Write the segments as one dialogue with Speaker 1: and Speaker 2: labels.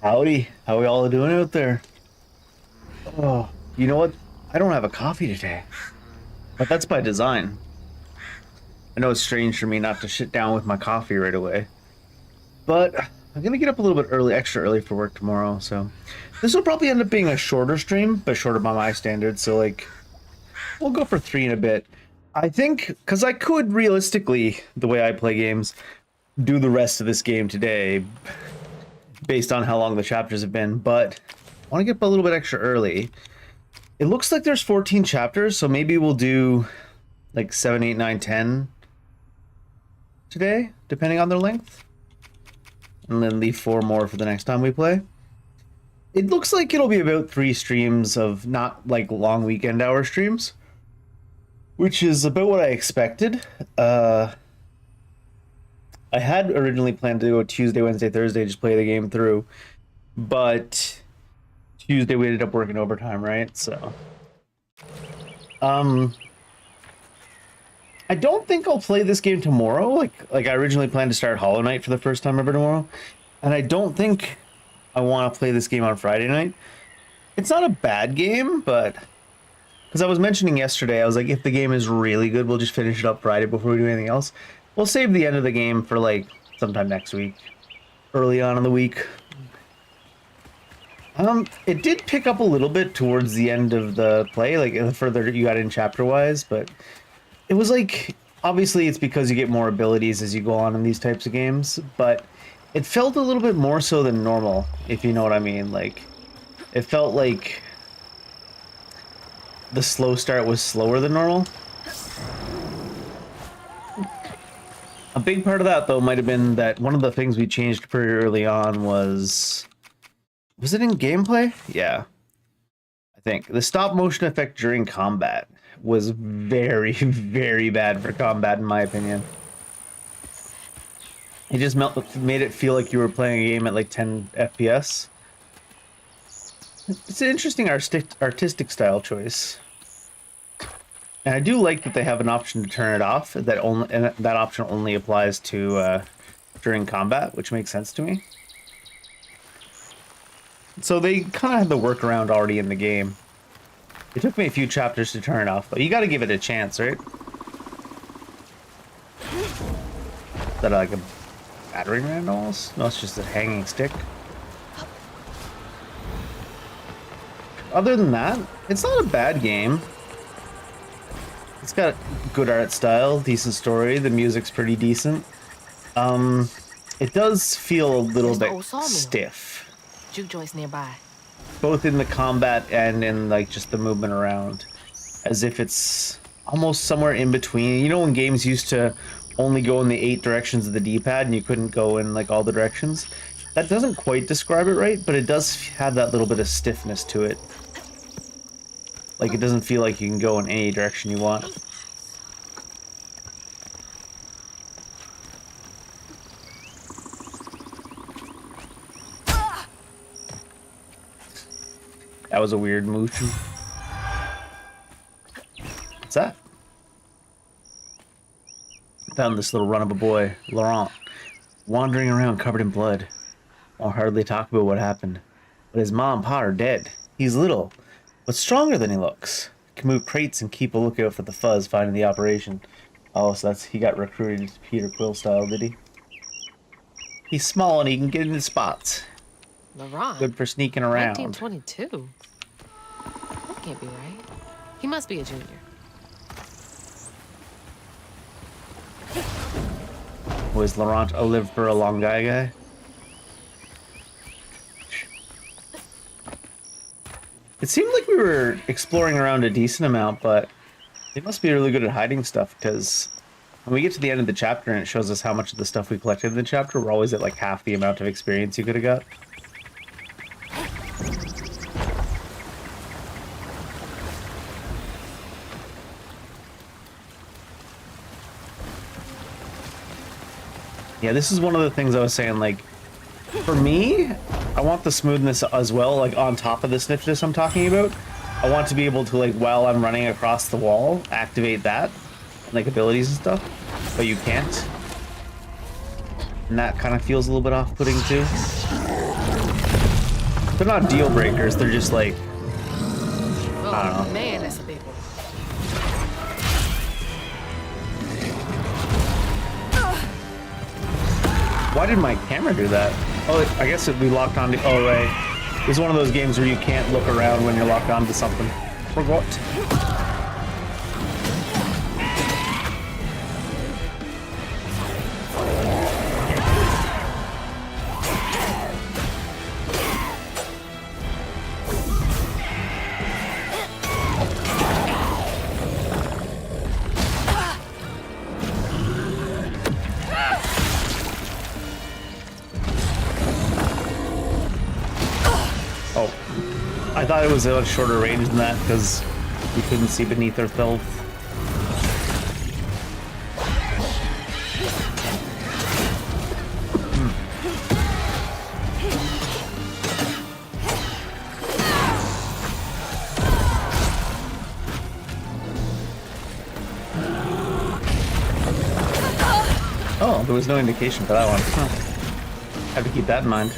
Speaker 1: Howdy, how we all doing out there? Oh, you know what? I don't have a coffee today, but that's by design. I know it's strange for me not to sit down with my coffee right away, but I'm gonna get up a little bit early, extra early for work tomorrow, so this will probably end up being a shorter stream, but shorter by my standards, so like, we'll go for 3 and a bit. I think, because I could realistically, the way I play games, do the rest of this game today, based on how long the chapters have been, but I want to get up a little bit extra early. It looks like there's 14 chapters, so maybe we'll do like 7, 8, 9, 10 today, depending on their length. And then leave 4 more for the next time we play. It looks like it'll be about 3 streams of not like long weekend hour streams, which is about what I expected. I had originally planned to go Tuesday, Wednesday, Thursday, just play the game through, but Tuesday we ended up working overtime, right? So, I don't think I'll play this game tomorrow. Like I originally planned to start Hollow Knight for the first time ever tomorrow, and I don't think I want to play this game on Friday night. It's not a bad game, but because I was mentioning yesterday, I was like, if the game is really good, we'll just finish it up Friday before we do anything else. We'll save the end of the game for like sometime next week, early on in the week. It did pick up a little bit towards the end of the play, like the further you got in chapter-wise, but it was like, obviously it's because you get more abilities as you go on in these types of games, but it felt a little bit more so than normal, if you know what I mean. Like, it felt like the slow start was slower than normal. A big part of that, though, might have been that one of the things we changed pretty early on was it in gameplay? Yeah, I think. The stop motion effect during combat was very, very bad for combat, in my opinion. It just made it feel like you were playing a game at like 10 FPS. It's an interesting artistic style choice. And I do like that they have an option to turn it off. That option only applies to during combat, which makes sense to me. So they kind of had the workaround already in the game. It took me a few chapters to turn it off, but you got to give it a chance, right? Is that like a battering ram almost? No, it's just a hanging stick. Other than that, it's not a bad game. It's got good art style, decent story, the music's pretty decent. It does feel a little bit stiff.
Speaker 2: Juke joints nearby.
Speaker 1: Both in the combat and in like just the movement around. As if it's almost somewhere in between. You know when games used to only go in the 8 directions of the D-pad and you couldn't go in like all the directions? That doesn't quite describe it right, but it does have that little bit of stiffness to it. Like, it doesn't feel like you can go in any direction you want. That was a weird move. What's that? Found this little run of a boy, Laurent, wandering around covered in blood. Won't hardly talk about what happened, but his mom and pa are dead. He's little, but stronger than he looks. Can move crates and keep a lookout for the fuzz finding the operation. Oh, so he got recruited Peter Quill style, did he? He's small and he can get into spots.
Speaker 2: Laurent?
Speaker 1: Good for sneaking around.
Speaker 2: 1922? That can't be right. He must be a junior.
Speaker 1: Was Laurent a live for a long guy? It seemed like we were exploring around a decent amount, but they must be really good at hiding stuff, because when we get to the end of the chapter and it shows us how much of the stuff we collected in the chapter, we're always at like half the amount of experience you could have got. Yeah, this is one of the things I was saying, like, for me, I want the smoothness as well, like, on top of the stiffness I'm talking about. I want to be able to, like, while I'm running across the wall, activate that, like, abilities and stuff, but you can't. And that kind of feels a little bit off-putting, too. They're not deal breakers. They're just like, I don't
Speaker 2: Oh,
Speaker 1: know.
Speaker 2: man, that's a big one.
Speaker 1: Why did my camera do that? Oh, I guess it'd be locked onto. Oh, right. It's one of those games where you can't look around when you're locked onto something. Forgot. Oh, I thought it was a shorter range than that because we couldn't see beneath her filth. Oh, there was no indication for that one. Huh. Have to keep that in mind.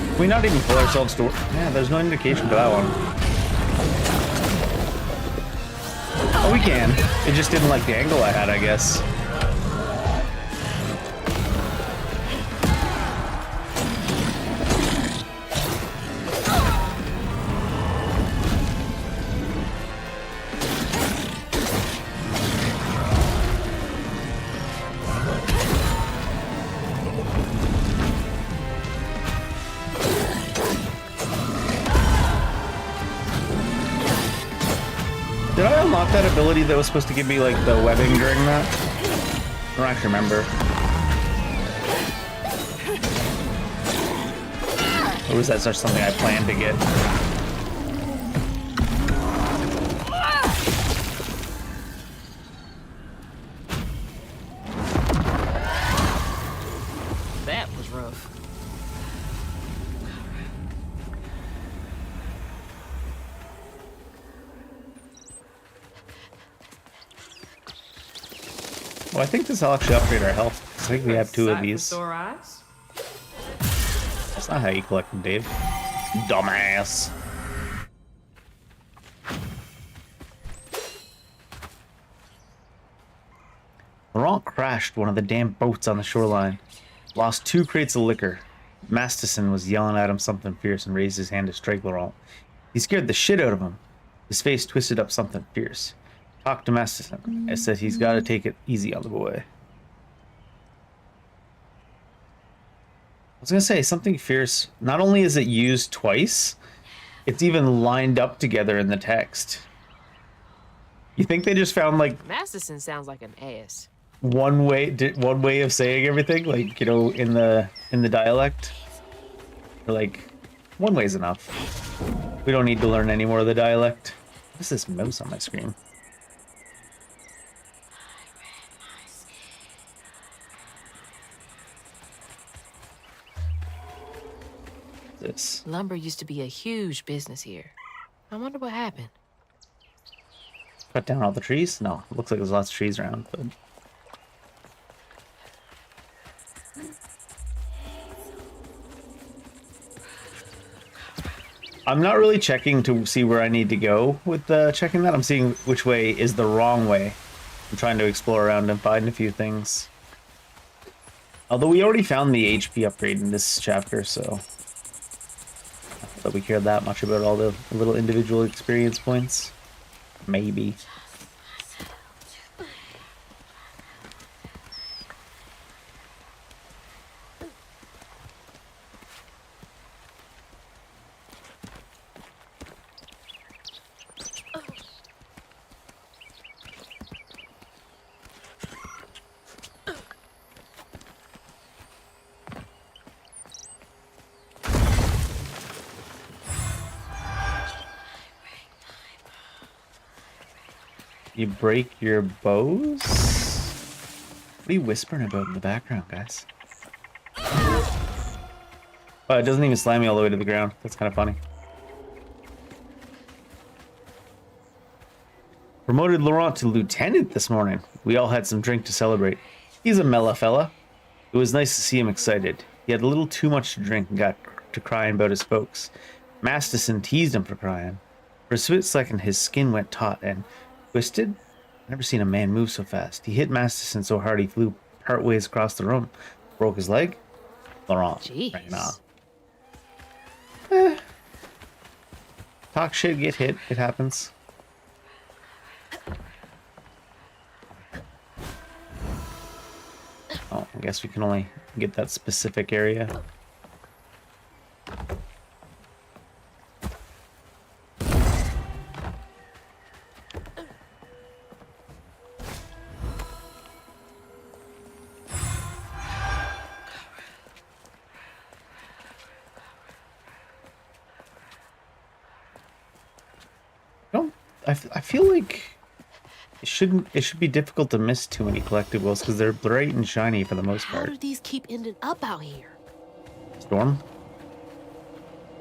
Speaker 1: Can we not even pull ourselves to... Yeah, there's no indication for that one. Oh, we can. It just didn't like the angle I had, I guess. Did I unlock that ability that was supposed to give me, like, the webbing during that? I don't actually remember. Or was that such something I planned to get?
Speaker 2: That was rough.
Speaker 1: Well, I think this will actually upgrade our health. I think we have 2 of these.
Speaker 2: Sore eyes.
Speaker 1: That's not how you collect them, Dave. Dumbass. Laurent crashed one of the damn boats on the shoreline. Lost 2 crates of liquor. Masterson was yelling at him something fierce and raised his hand to strike Laurent. He scared the shit out of him. His face twisted up something fierce. Talk to Masterson. I said he's got to take it easy on the boy. I was going to say something fierce. Not only is it used twice, it's even lined up together in the text. You think they just found like
Speaker 2: Masterson sounds like an ass.
Speaker 1: one way of saying everything, like, you know, in the dialect? They're like, one way's enough. We don't need to learn any more of the dialect. What's this mouse on my screen? This.
Speaker 2: Lumber used to be a huge business here. I wonder what happened.
Speaker 1: Cut down all the trees? No, it looks like there's lots of trees around, but... I'm not really checking to see where I need to go with checking that. I'm seeing which way is the wrong way. I'm trying to explore around and find a few things. Although we already found the HP upgrade in this chapter, so... not that we care that much about all the little individual experience points. Maybe. You break your bows? What are you whispering about in the background, guys? Oh, it doesn't even slam me all the way to the ground. That's kind of funny. Promoted Laurent to lieutenant this morning. We all had some drink to celebrate. He's a mellow fella. It was nice to see him excited. He had a little too much to drink and got to crying about his folks. Masterson teased him for crying. For a split second, his skin went taut and twisted. Never seen a man move so fast. He hit Masterson so hard he flew part ways across the room. Broke his leg. Laurent ran off. Talk shit, get hit. It happens. Oh, I guess we can only get that specific area. I feel like it should be difficult to miss too many collectibles because they're bright and shiny for the most part.
Speaker 2: How do these keep ending up out here?
Speaker 1: Storm?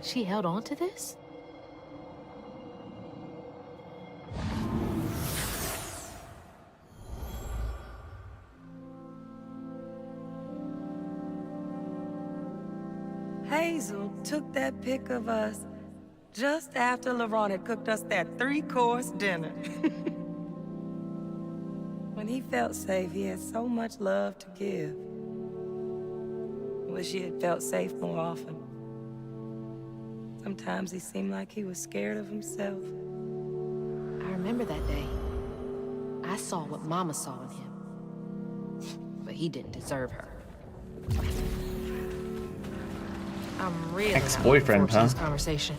Speaker 2: She held on to this?
Speaker 3: Hazel took that pic of us just after Laurent had cooked us that 3-course dinner. When he felt safe, he had so much love to give. Wish he had felt safe more often. Sometimes he seemed like he was scared of himself.
Speaker 2: I remember that day. I saw what Mama saw in him. But he didn't deserve her. I'm really
Speaker 1: ex-boyfriend, huh?
Speaker 2: This conversation.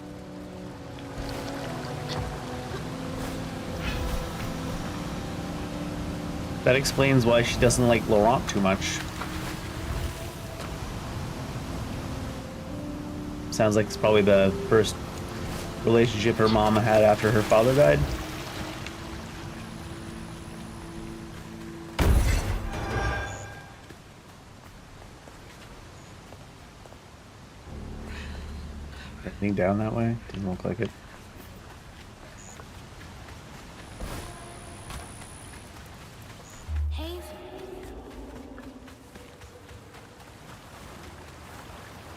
Speaker 1: That explains why she doesn't like Laurent too much. Sounds like it's probably the first relationship her mama had after her father died. Anything down that way? Didn't look like it.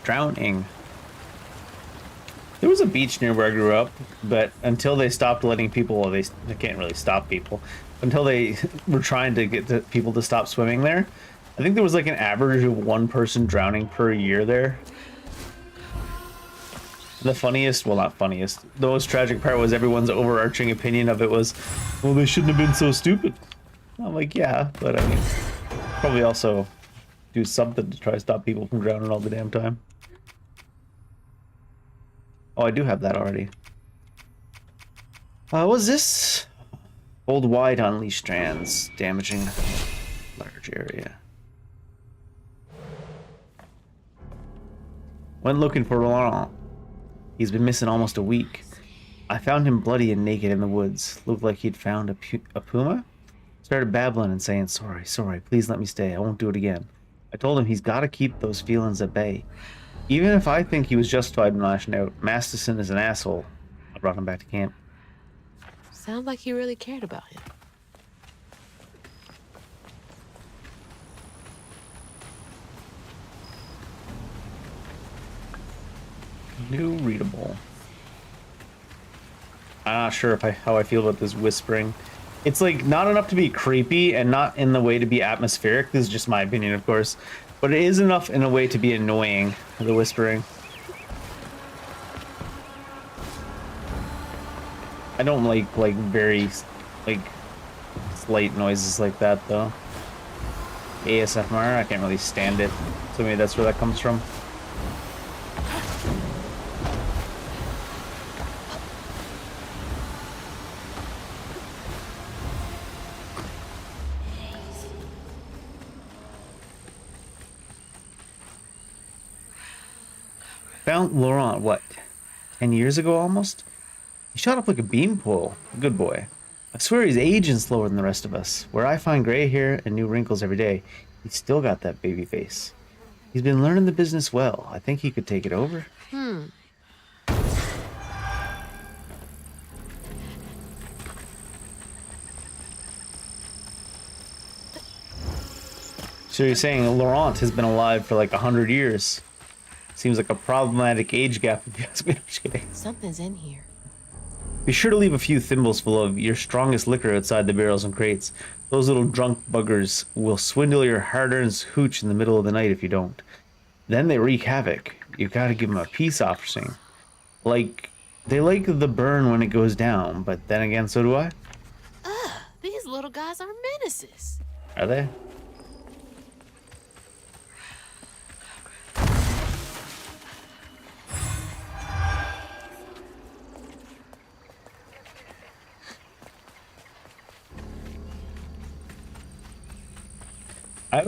Speaker 1: Drowning. There was a beach near where I grew up, but until they stopped letting people, well, they can't really stop people, until they were trying to get the people to stop swimming there. I think there was like an average of one person drowning per year there. The funniest, well, not funniest, the most tragic part was everyone's overarching opinion of it was, well, they shouldn't have been so stupid. I'm like, yeah, but I mean, probably also do something to try to stop people from drowning all the damn time. Oh, I do have that already. What was this? Hold wide on leash strands, damaging large area. Went looking for Laurent. He's been missing almost a week. I found him bloody and naked in the woods. Looked like he'd found a puma. Started babbling and saying, sorry, please let me stay. I won't do it again. I told him he's got to keep those feelings at bay. Even if I think he was justified in lashing out, Masterson is an asshole. I brought him back to camp.
Speaker 2: Sounds like he really cared about him.
Speaker 1: New readable. I'm not sure how I feel about this whispering. It's like not enough to be creepy and not in the way to be atmospheric. This is just my opinion, of course. But it is enough in a way to be annoying, the whispering. I don't like very like slight noises like that though. ASMR, I can't really stand it. So maybe that's where that comes from. Found Laurent, what, 10 years ago almost? He shot up like a beanpole. Good boy. I swear he's aging slower than the rest of us. Where I find gray hair and new wrinkles every day, he's still got that baby face. He's been learning the business well. I think he could take it over. So you're saying Laurent has been alive for like 100 years. Seems like a problematic age gap if you ask me. I'm just kidding.
Speaker 2: Something's in here.
Speaker 1: Be sure to leave a few thimbles full of your strongest liquor outside the barrels and crates. Those little drunk buggers will swindle your hard-earned hooch in the middle of the night if you don't. Then they wreak havoc. You gotta give them a peace offering. Like, they like the burn when it goes down, but then again, so do I.
Speaker 2: These little guys are menaces.
Speaker 1: Are they?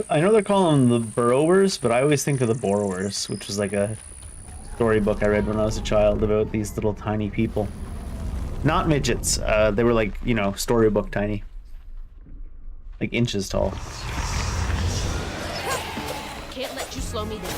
Speaker 1: I know they're calling them the burrowers, but I always think of the borrowers, which was like a storybook I read when I was a child about these little tiny people. Not midgets. They were like, you know, storybook tiny. Like inches tall.
Speaker 2: Can't let you slow me down.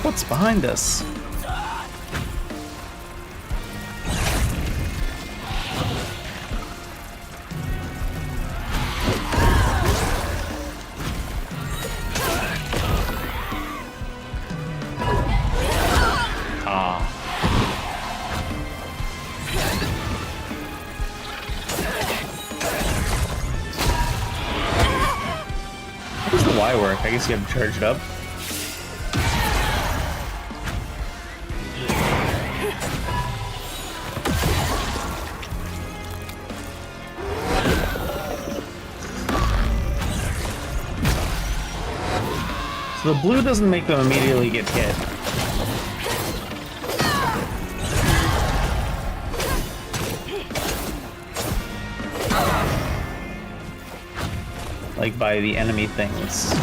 Speaker 1: What's behind us? How does the Y work? I guess you have to charge it up. So the blue doesn't make them immediately get hit. Like by the enemy things.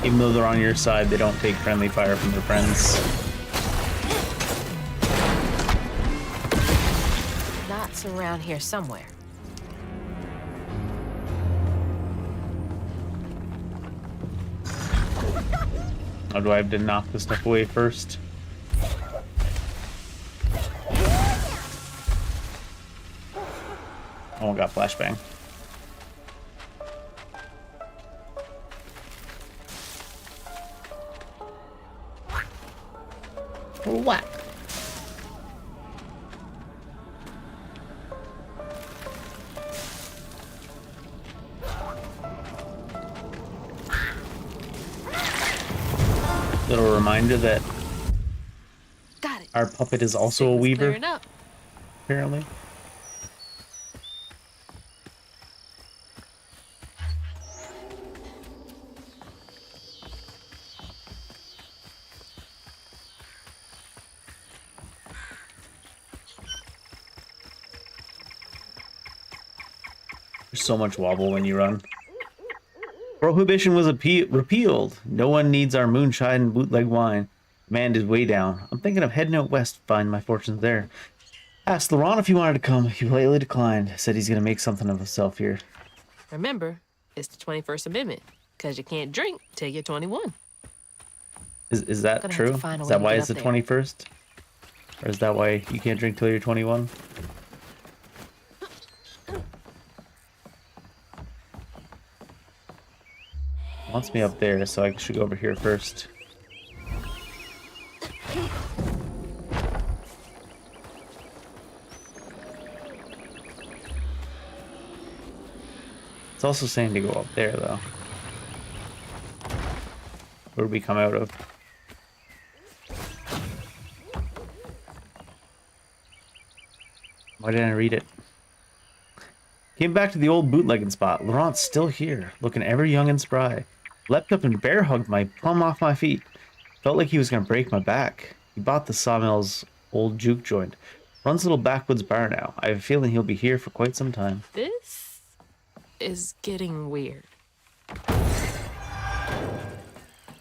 Speaker 1: Even though they're on your side, they don't take friendly fire from their friends.
Speaker 2: Knots around here somewhere.
Speaker 1: Or do I have to knock this stuff away first? Oh, I got flashbang. Whack. Little reminder that
Speaker 2: Got it.
Speaker 1: our puppet is also a
Speaker 2: Signal's
Speaker 1: weaver,
Speaker 2: clearing up.
Speaker 1: apparently. There's so much wobble when you run. Prohibition was repealed. No one needs our moonshine and bootleg wine. Demand is way down. I'm thinking of heading out west to find my fortunes there. Asked Laurent if he wanted to come. He politely declined. Said he's gonna make something of himself here.
Speaker 2: Remember, it's the 21st Amendment, because you can't drink till you're 21.
Speaker 1: Is that
Speaker 2: Gonna have to
Speaker 1: true?
Speaker 2: find a
Speaker 1: Is
Speaker 2: way
Speaker 1: that
Speaker 2: to
Speaker 1: why
Speaker 2: get
Speaker 1: it's the
Speaker 2: up there.
Speaker 1: 21st? Or is that why you can't drink till you're 21? Wants me up there, so I should go over here first. It's also saying to go up there, though. Where did we come out of? Why didn't I read it? Came back to the old bootlegging spot. Laurent's still here, looking ever young and spry. Leapt up and bear hugged my plumb off my feet. Felt like he was gonna break my back. He bought the sawmill's old juke joint. Runs a little backwoods bar now. I have a feeling he'll be here for quite some time.
Speaker 2: This is getting weird.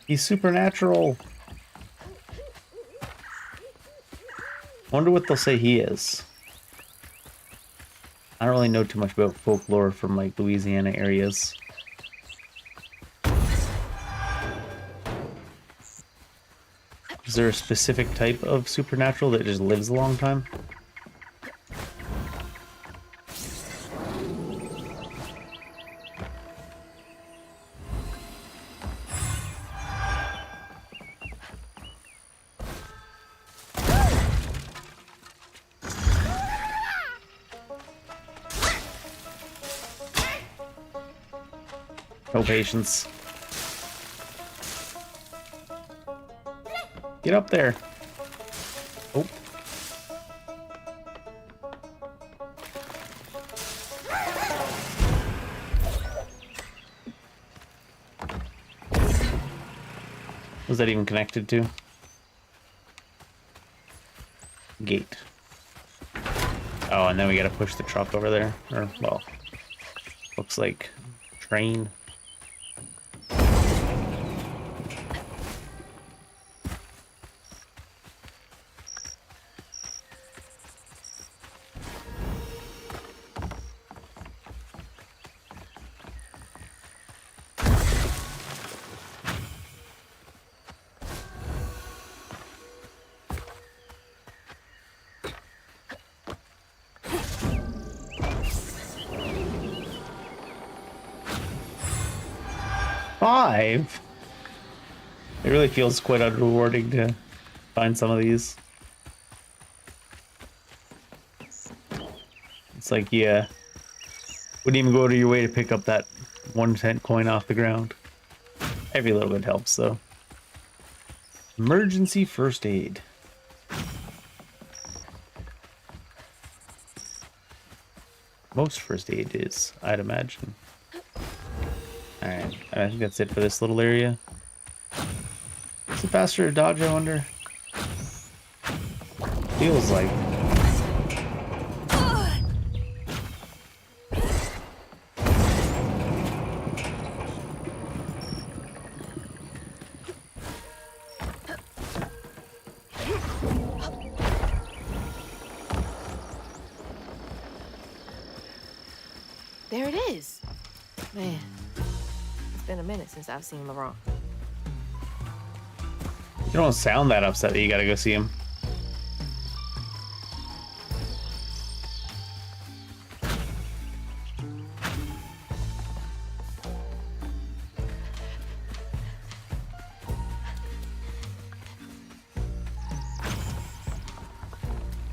Speaker 1: He's supernatural. Wonder what they'll say he is. I don't really know too much about folklore from like Louisiana areas. Is there a specific type of supernatural that just lives a long time? No patience. Get up there. Oh. Was that even connected to? Gate. Oh, and then we gotta push the truck over there. Or, well, looks like train. Five? It really feels quite unrewarding to find some of these. It's like, yeah, wouldn't even go to your way to pick up that 1 cent coin off the ground. Every little bit helps, though. Emergency first aid. Most first aid is, I'd imagine. Alright, I think that's it for this little area. Is it faster to dodge, I wonder? Feels like.
Speaker 2: There it is. Man, it's been a minute since I've seen Laurent.
Speaker 1: You don't sound that upset that you gotta go see him.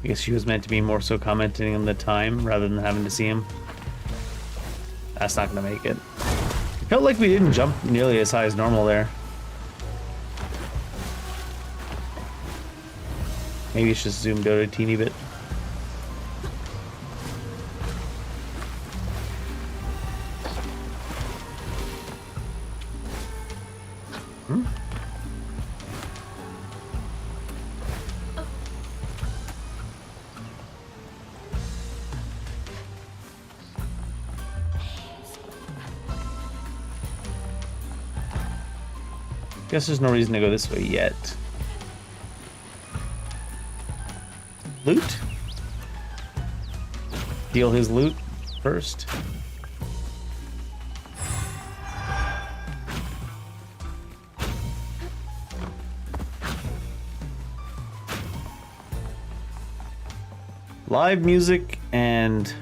Speaker 1: I guess she was meant to be more so commenting on the time rather than having to see him. That's not gonna make it. It felt like we didn't jump nearly as high as normal there. Maybe it's just zoomed out a teeny bit. Guess there's no reason to go this way yet. Loot? Deal his loot first. Live music and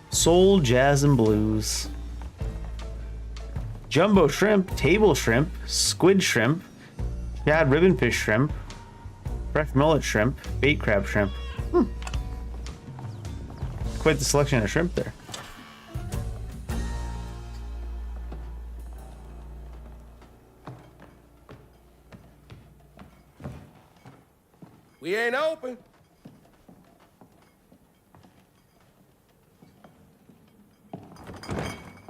Speaker 1: soul, jazz, and blues. jumbo shrimp, table shrimp, squid shrimp, shad ribbon fish shrimp, fresh mullet shrimp, bait crab shrimp. Quite the selection of shrimp there.
Speaker 4: We ain't open.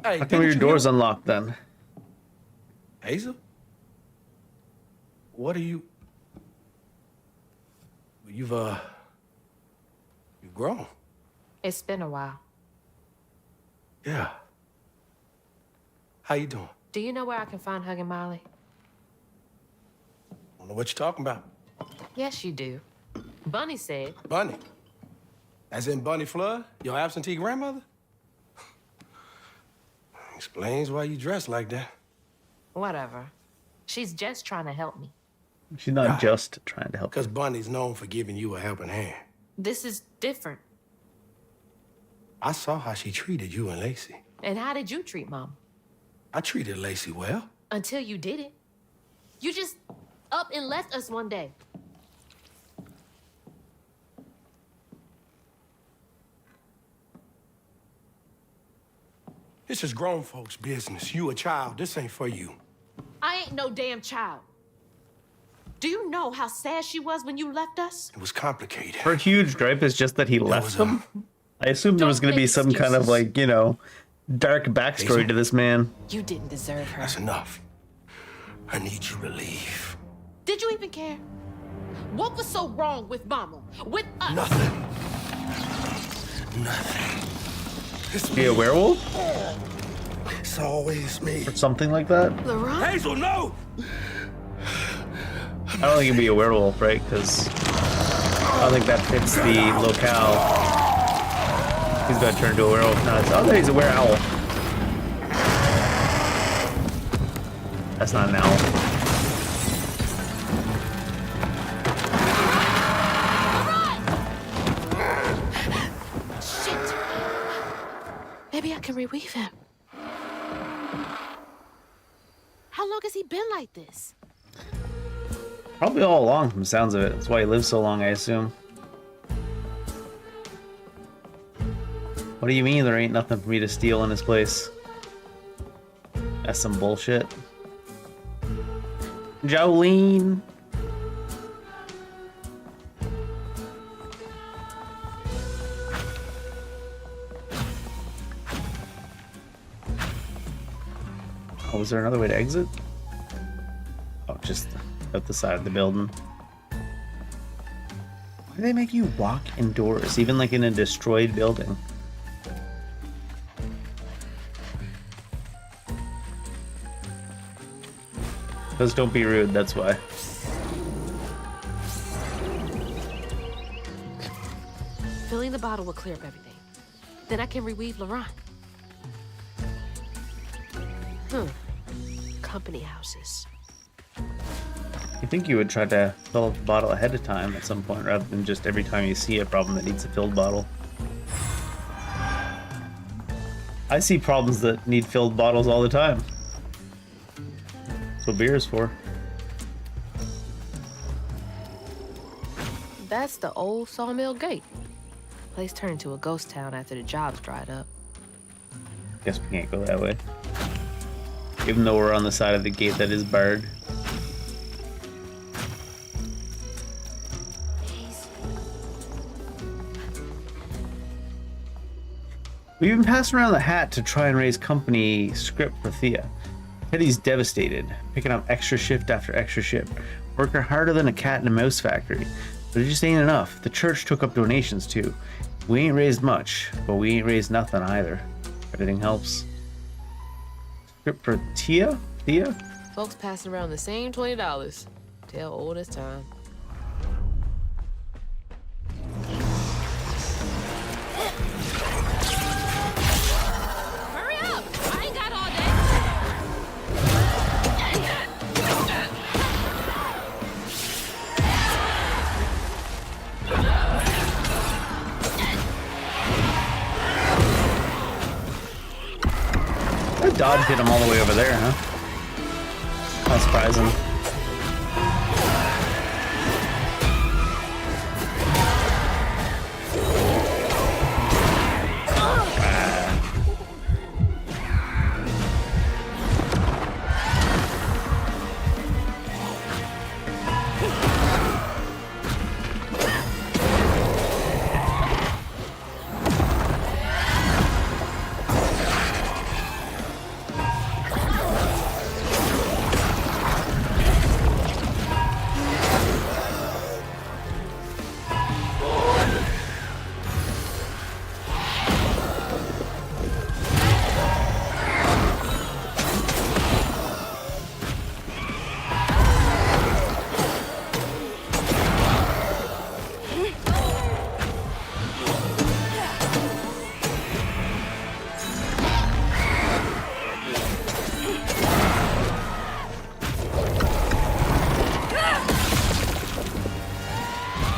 Speaker 4: Hey,
Speaker 1: How come your door's unlocked then?
Speaker 4: Hazel? What are you? You've grown.
Speaker 2: It's been a while.
Speaker 4: Yeah. How you doing?
Speaker 2: Do you know where I can find Hug and Molly?
Speaker 4: Don't know what you're talking about.
Speaker 2: Yes, you do. Bunny said.
Speaker 4: Bunny. As in Bunny Flood, your absentee grandmother? Explains why you dress like that.
Speaker 2: Whatever. She's just trying to help me.
Speaker 1: She's not just trying to help.
Speaker 4: Because Bunny's known for giving you a helping hand.
Speaker 2: This is different.
Speaker 4: I saw how she treated you and Lacey.
Speaker 2: And how did you treat Mom?
Speaker 4: I treated Lacey well.
Speaker 2: Until you did it. You just up and left us one day.
Speaker 4: This is grown folks' business. You a child. This ain't for you.
Speaker 2: I ain't no damn child. Do you know how sad she was when you left us?
Speaker 4: It was complicated.
Speaker 1: Her huge gripe is just that he left them. I assumed there was going to be
Speaker 2: make
Speaker 1: some kind of, like, you know, dark backstory
Speaker 4: Hazel?
Speaker 1: to this man.
Speaker 2: You didn't deserve her.
Speaker 4: That's enough. I need you to leave.
Speaker 2: Did you even care? What was so wrong with Mama? With us?
Speaker 4: Nothing. Nothing. It's
Speaker 1: Be a werewolf
Speaker 4: It's always me.
Speaker 1: or something like that?
Speaker 2: Laurent?
Speaker 4: Hazel, no!
Speaker 1: I don't think he'd be a werewolf, right? Because I don't think that fits the locale. He's got to turn into a werewolf now. Oh, he's a were-owl. That's not an owl.
Speaker 2: Shit. Maybe I can reweave him. How long has he been like this?
Speaker 1: Probably all along from the sounds of it. That's why he lives so long, I assume. What do you mean there ain't nothing for me to steal in his place? That's some bullshit. Jolene! Oh, was there another way to exit? Oh, just out the side of the building. Why do they make you walk indoors, even like in a destroyed building? Because don't be rude, that's why.
Speaker 2: Filling the bottle will clear up everything. Then I can reweave Laurent. Company houses.
Speaker 1: You think you would try to fill up the bottle ahead of time at some point, rather than just every time you see a problem that needs a filled bottle. I see problems that need filled bottles all the time. That's what beer is for.
Speaker 2: That's the old Sawmill Gate. Place turned into a ghost town after the jobs dried up.
Speaker 1: Guess we can't go that way. Even though we're on the side of the gate that is barred. We've been passing around the hat to try and raise company script for Thea. Teddy's devastated, picking up extra shift after extra shift, working harder than a cat in a mouse factory. But it just ain't enough. The church took up donations too. We ain't raised much, but we ain't raised nothing either. Everything helps. Script for Thea?
Speaker 2: Folks passing around the same $20. Tale old as time. Hurry up! I ain't got all
Speaker 1: That dodge hit him all the way over there, huh? Not surprising.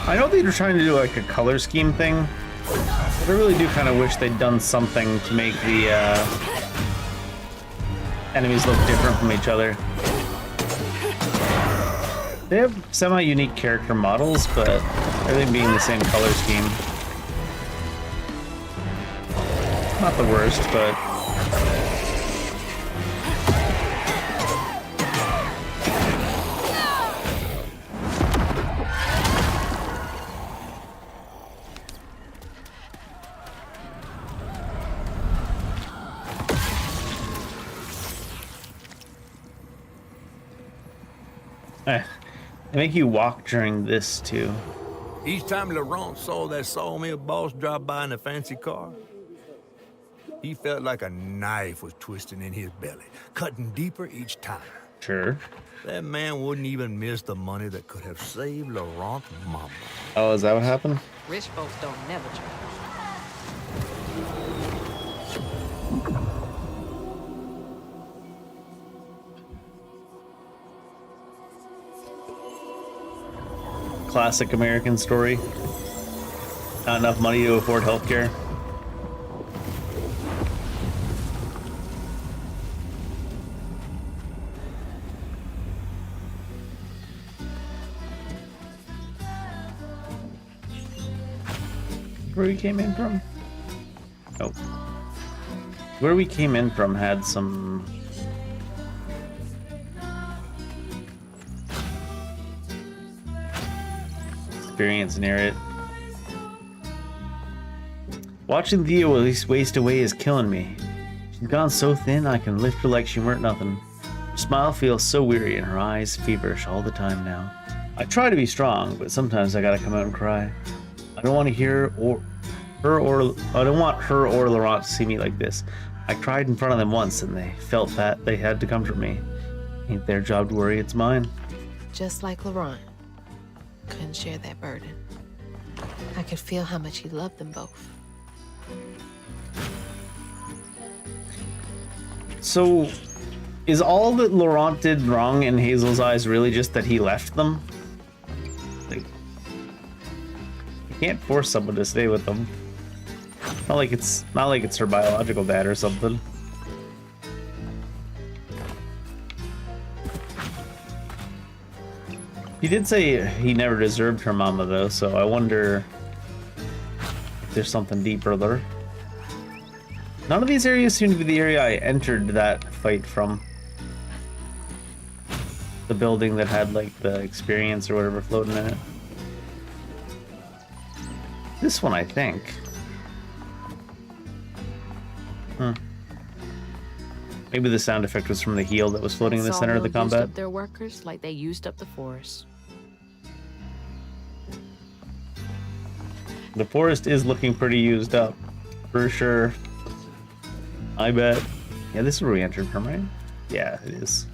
Speaker 1: I know they were trying to do like a color scheme thing, but I really do kind of wish they'd done something to make the enemies look different from each other. They have semi-unique character models, but everything being the same color scheme. Not the worst, but... They make you walk during this, too.
Speaker 5: Each time Laurent saw that sawmill boss drop by in a fancy car, he felt like a knife was twisting in his belly, cutting deeper each time.
Speaker 1: Sure.
Speaker 5: That man wouldn't even miss the money that could have saved Laurent's mama.
Speaker 1: Oh, is that what happened?
Speaker 2: Rich folks don't never try.
Speaker 1: Classic American story. Not enough money to afford healthcare. Where we came in from? Oh. Where we came in from had some... experience near it. Watching Theo waste away is killing me. She's gone so thin I can lift her like she weren't nothing. Her smile feels so weary and her eyes feverish all the time now. I try to be strong, but sometimes I gotta come out and cry. I don't want to hear I don't want her or Laurent to see me like this. I cried in front of them once and they felt that they had to comfort me. Ain't their job to worry, it's mine.
Speaker 2: Just like Laurent. Couldn't share that burden. I could feel how much he loved them both.
Speaker 1: So, is all that Laurent did wrong in Hazel's eyes really just that he left them? Like, you can't force someone to stay with them. Not like it's her biological dad or something. He did say he never deserved her mama though, so I wonder if there's something deeper there. None of these areas seem to be the area I entered that fight from. The building that had like the experience or whatever floating in it. This one, I think. Maybe the sound effect was from the heel that was floating in the center of the combat.
Speaker 2: Used up their workers like they used up the forest.
Speaker 1: The forest is looking pretty used up, for sure. I bet. Yeah, this is where we entered from, right? Yeah, it is.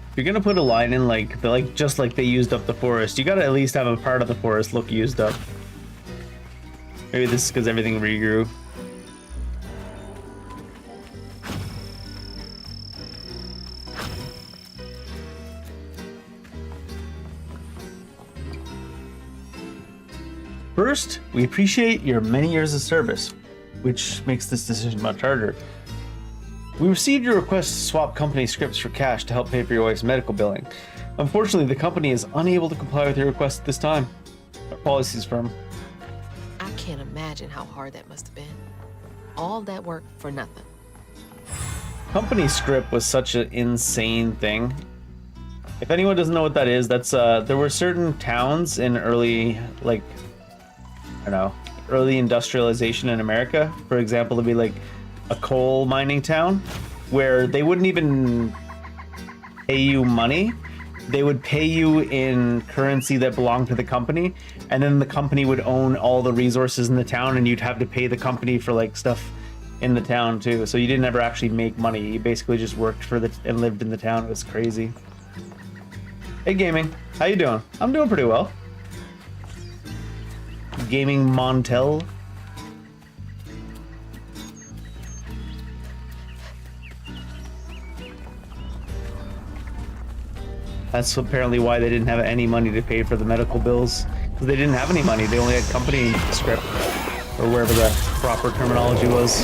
Speaker 1: If you're gonna put a line in like just like they used up the forest, you gotta at least have a part of the forest look used up. Maybe this is because everything regrew. First, we appreciate your many years of service, which makes this decision much harder. We received your request to swap company scripts for cash to help pay for your wife's medical billing. Unfortunately, the company is unable to comply with your request at this time. Our policy is firm.
Speaker 2: I can't imagine how hard that must have been. All that work for nothing.
Speaker 1: Company script was such an insane thing. If anyone doesn't know what that is, that's there were certain towns in early, like, I don't know, early industrialization in America. For example, to be like a coal mining town where they wouldn't even pay you money. They would pay you in currency that belonged to the company, and then the company would own all the resources in the town, and you'd have to pay the company for like stuff in the town too. So you didn't ever actually make money. You basically just worked for and lived in the town. It was crazy. Hey gaming, how you doing? I'm doing pretty well. Gaming Montel. That's apparently why they didn't have any money to pay for the medical bills, because they didn't have any money. They only had company script, or wherever the proper terminology was.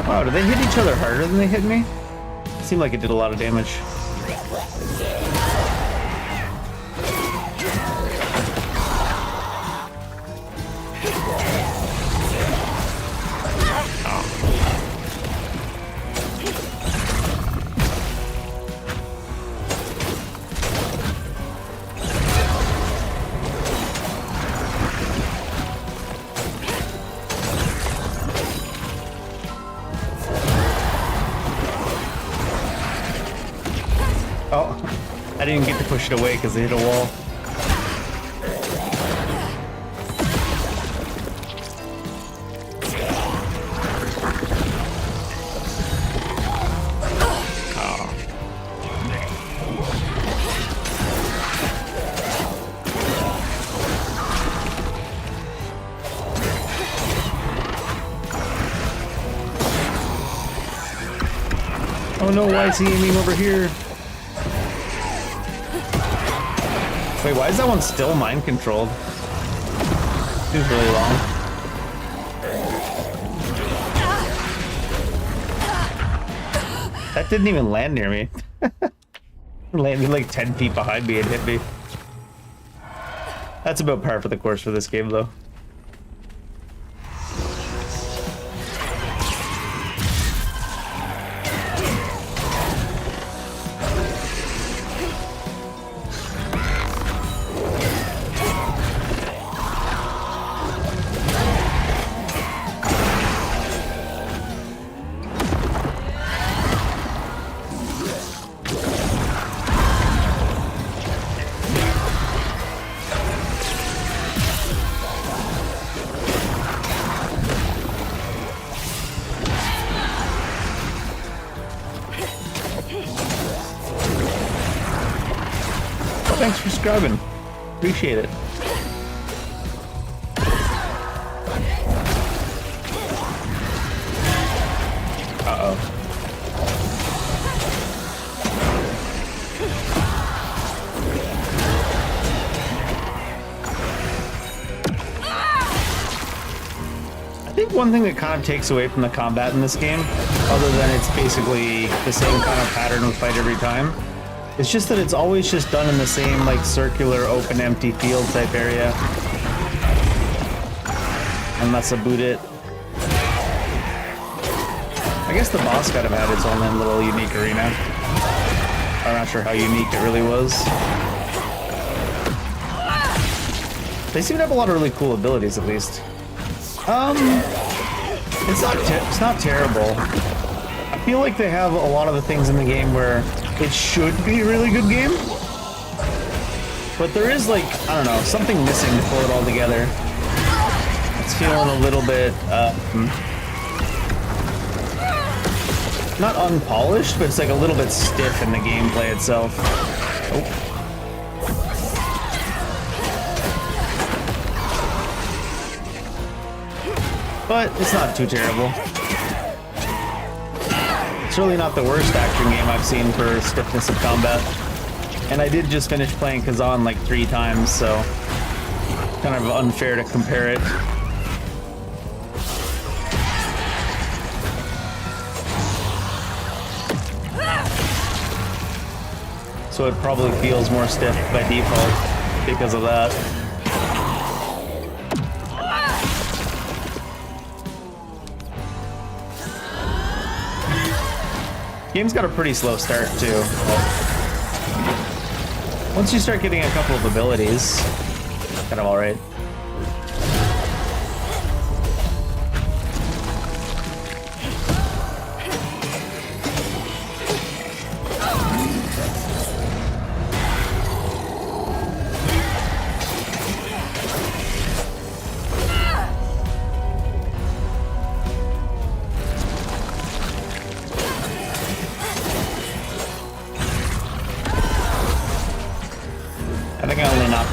Speaker 1: Wow, did they hit each other harder than they hit me? It seemed like it did a lot of damage. Oh, I didn't get to push it away because they hit a wall. Oh no, why is he aiming over here? Wait, why is that one still mind controlled? Seems really long. That didn't even land near me. It landed like 10 feet behind me and hit me. That's about par for the course for this game, though. Thanks for subscribing. Appreciate it. Uh-oh. I think one thing that kind of takes away from the combat in this game, other than it's basically the same kind of pattern of fight every time, it's just that it's always just done in the same, like, circular, open, empty field type area. And that's about it. I guess the boss kind of had its own little unique arena. I'm not sure how unique it really was. They seem to have a lot of really cool abilities, at least. It's not terrible. I feel like they have a lot of the things in the game where it should be a really good game, but there is, like, I don't know, something missing to pull it all together. It's feeling a little bit, not unpolished, but it's like a little bit stiff in the gameplay itself. Oh. But it's not too terrible. It's really not the worst action game I've seen for stiffness of combat. And I did just finish playing Kazan like 3 times, so kind of unfair to compare it. So it probably feels more stiff by default because of that. Game's got a pretty slow start too. Once you start getting a couple of abilities, kind of alright.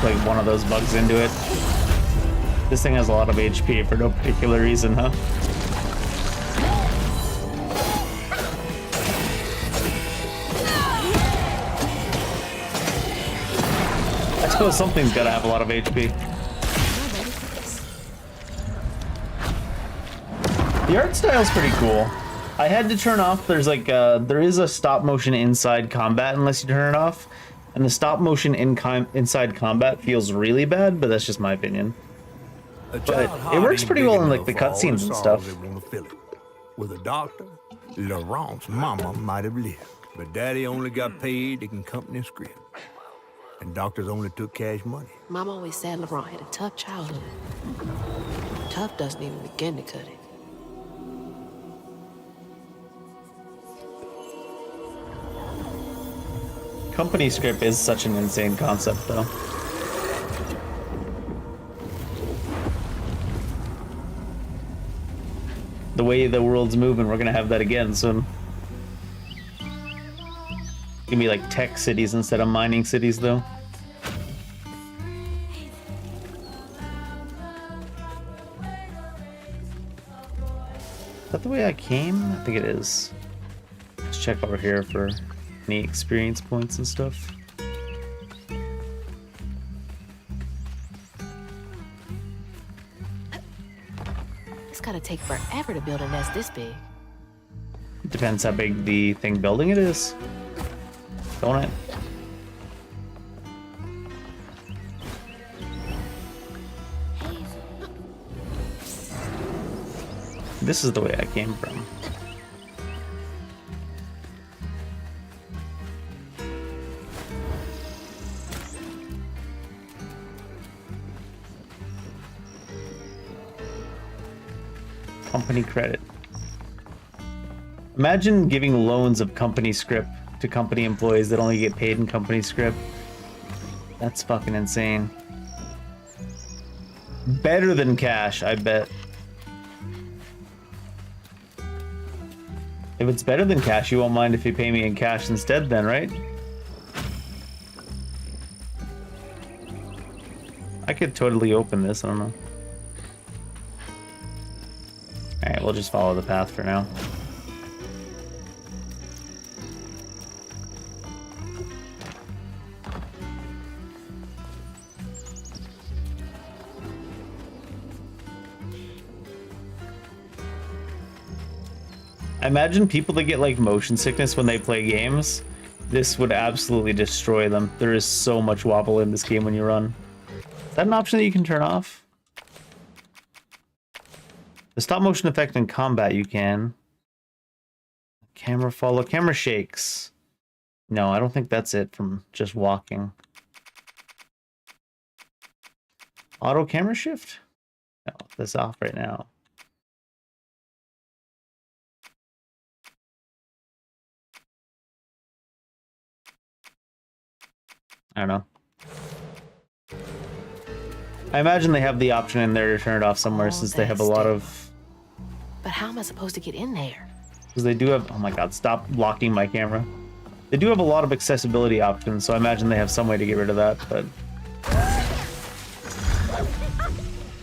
Speaker 1: Like one of those bugs into it. This thing has a lot of HP for no particular reason, huh? I suppose something's gotta have a lot of HP. The art style's pretty cool. I had to turn off, there is a stop motion inside combat unless you turn it off. And the stop motion inside combat feels really bad, but that's just my opinion. But it works pretty well in like the cutscenes and stuff.
Speaker 5: With a doctor, Laurent's mama might have lived, but daddy only got paid to accompany a script. And doctors only took cash money.
Speaker 2: Mom always said Laurent had a tough childhood. Tough doesn't even begin to cut it.
Speaker 1: Company script is such an insane concept, though. The way the world's moving, we're gonna have that again soon. It's gonna be like tech cities instead of mining cities, though. Is that the way I came? I think it is. Let's check over here for any experience points and stuff.
Speaker 2: It's gotta take forever to build a nest this big.
Speaker 1: It depends how big the thing building it is, don't it? This is the way I came from. Company credit. Imagine giving loans of company script to company employees that only get paid in company script. That's fucking insane. Better than cash, I bet. If it's better than cash, you won't mind if you pay me in cash instead then, right? I could totally open this, I don't know. Alright, we'll just follow the path for now. I imagine people that get like motion sickness when they play games, this would absolutely destroy them. There is so much wobble in this game when you run. Is that an option that you can turn off? The stop motion effect in combat you can. Camera follow, camera shakes. No, I don't think that's it from just walking. Auto camera shift? No, that's off right now. I don't know. I imagine they have the option in there to turn it off somewhere since they have a lot of...
Speaker 2: But how am I supposed to get in there?
Speaker 1: Because they do have... Oh my god, stop blocking my camera. They do have a lot of accessibility options, so I imagine they have some way to get rid of that, but...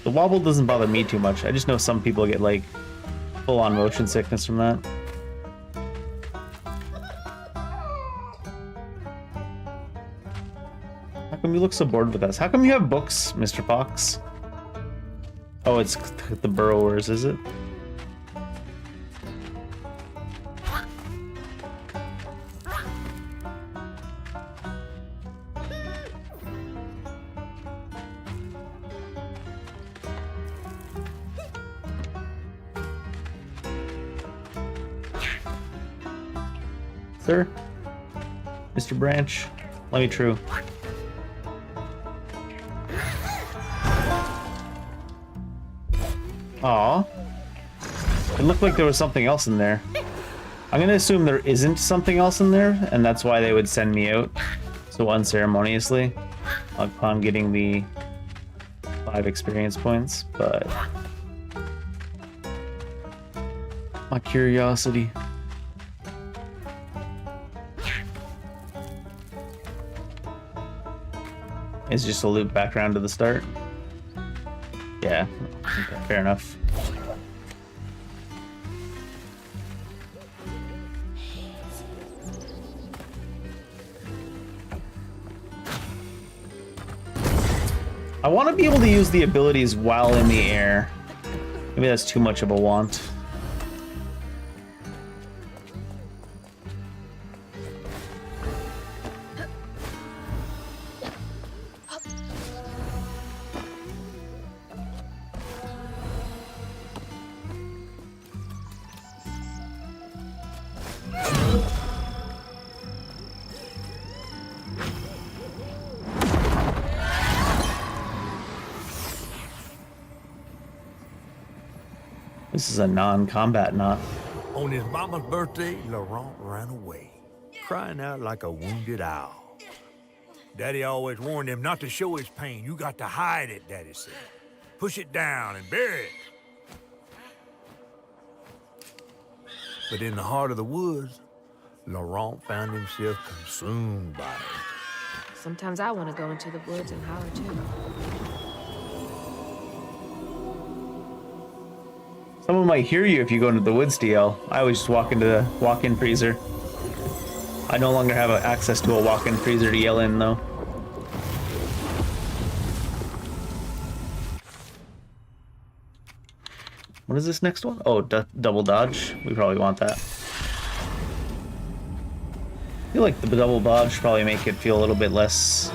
Speaker 1: The wobble doesn't bother me too much. I just know some people get, like, full-on motion sickness from that. How come you look so bored with us? How come you have books, Mr. Fox? Oh, it's the burrowers, is it? Sir? Mr. Branch? Let me through. Aw. It looked like there was something else in there. I'm gonna assume there isn't something else in there, and that's why they would send me out so unceremoniously upon getting the 5 experience points, but... My curiosity. It's just a loop back around to the start. Yeah, okay, fair enough. I want to be able to use the abilities while in the air. Maybe that's too much of a want. This is a non-combat knot.
Speaker 5: On his mama's birthday, Laurent ran away, crying out like a wounded owl. Daddy always warned him not to show his pain. You got to hide it, Daddy said. Push it down and bury it. But in the heart of the woods, Laurent found himself consumed by it.
Speaker 2: Sometimes I want to go into the woods and holler too.
Speaker 1: Someone might hear you if you go into the woods to yell. I always just walk into the walk-in freezer. I no longer have access to a walk-in freezer to yell in, though. What is this next one? Oh, double dodge. We probably want that. I feel like the double dodge probably make it feel a little bit less...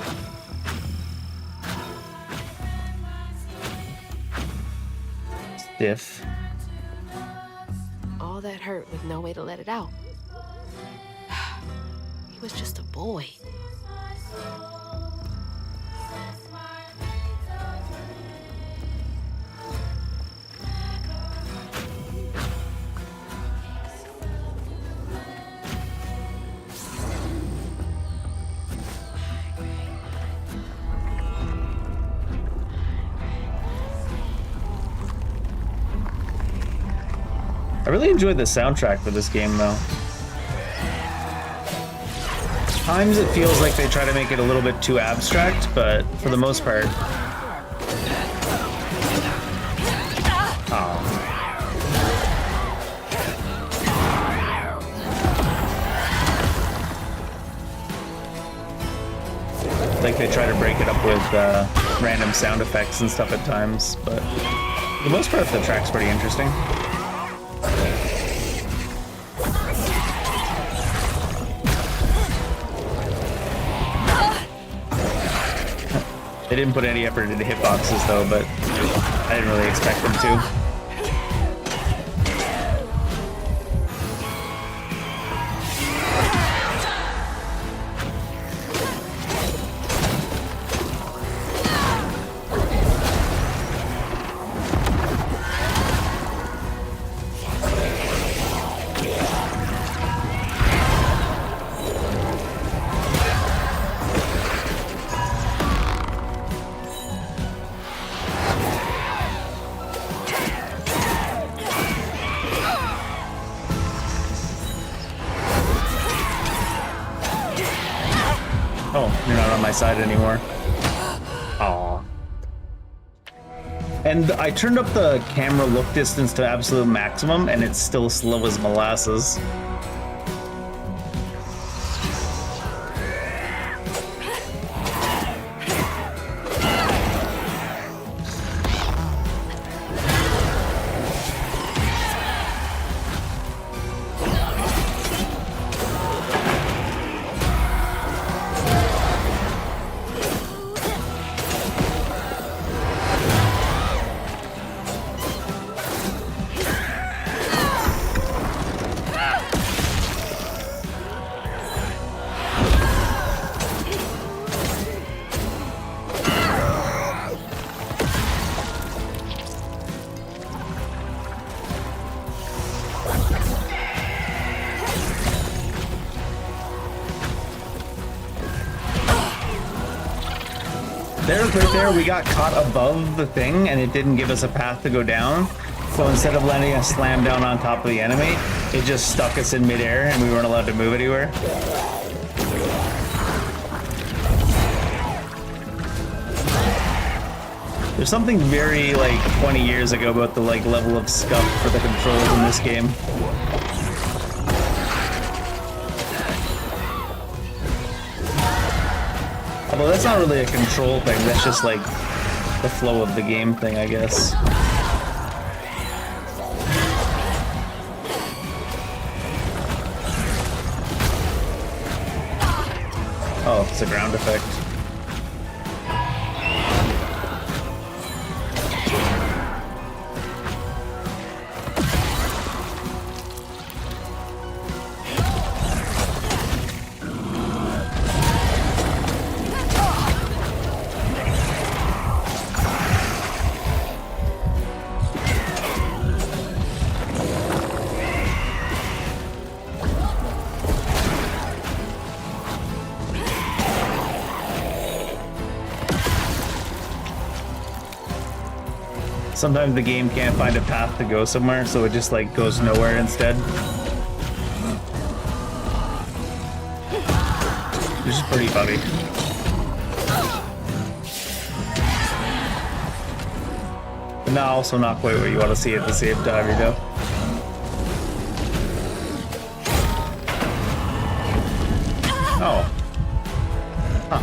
Speaker 1: stiff.
Speaker 2: All that hurt with no way to let it out. He was just a boy.
Speaker 1: I really enjoyed the soundtrack for this game, though. Times it feels like they try to make it a little bit too abstract, but for the most part... Oh. Like they try to break it up with random sound effects and stuff at times, but for the most part the track's pretty interesting. They didn't put any effort into hitboxes though, but I didn't really expect them to. Oh, you're not on my side anymore. Aw. And I turned up the camera look distance to absolute maximum, and it's still slow as molasses. Right there, we got caught above the thing, and it didn't give us a path to go down. So instead of letting us slam down on top of the enemy, it just stuck us in midair, and we weren't allowed to move anywhere. There's something very, like, 20 years ago about the, like, level of scuff for the controls in this game. Although that's not really a control thing, that's just like the flow of the game thing, I guess. Oh, it's a ground effect. Sometimes the game can't find a path to go somewhere, so it just like goes nowhere instead. Which is pretty funny. But now also not quite what you want to see at the same time, you know? Oh. Huh.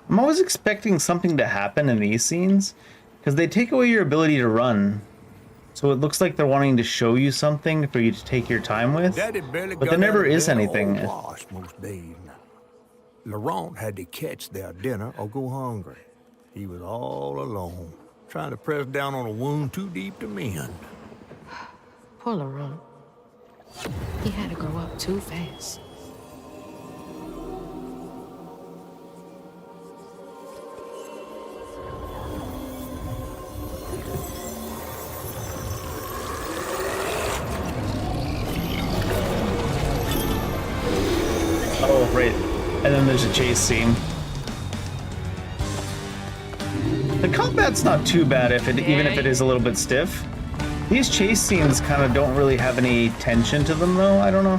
Speaker 1: I'm always expecting something to happen in these scenes, because they take away your ability to run. So it looks like they're wanting to show you something for you to take your time with, but there never is anything.
Speaker 5: Most days. Laurent had to catch their dinner or go hungry. He was all alone, trying to press down on a wound too deep to mend.
Speaker 2: Poor Laurent. He had to grow up too fast.
Speaker 1: Oh, right. And then there's a chase scene. The combat's not too bad even if it is a little bit stiff. These chase scenes kind of don't really have any tension to them, though. I don't know.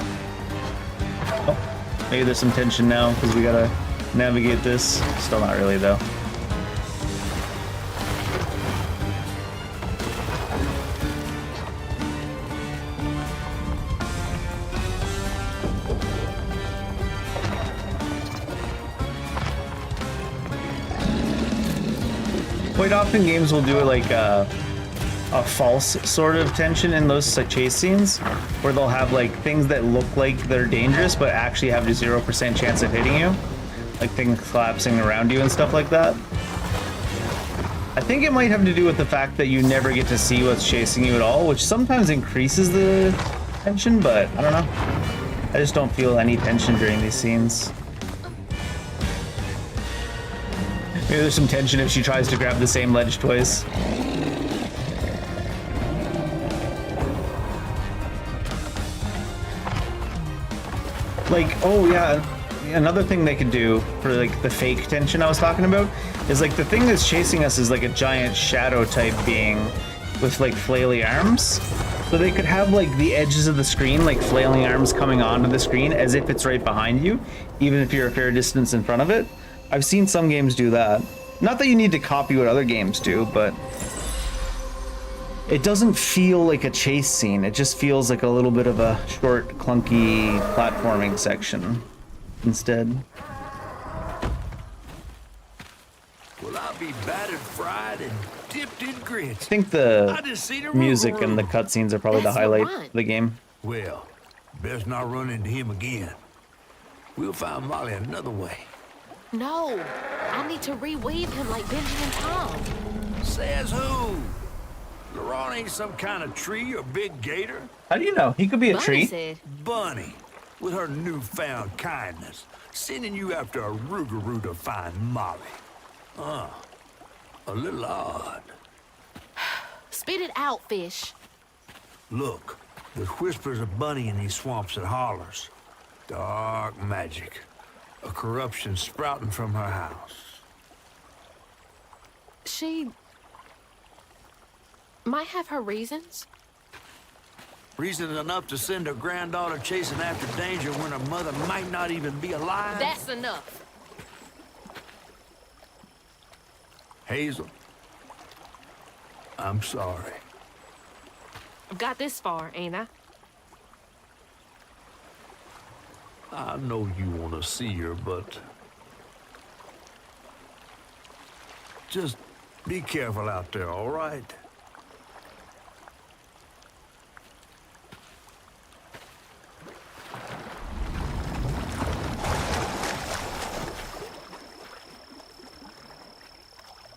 Speaker 1: Oh, maybe there's some tension now because we gotta navigate this. Still not really, though. Quite often games will do like a false sort of tension in those chase scenes, where they'll have like things that look like they're dangerous but actually have a 0% chance of hitting you, like things collapsing around you and stuff like that. I think it might have to do with the fact that you never get to see what's chasing you at all, which sometimes increases the tension, but I don't know. I just don't feel any tension during these scenes. Maybe there's some tension if she tries to grab the same ledge twice. Like, oh yeah, another thing they could do for like the fake tension I was talking about is like the thing that's chasing us is like a giant shadow type being with like flaily arms. So they could have like the edges of the screen, like flailing arms coming onto the screen as if it's right behind you, even if you're a fair distance in front of it. I've seen some games do that. Not that you need to copy what other games do, but it doesn't feel like a chase scene. It just feels like a little bit of a short, clunky platforming section instead.
Speaker 5: Well, I'll be battered, fried, and dipped in grits.
Speaker 1: I think the music and the cutscenes are probably the highlight of the game.
Speaker 5: Well, best not run into him again. We'll find Molly another way.
Speaker 2: No, I need to reweave him like Benji and Tom.
Speaker 5: Says who? Laurent ain't some kind of tree or big gator.
Speaker 1: How do you know? He could be a
Speaker 2: Bunny
Speaker 1: tree.
Speaker 2: said,
Speaker 5: Bunny, with her newfound kindness, sending you after a rougarou to find Molly. A little odd.
Speaker 2: spit it out, fish.
Speaker 5: Look, there's whispers of Bunny in these swamps and hollers. Dark magic. A corruption sprouting from her house.
Speaker 2: She might have her reasons.
Speaker 5: Reason enough to send her granddaughter chasing after danger when her mother might not even be alive?
Speaker 2: That's enough.
Speaker 5: Hazel, I'm sorry.
Speaker 2: I've got this far, ain't I?
Speaker 5: I know you want to see her, but just be careful out there, all right?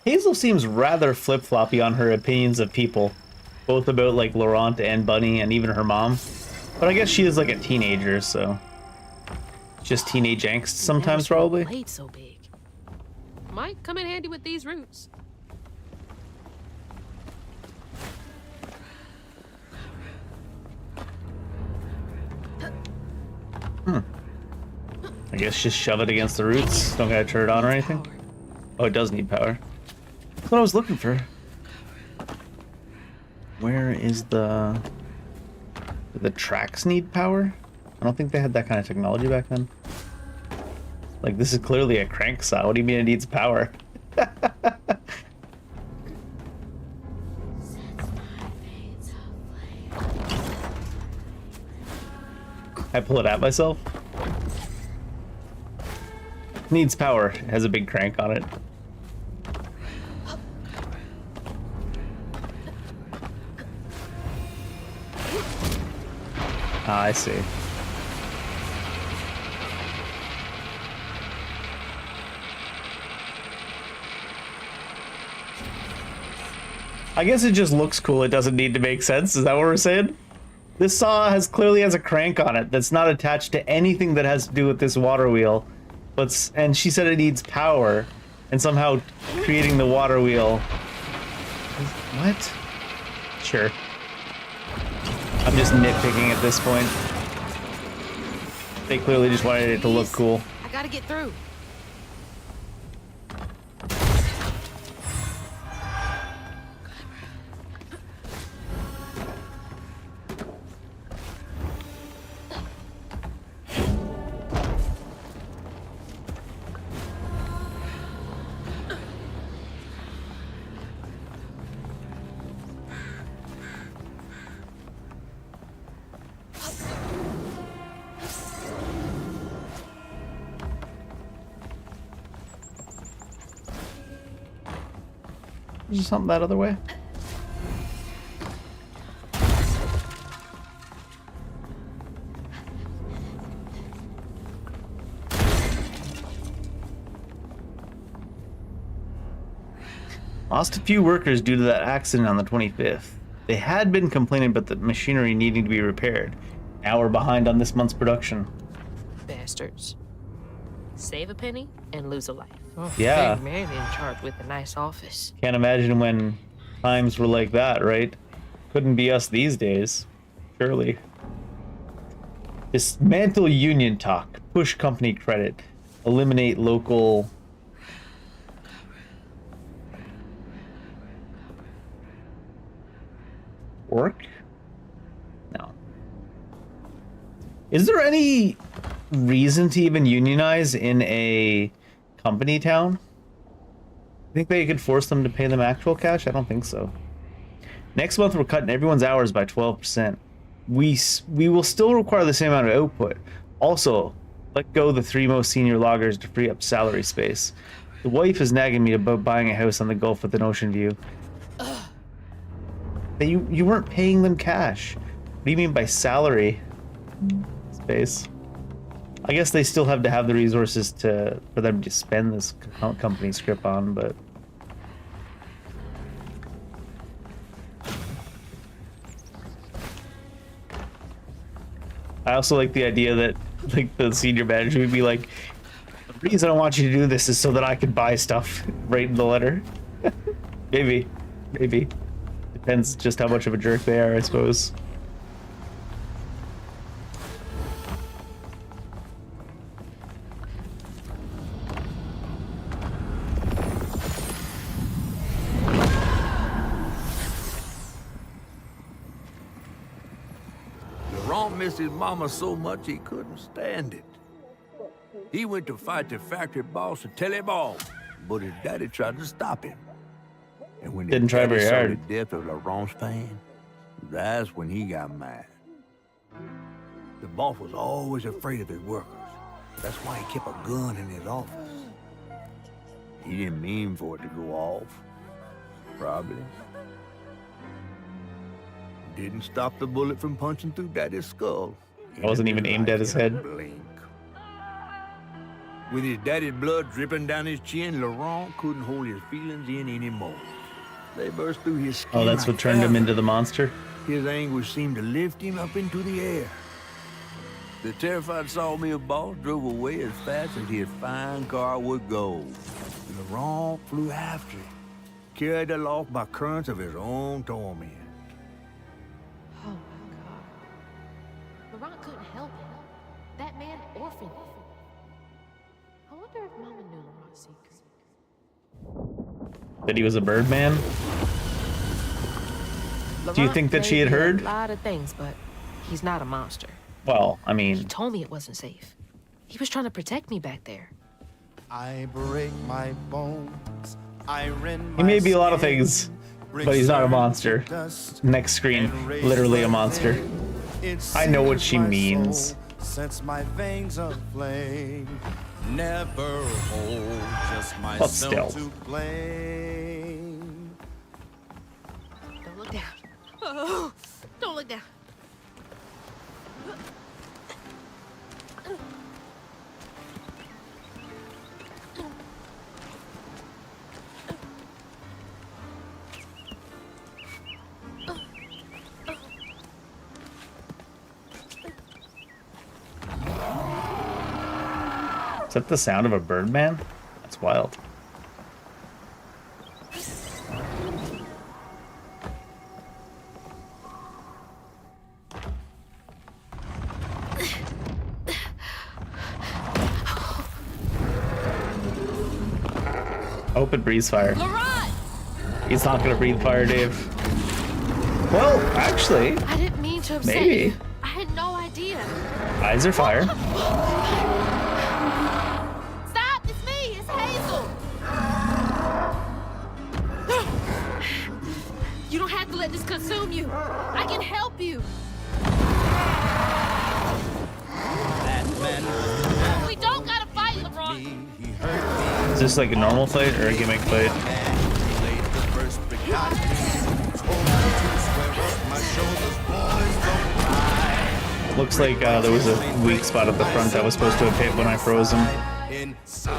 Speaker 1: Hazel seems rather flip-floppy on her opinions of people, both about like Laurent and Bunny and even her mom. But I guess she is like a teenager, so just teenage angst sometimes, probably.
Speaker 2: Blade so big. Might come in handy with these roots.
Speaker 1: I guess just shove it against the roots. Don't gotta turn it on or anything. Oh, it does need power. That's what I was looking for. Where is the... Do the tracks need power? I don't think they had that kind of technology back then. Like, this is clearly a crank saw. What do you mean it needs power? I pull it at myself? Needs power. It has a big crank on it. Ah, I see. I guess it just looks cool. It doesn't need to make sense. Is that what we're saying? This saw clearly has a crank on it that's not attached to anything that has to do with this water wheel. And she said it needs power, and somehow creating the water wheel. What? Sure. I'm just nitpicking at this point. They clearly just wanted it to look cool.
Speaker 2: I gotta get through.
Speaker 1: Is there something that other way? Lost a few workers due to that accident on the 25th. They had been complaining about the machinery needing to be repaired. Now we're behind on this month's production.
Speaker 2: Bastards. Save a penny and lose a life. Oh,
Speaker 1: Yeah.
Speaker 2: big man in charge with a nice office.
Speaker 1: Can't imagine when times were like that, right? Couldn't be us these days. Surely. Dismantle union talk. Push company credit. Eliminate local... work? No. Is there any reason to even unionize in a company town? Think they could force them to pay them actual cash? I don't think so. Next month we're cutting everyone's hours by 12%. We will still require the same amount of output. Also, let go the 3 most senior loggers to free up salary space. The wife is nagging me about buying a house on the Gulf with an ocean view. You weren't paying them cash. What do you mean by salary space? I guess they still have to have the resources for them to spend this company script on, but I also like the idea that like the senior manager would be like, the reason I want you to do this is so that I can buy stuff right in the letter. Maybe. Depends just how much of a jerk they are, I suppose.
Speaker 5: Laurent missed his mama so much he couldn't stand it. He went to fight the factory boss to tell him off, but his daddy tried to stop him. And when
Speaker 1: Didn't try very hard.
Speaker 5: The death of Laurent's pain, that's when he got mad. The boss was always afraid of his workers. That's why he kept a gun in his office. He didn't mean for it to go off. Probably. Didn't stop the bullet from punching through Daddy's skull.
Speaker 1: It wasn't even aimed at his head.
Speaker 5: Blink. With his daddy's blood dripping down his chin, Laurent couldn't hold his feelings in anymore. They burst through his skin.
Speaker 1: Oh, that's what turned him into the monster?
Speaker 5: His anguish seemed to lift him up into the air. The terrified sawmill boss drove away as fast as his fine car would go. Laurent flew after it, carried aloft by currents of his own torment.
Speaker 2: Oh my God. Laurent couldn't help it. That man orphaned him. I wonder if Mama knew Laurent's secret.
Speaker 1: That he was a Birdman? Do you think that she had heard?
Speaker 2: A lot of things, but he's not a monster.
Speaker 1: Well, I
Speaker 2: He
Speaker 1: mean,
Speaker 2: told me it wasn't safe. He was trying to protect me back there.
Speaker 6: I break my bones. I rend
Speaker 1: he may be a lot of
Speaker 6: my
Speaker 1: things,
Speaker 6: skin,
Speaker 1: but he's not a
Speaker 6: return
Speaker 1: monster.
Speaker 6: to dust,
Speaker 1: Next screen,
Speaker 6: and raise
Speaker 1: literally a
Speaker 6: my
Speaker 1: monster.
Speaker 6: head. It
Speaker 1: I know what
Speaker 6: sears
Speaker 1: she
Speaker 6: my
Speaker 1: means.
Speaker 6: soul, sets my veins aflame. Never hold just myself
Speaker 1: still.
Speaker 6: to blame.
Speaker 2: Don't look down. Oh, don't look down.
Speaker 1: Is that the sound of a Birdman? That's wild. I hope it breathes fire.
Speaker 2: Laurent!
Speaker 1: He's not gonna breathe fire, Dave. Well, actually,
Speaker 2: I didn't mean to upset
Speaker 1: maybe.
Speaker 2: you. I had no idea.
Speaker 1: Eyes are fire.
Speaker 2: Stop! It's me! It's Hazel! You don't have to let this consume you. I can help you.
Speaker 6: That man
Speaker 2: We don't gotta fight, Laurent.
Speaker 6: me, he hurt me.
Speaker 1: Is this like a normal fight or a gimmick fight?
Speaker 6: And he laid the first got me. Told me to square up my shoulders, boys, don't cry.
Speaker 1: Looks like there was a weak spot at the front I was supposed to have hit when I froze him.
Speaker 6: Inside.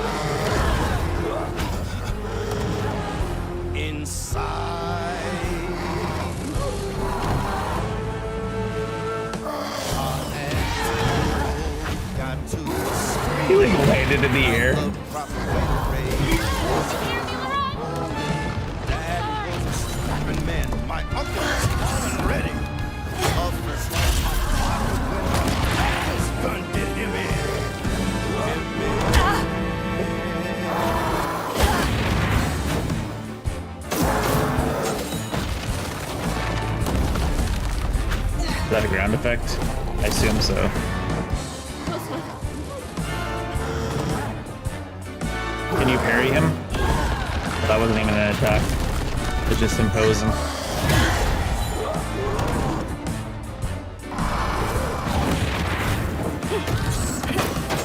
Speaker 6: Got to
Speaker 1: He like landed in the air.
Speaker 6: Man, my uncle is on and ready. Gun did him
Speaker 1: Is that a ground effect? I assume so. Can you parry him? Well, that wasn't even an attack. It was just imposing.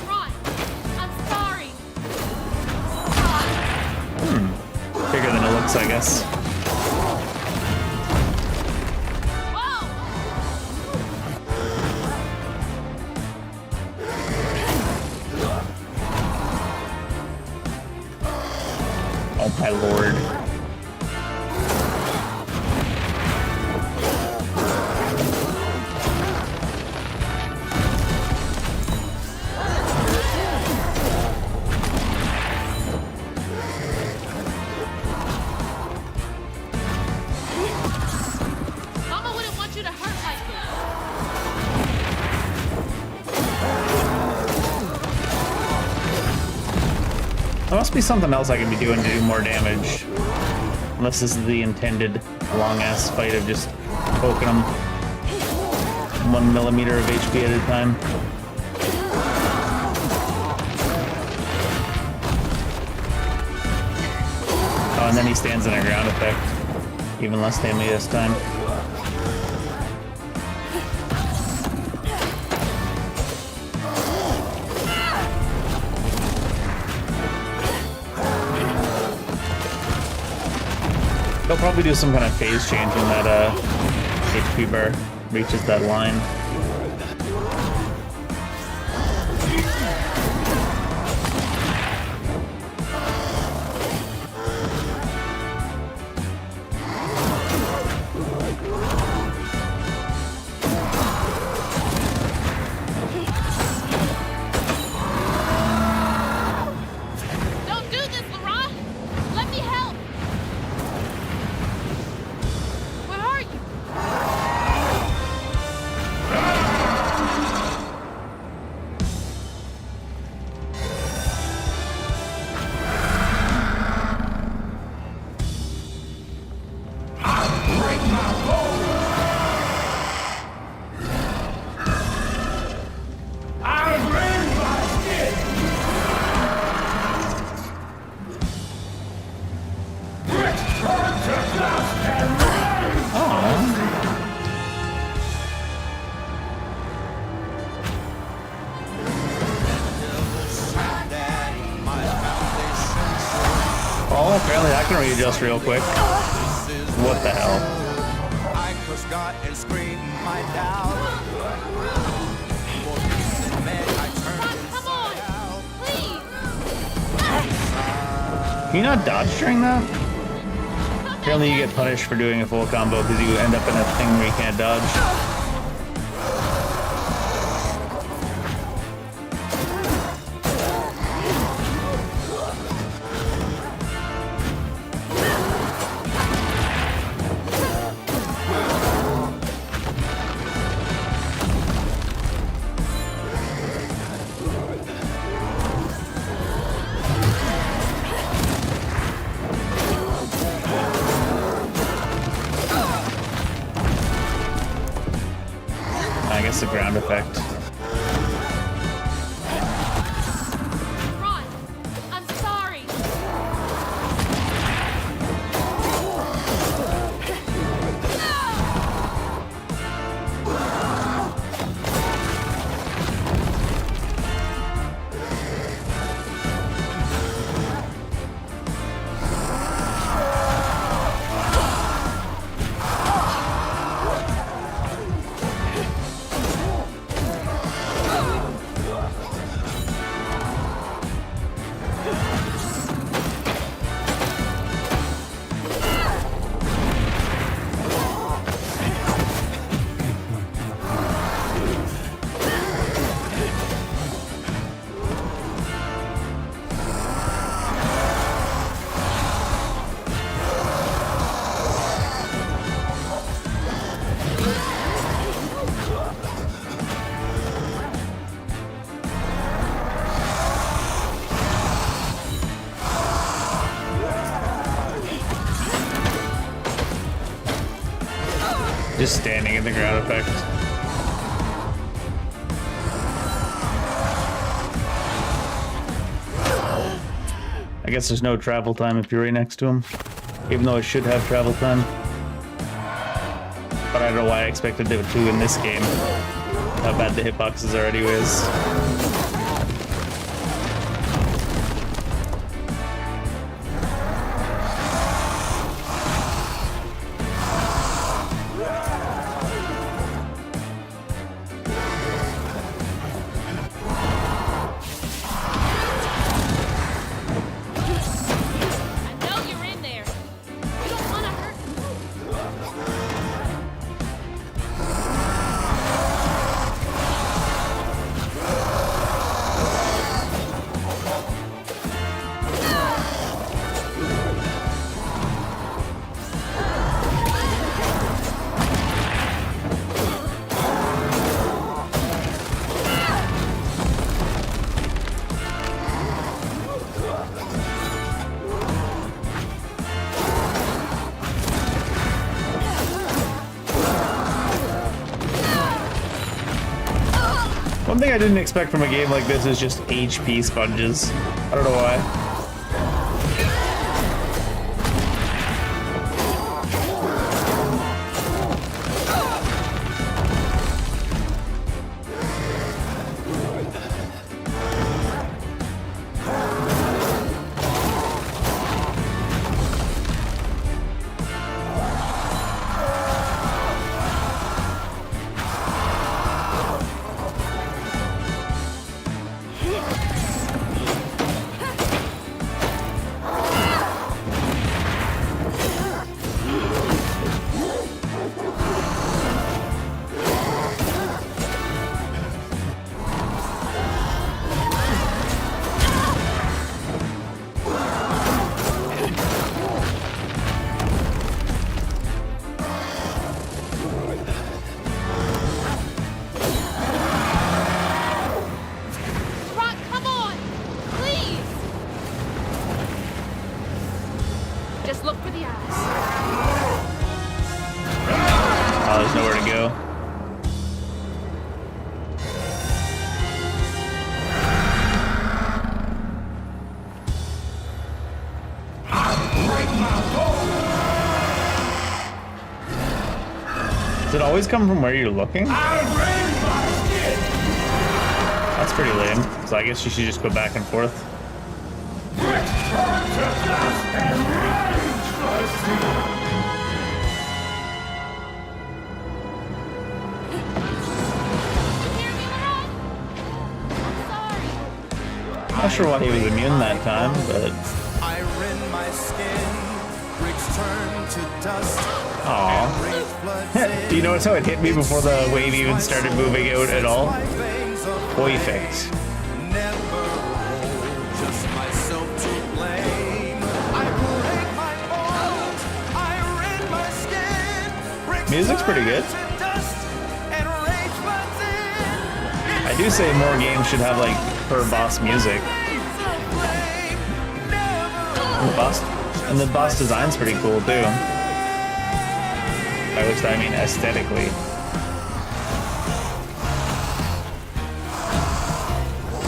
Speaker 2: Ron, I'm sorry.
Speaker 1: Bigger than it looks, I guess.
Speaker 2: Whoa!
Speaker 1: Oh my lord.
Speaker 2: Mama wouldn't want you to hurt like this.
Speaker 1: There must be something else I can be doing to do more damage. Unless this is the intended long-ass fight of just poking them 1 millimeter of HP at a time. Oh, and then he stands in a ground effect. Even less damage this time. They'll probably do some kind of phase change when that HP bar reaches that line.
Speaker 2: Don't do this, Laurent! Let me help! Where are you?
Speaker 1: Oh, apparently I can readjust real quick. What the hell?
Speaker 6: I cursed God and screamed my doubt. For peace and man, I turned
Speaker 2: Come on!
Speaker 6: inside out.
Speaker 2: Please!
Speaker 1: Can you not dodge during that? Apparently you get punished for doing a full combo because you end up in a thing where you can't dodge. I guess the ground effect.
Speaker 2: Ron, I'm sorry.
Speaker 1: Just standing in the ground effect. I guess there's no travel time if you're right next to him. Even though it should have travel time. But I don't know why I expected it to in this game. How bad the hitboxes are anyways.
Speaker 2: I know you're in there. You don't want to hurt.
Speaker 1: One thing I didn't expect from a game like this is just HP sponges. I don't know why.
Speaker 2: Rock, come on! Please! Just look for the eyes.
Speaker 1: Oh, there's nowhere to go. Does it always come from where you're looking? That's pretty lame. So I guess you should just go back and forth. Not sure why he was immune that time, but
Speaker 6: I rend my skin, bricks turn to dust.
Speaker 1: aw. Do you notice how it hit me before the wave even started moving out at all? Perfect.
Speaker 6: Never hold just myself to blame. I break my bones, I rend my skin, bricks
Speaker 1: Music's pretty good.
Speaker 6: turn to dust, and rage runs in.
Speaker 1: I do say more games should have like per boss music. And the boss design's pretty cool too. By which I mean aesthetically.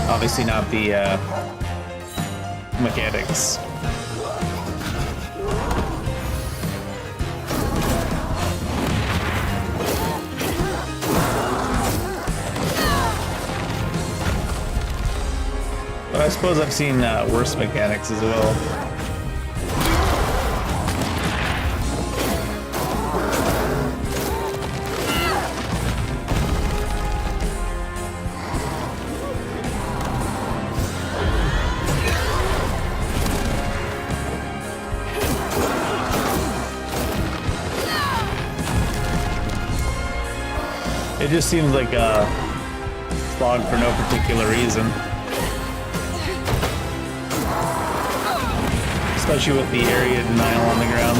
Speaker 1: Obviously not the mechanics. But I suppose I've seen worse mechanics as well. It just seems like a slog for no particular reason. Especially with the area denial on the ground.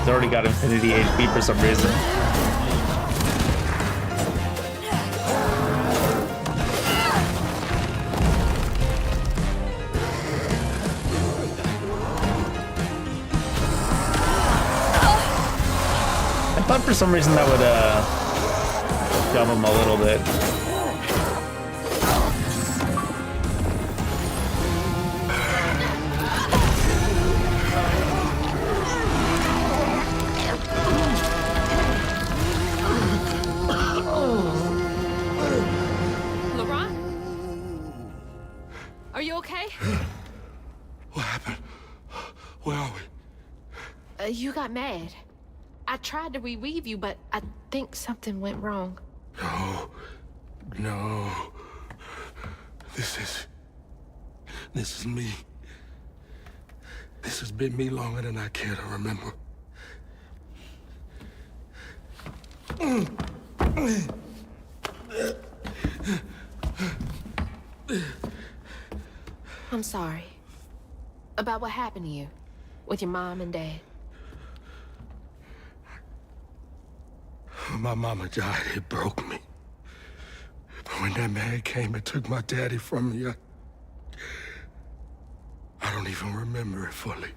Speaker 1: It's already got infinity HP for some reason. for some reason that would dumb him a little bit.
Speaker 2: Laurent? Are you okay?
Speaker 4: What happened? Where are we?
Speaker 2: You got mad. I tried to revive you, but I think something went wrong.
Speaker 4: No. This is me. This has been me longer than I care to remember.
Speaker 2: I'm sorry. About what happened to you with your mom and dad.
Speaker 4: My mama died. It broke me. But when that man came and took my daddy from me, I don't even remember it fully.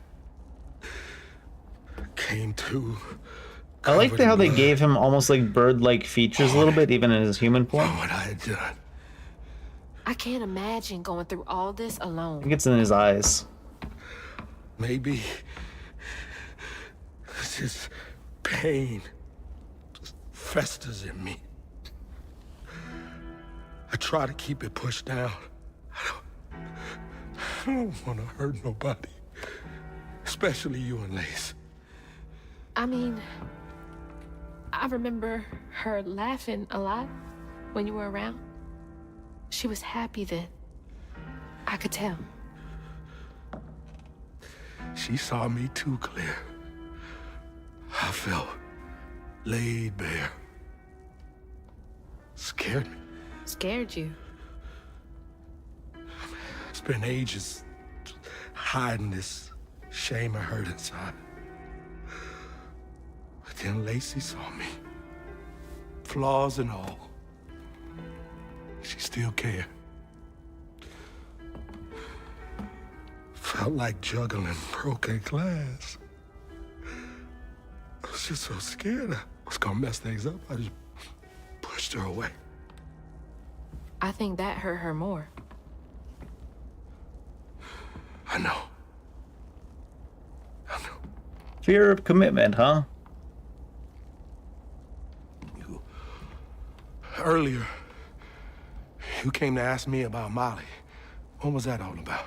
Speaker 4: Came to.
Speaker 1: I like
Speaker 4: covered in
Speaker 1: how they
Speaker 4: blood.
Speaker 1: gave him almost like bird-like features a little bit, even in his human
Speaker 4: For
Speaker 1: form.
Speaker 4: what I had done.
Speaker 2: I can't imagine going through all this
Speaker 1: I
Speaker 2: alone.
Speaker 1: think it's in his eyes.
Speaker 4: Maybe this pain just festers in me. I try to keep it pushed down. I don't want to hurt nobody, especially you and Lace.
Speaker 2: I mean, I remember her laughing a lot when you were around. She was happy then. I could tell.
Speaker 4: She saw me too clear. I felt laid bare. Scared me.
Speaker 2: Scared you.
Speaker 4: It's been ages hiding this shame I hurt inside. But then Lacey saw me. Flaws and all. She still cared. Felt like juggling broken glass. I was just so scared I was gonna mess things up. I just pushed her away.
Speaker 2: I think that hurt her more.
Speaker 4: I know.
Speaker 1: Fear of commitment, huh?
Speaker 4: Earlier, you came to ask me about Molly. What was that all about?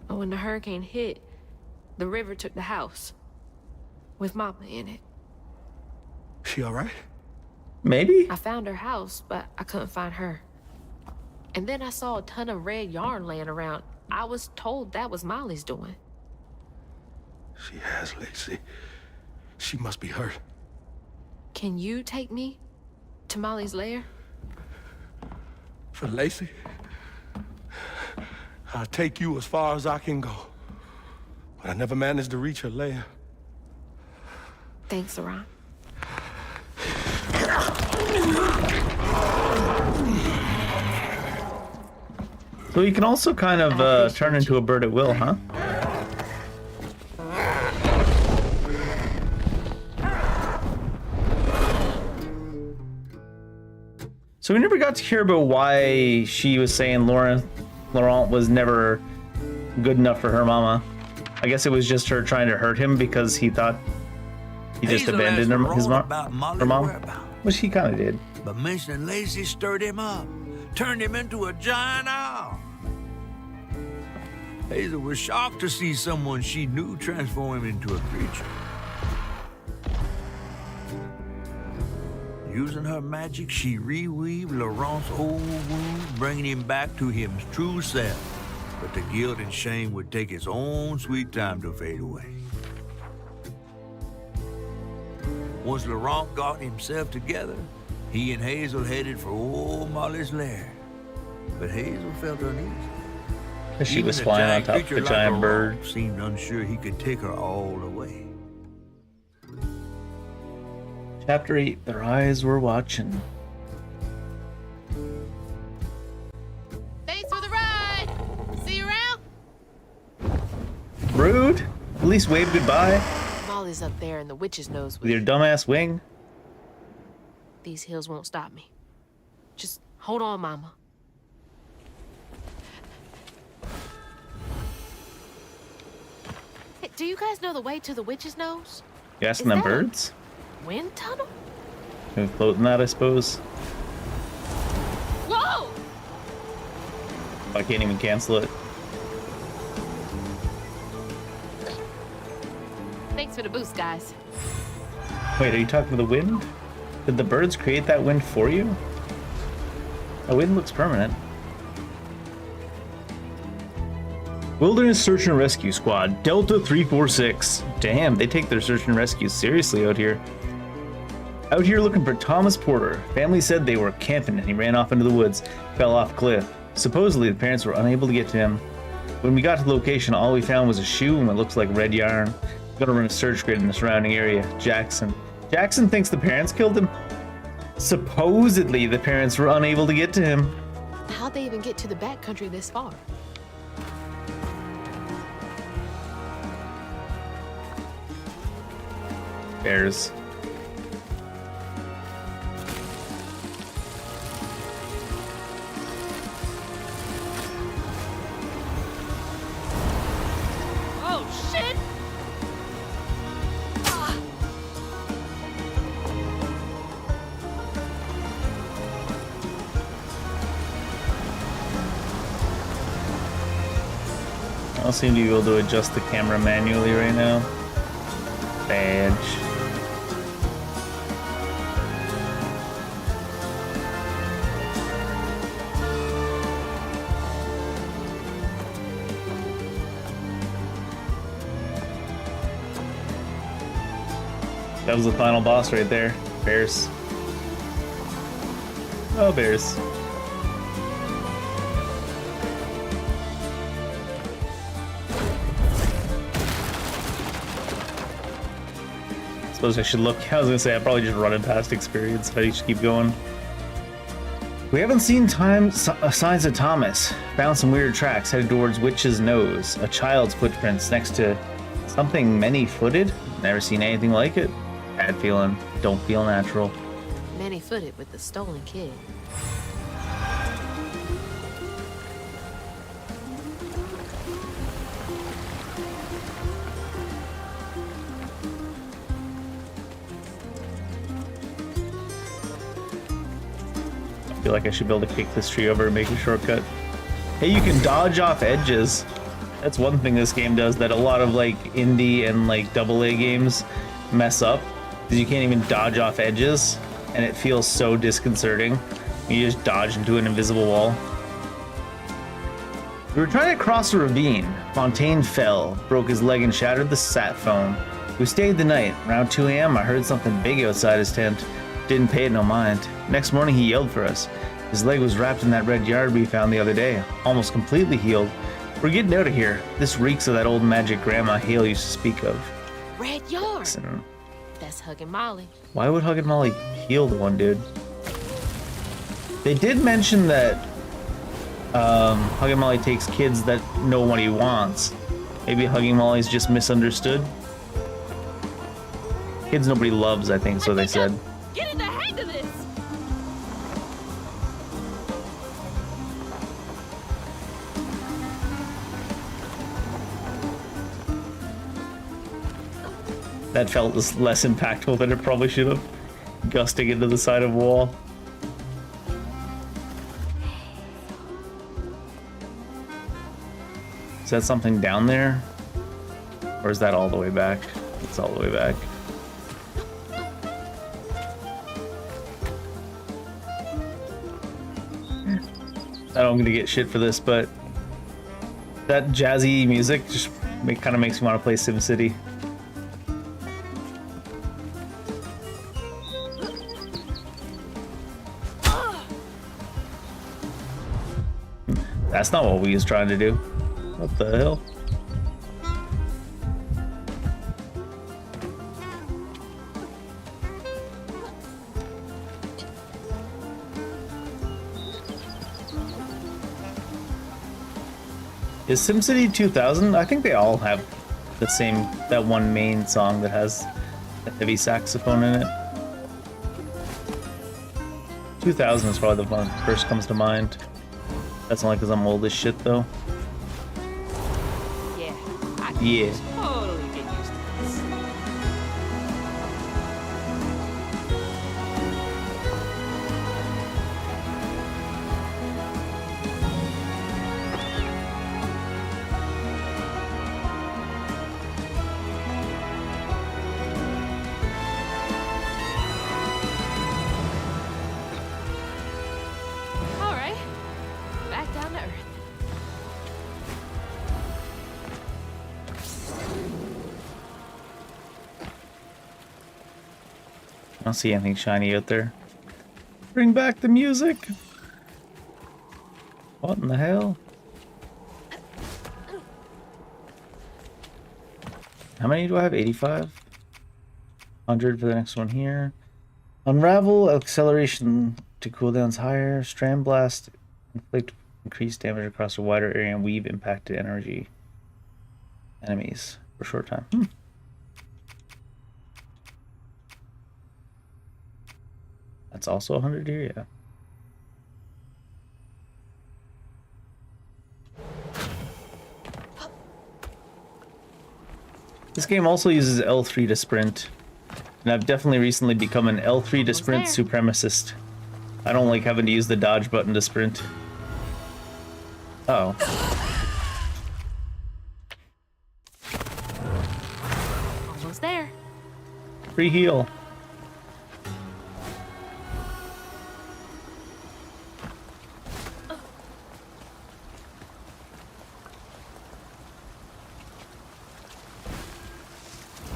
Speaker 2: But when the hurricane hit, the river took the house. With Mama in it.
Speaker 4: She all right?
Speaker 1: Maybe?
Speaker 2: I found her house, but I couldn't find her. And then I saw a ton of red yarn laying around. I was told that was Molly's doing.
Speaker 4: She has, Lacey. She must be hurt.
Speaker 2: Can you take me to Molly's lair?
Speaker 4: For Lacey, I'll take you as far as I can go. But I never managed to reach her lair.
Speaker 2: Thanks, Laurent.
Speaker 1: So he can also kind of turn into a bird at will, huh? So we never got to hear about why she was saying Laurent was never good enough for her mama. I guess it was just her trying to hurt him because he thought he just
Speaker 5: Hazel
Speaker 1: abandoned
Speaker 5: asked
Speaker 1: his
Speaker 5: Laurent
Speaker 1: mom.
Speaker 5: about Molly's
Speaker 1: Her mom,
Speaker 5: whereabouts.
Speaker 1: which he kind of did.
Speaker 5: But mentioning Lacey stirred him up, turned him into a giant owl. Hazel was shocked to see someone she knew transform him into a creature. Using her magic, she reweaved Laurent's old wound, bringing him back to his true self. But the guilt and shame would take its own sweet time to fade away. Once Laurent got himself together, he and Hazel headed for old Molly's lair. But Hazel felt uneasy.
Speaker 1: She
Speaker 5: Even
Speaker 1: was
Speaker 5: a
Speaker 1: flying on
Speaker 5: giant
Speaker 1: top of
Speaker 5: creature
Speaker 1: a
Speaker 5: like
Speaker 1: giant
Speaker 5: Laurent
Speaker 1: bird.
Speaker 5: seemed unsure he could take her all the way.
Speaker 1: Chapter 8, their eyes were watching.
Speaker 2: Thanks for the ride! See you around?
Speaker 1: Rude. At least wave goodbye
Speaker 2: Molly's up there in the witch's nose
Speaker 1: with your dumbass wing.
Speaker 2: these hills won't stop me. Just hold on, Mama. Hey, do you guys know the way to the witch's nose?
Speaker 1: You asking them birds?
Speaker 2: Wind tunnel?
Speaker 1: Can we float in that, I suppose?
Speaker 2: Whoa!
Speaker 1: I can't even cancel it.
Speaker 2: Thanks for the boost, guys.
Speaker 1: Wait, are you talking about the wind? Did the birds create that wind for you? The wind looks permanent. Wilderness Search and Rescue Squad, Delta 346. Damn, they take their search and rescue seriously out here. Out here looking for Thomas Porter. Family said they were camping and he ran off into the woods, fell off a cliff. Supposedly the parents were unable to get to him. When we got to the location, all we found was a shoe and what looks like red yarn. We're gonna run a search grid in the surrounding area. Jackson. Jackson thinks the parents killed him. Supposedly the parents were unable to get to him.
Speaker 2: How'd they even get to the backcountry this far?
Speaker 1: Bears.
Speaker 2: Oh, shit!
Speaker 1: I don't seem to be able to adjust the camera manually right now. Badge. That was the final boss right there. Bears. Oh, bears. Suppose I should look. I was gonna say I'm probably just running past experience. I should keep going. We haven't seen signs of Thomas. Found some weird tracks headed towards Witch's Nose. A child's footprints next to something many-footed. Never seen anything like it. Bad feeling. Don't feel natural.
Speaker 2: Many-footed with the stolen kid.
Speaker 1: I feel like I should be able to kick this tree over and make a shortcut. Hey, you can dodge off edges. That's one thing this game does that a lot of like indie and like AA games mess up, is you can't even dodge off edges, and it feels so disconcerting. You just dodge into an invisible wall. We were trying to cross a ravine. Fontaine fell, broke his leg and shattered the sat phone. We stayed the night. Around 2 a.m. I heard something big outside his tent. Didn't pay it no mind. Next morning he yelled for us. His leg was wrapped in that red yard we found the other day, almost completely healed. We're getting out of here. This reeks of that old magic Grandma Hale used to speak of.
Speaker 2: Red yarn.
Speaker 1: Listen,
Speaker 2: That's hugging Molly.
Speaker 1: why would Hug and Molly heal the one dude? They did mention that Hugging Molly takes kids that know what he wants. Maybe Hugging Molly's just misunderstood. Kids nobody loves, I think, so they said.
Speaker 2: Get in the hang of this!
Speaker 1: That felt less impactful than it probably should have. Gusting into the side of a wall. Is that something down there? Or is that all the way back? It's all the way back. I know I'm gonna get shit for this, but that jazzy music just kind of makes me want to play SimCity. That's not what we was trying to do. What the hell? Is SimCity 2000? I think they all have the same, that one main song that has a heavy saxophone in it. 2000 is probably the one that first comes to mind. That's only because I'm old as shit, though.
Speaker 2: Yeah, I can
Speaker 1: Yeah.
Speaker 2: totally get used to this. All right, back down to earth.
Speaker 1: I don't see anything shiny out there. Bring back the music! What in the hell? How many do I have? 85? 100 for the next one here. Unravel, acceleration to cooldowns higher. Strand blast, inflict increased damage across a wider area and weave impacted energy enemies for a short time. That's also 100 here, yeah. This game also uses L3 to sprint, and I've definitely recently become an L3 to sprint
Speaker 2: there.
Speaker 1: supremacist. I don't like having to use the dodge button to sprint. Oh.
Speaker 2: Almost there.
Speaker 1: Free heal.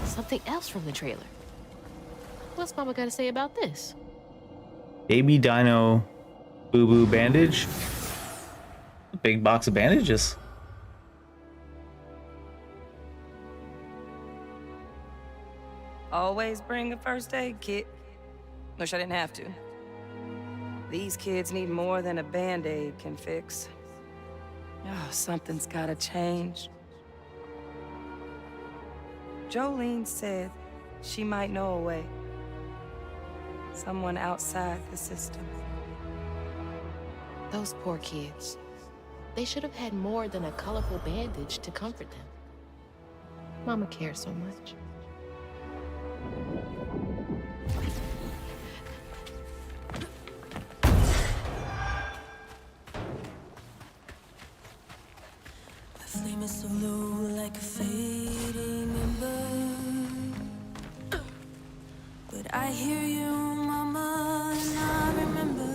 Speaker 2: Something else from the trailer. What's Mama got to say about this?
Speaker 1: Baby Dino Boo Boo bandage. A big box of bandages.
Speaker 3: Always bring a first aid kit. Wish I didn't have to. These kids need more than a band-aid can fix. Oh, something's gotta change. Jolene said she might know a way. Someone outside the system.
Speaker 2: Those poor kids. They should have had more than a colorful bandage to comfort them. Mama cares so much.
Speaker 7: The flame is so low, like a fading ember. But I hear you, Mama, and I remember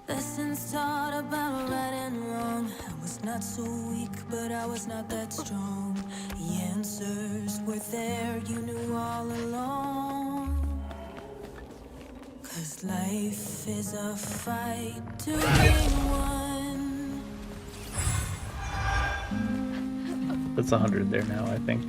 Speaker 7: lessons taught about right and wrong. I was not so weak, but I was not that strong. The answers were there, you knew all along. 'Cause life is a fight to be won.
Speaker 1: That's 100 there now, I think.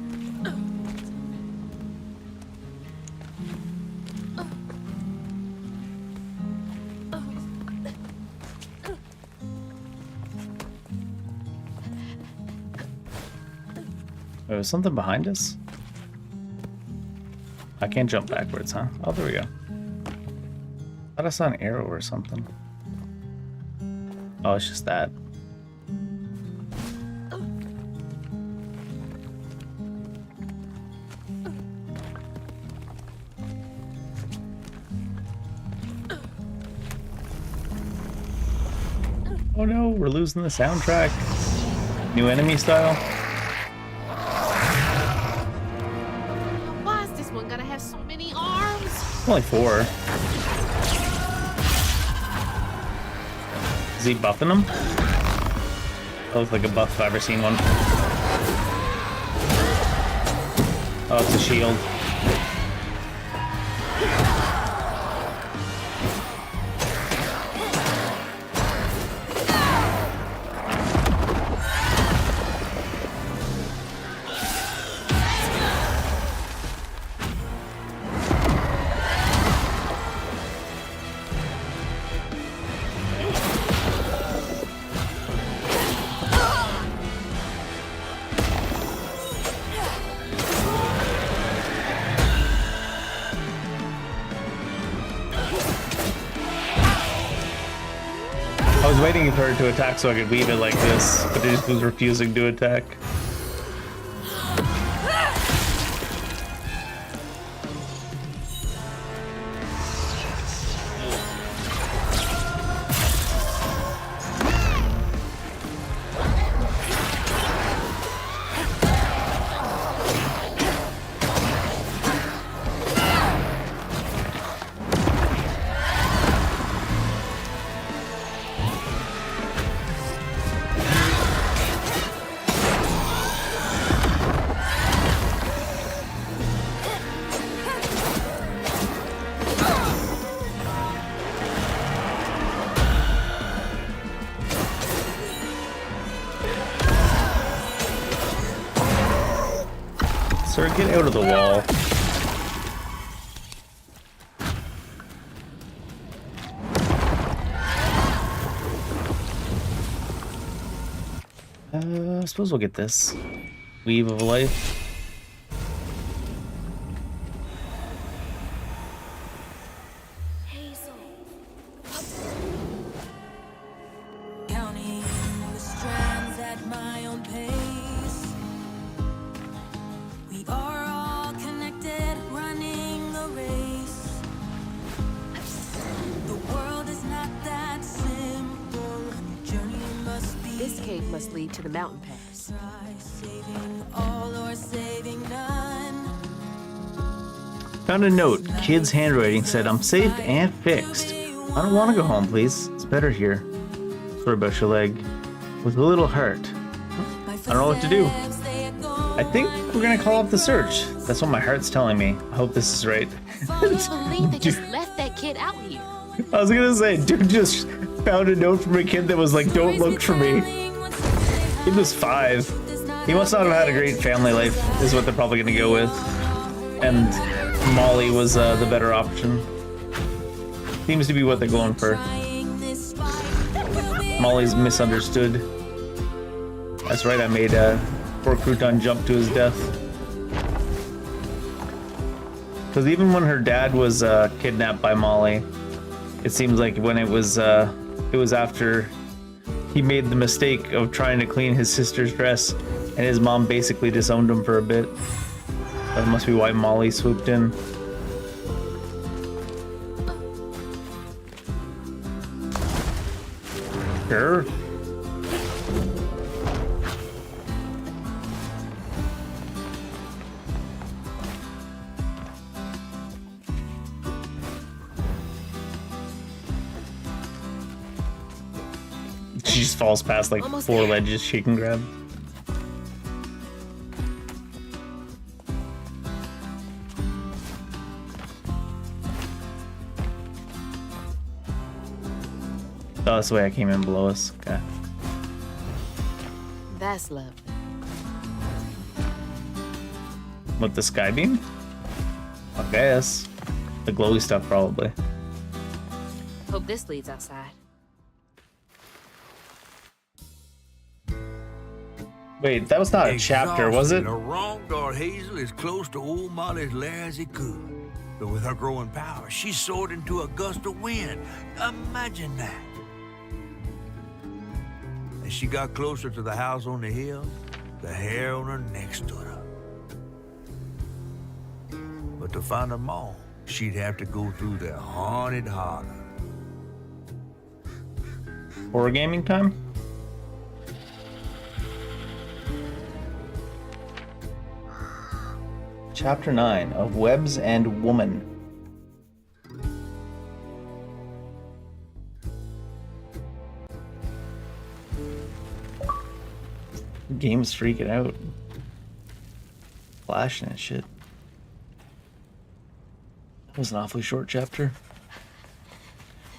Speaker 1: Wait, was something behind us? I can't jump backwards, huh? Oh, there we go. I thought I saw an arrow or something. Oh, it's just that. Oh no, we're losing the soundtrack. New enemy style.
Speaker 2: Why is this one gonna have so many arms?
Speaker 1: Only 4. Is he buffing them? That looks like a buff if I've ever seen one. Oh, it's a shield. waiting for her to attack so I could weave it like this, but it just was refusing to attack. Sir, get out of the wall. I suppose we'll get this. Weave of Life.
Speaker 7: Counting the strands at my own pace. We are all connected, running a race. The world is not that simple. Your journey must be.
Speaker 2: This cave must lead to the mountain pass.
Speaker 7: Try saving all or saving none.
Speaker 1: Found a note. Kid's handwriting said, "I'm safe and fixed. I don't want to go home, please. It's better here. Sorry about your leg. With a little heart. I don't know what to do. I think we're gonna call off the search. That's what my heart's telling me. I hope this is right."
Speaker 2: I can't believe they just left that kid out here.
Speaker 1: I was gonna say, dude just found a note from a kid that was like, "Don't look for me." He was 5. He must not have had a great family life, is what they're probably gonna go with. And Molly was the better option. Seems to be what they're going for. Molly's misunderstood. That's right, I made poor Crouton jump to his death. Because even when her dad was kidnapped by Molly, it seems like when it was after he made the mistake of trying to clean his sister's dress, and his mom basically disowned him for a bit. That must be why Molly swooped in. Sure. She just falls past like
Speaker 2: Almost
Speaker 1: 4
Speaker 2: there.
Speaker 1: ledges she can grab. Oh, that's the way I came in below us. Okay.
Speaker 2: That's lovely.
Speaker 1: With the sky beam? I guess. The glowy stuff, probably.
Speaker 2: Hope this leads outside.
Speaker 1: Wait, that was not a chapter, was it?
Speaker 5: The wrong Darth Hazel as close to old Molly's lair as he could. But with her growing power, she soared into a gust of wind. Imagine that. As she got closer to the house on the hill, the hair on her neck stood up. But to find them all, she'd have to go through the haunted holler.
Speaker 1: Horror gaming time? Chapter 9 of Webs and Woman. Game's freaking out. Flashing and shit. That was an awfully short chapter.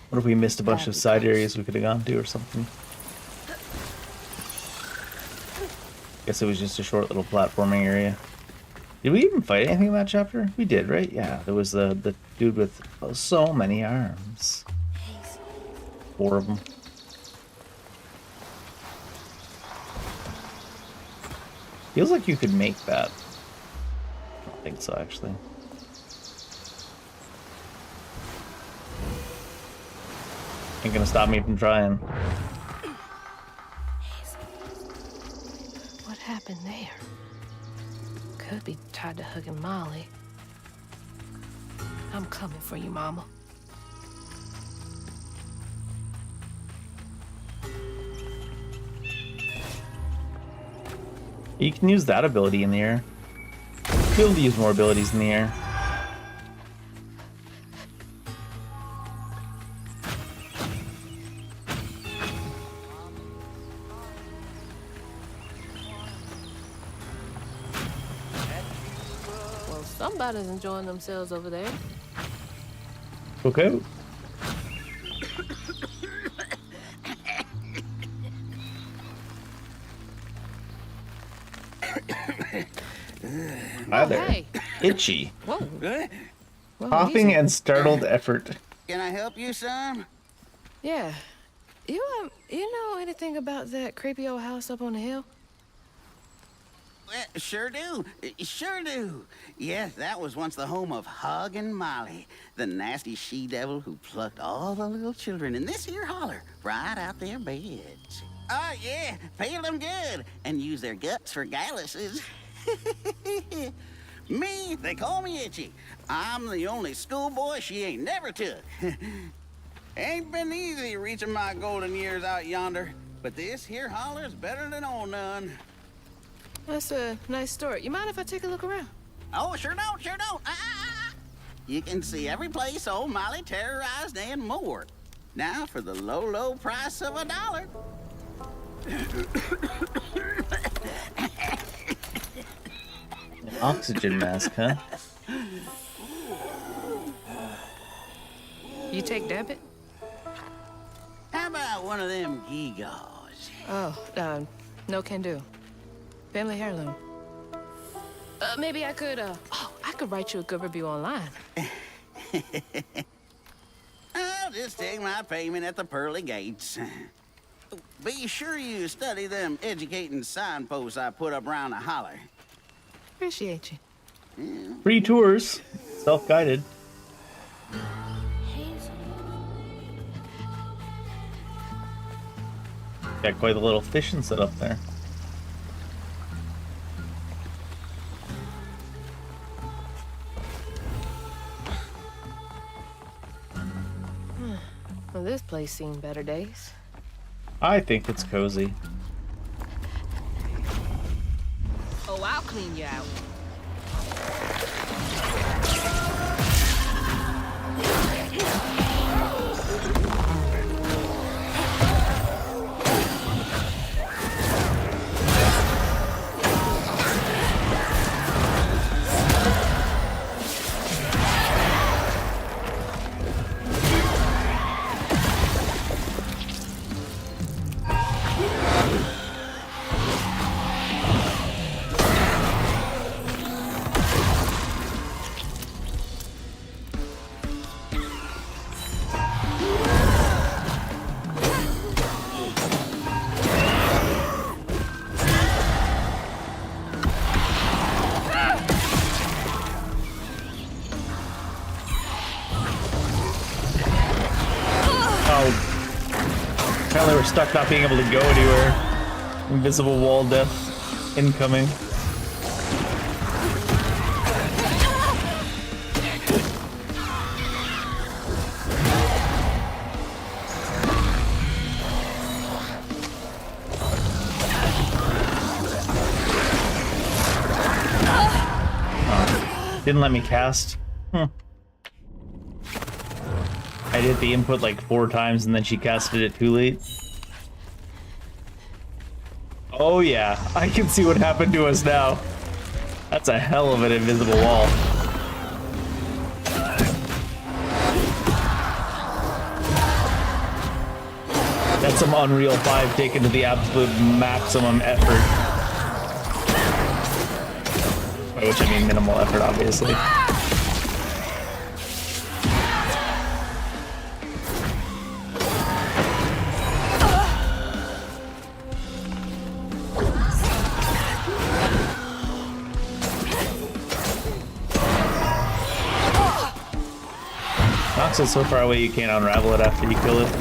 Speaker 1: What if we missed a bunch of side areas we could have gone to or something? Guess it was just a short little platforming area. Did we even fight anything in that chapter? We did, right? Yeah, there was the dude with so many arms. 4 of them. Feels like you could make that. I don't think so, actually. Ain't gonna stop me from trying.
Speaker 2: happened there? Could be tied to hugging Molly. I'm coming for you, Mama.
Speaker 1: You can use that ability in the air. Be able to use more abilities in the air.
Speaker 2: Well, somebody's enjoying themselves over there.
Speaker 1: Okay. Hi there.
Speaker 2: Hey.
Speaker 1: Itchy.
Speaker 2: Whoa.
Speaker 8: Good.
Speaker 2: Whoa,
Speaker 1: Coughing
Speaker 2: easy.
Speaker 1: and startled effort.
Speaker 8: Can I help you, son?
Speaker 2: Yeah. You know anything about that creepy old house up on the hill?
Speaker 8: Well, sure do. Sure do. Yes, that was once the home of Hug and Molly, the nasty she-devil who plucked all the little children in this here holler right out their beds. Oh, yeah, peel them good and use their guts for galluses. Me, they call me Itchy. I'm the only schoolboy she ain't never took. Ain't been easy reaching my golden years out yonder, but this here holler's better than old none.
Speaker 2: That's a nice story. You mind if I take a look around?
Speaker 8: Oh, sure don't, sure don't. You can see every place old Molly terrorized and more. Now for the low, low price of $1.
Speaker 1: An oxygen mask, huh?
Speaker 2: You take debit?
Speaker 8: How about one of them gewgaws?
Speaker 2: Oh, no can do. Family heirloom. Maybe I could, I could write you a good review online.
Speaker 8: I'll just take my payment at the pearly gates. Be sure you study them educating signposts I put up around the holler.
Speaker 2: Appreciate you.
Speaker 1: Free tours. Self-guided. Got quite a little fishing set up there.
Speaker 2: Well, this place seen better days.
Speaker 1: I think it's cozy.
Speaker 2: Oh, I'll clean you out.
Speaker 1: Apparently we're stuck not being able to go anywhere. Invisible wall death incoming. Oh, didn't let me cast. I did the input like 4 times and then she casted it too late. Oh yeah, I can see what happened to us now. That's a hell of an invisible wall. That's some Unreal 5 taken to the absolute maximum effort. By which I mean minimal effort, obviously. Nox is so far away you can't unravel it after you kill it.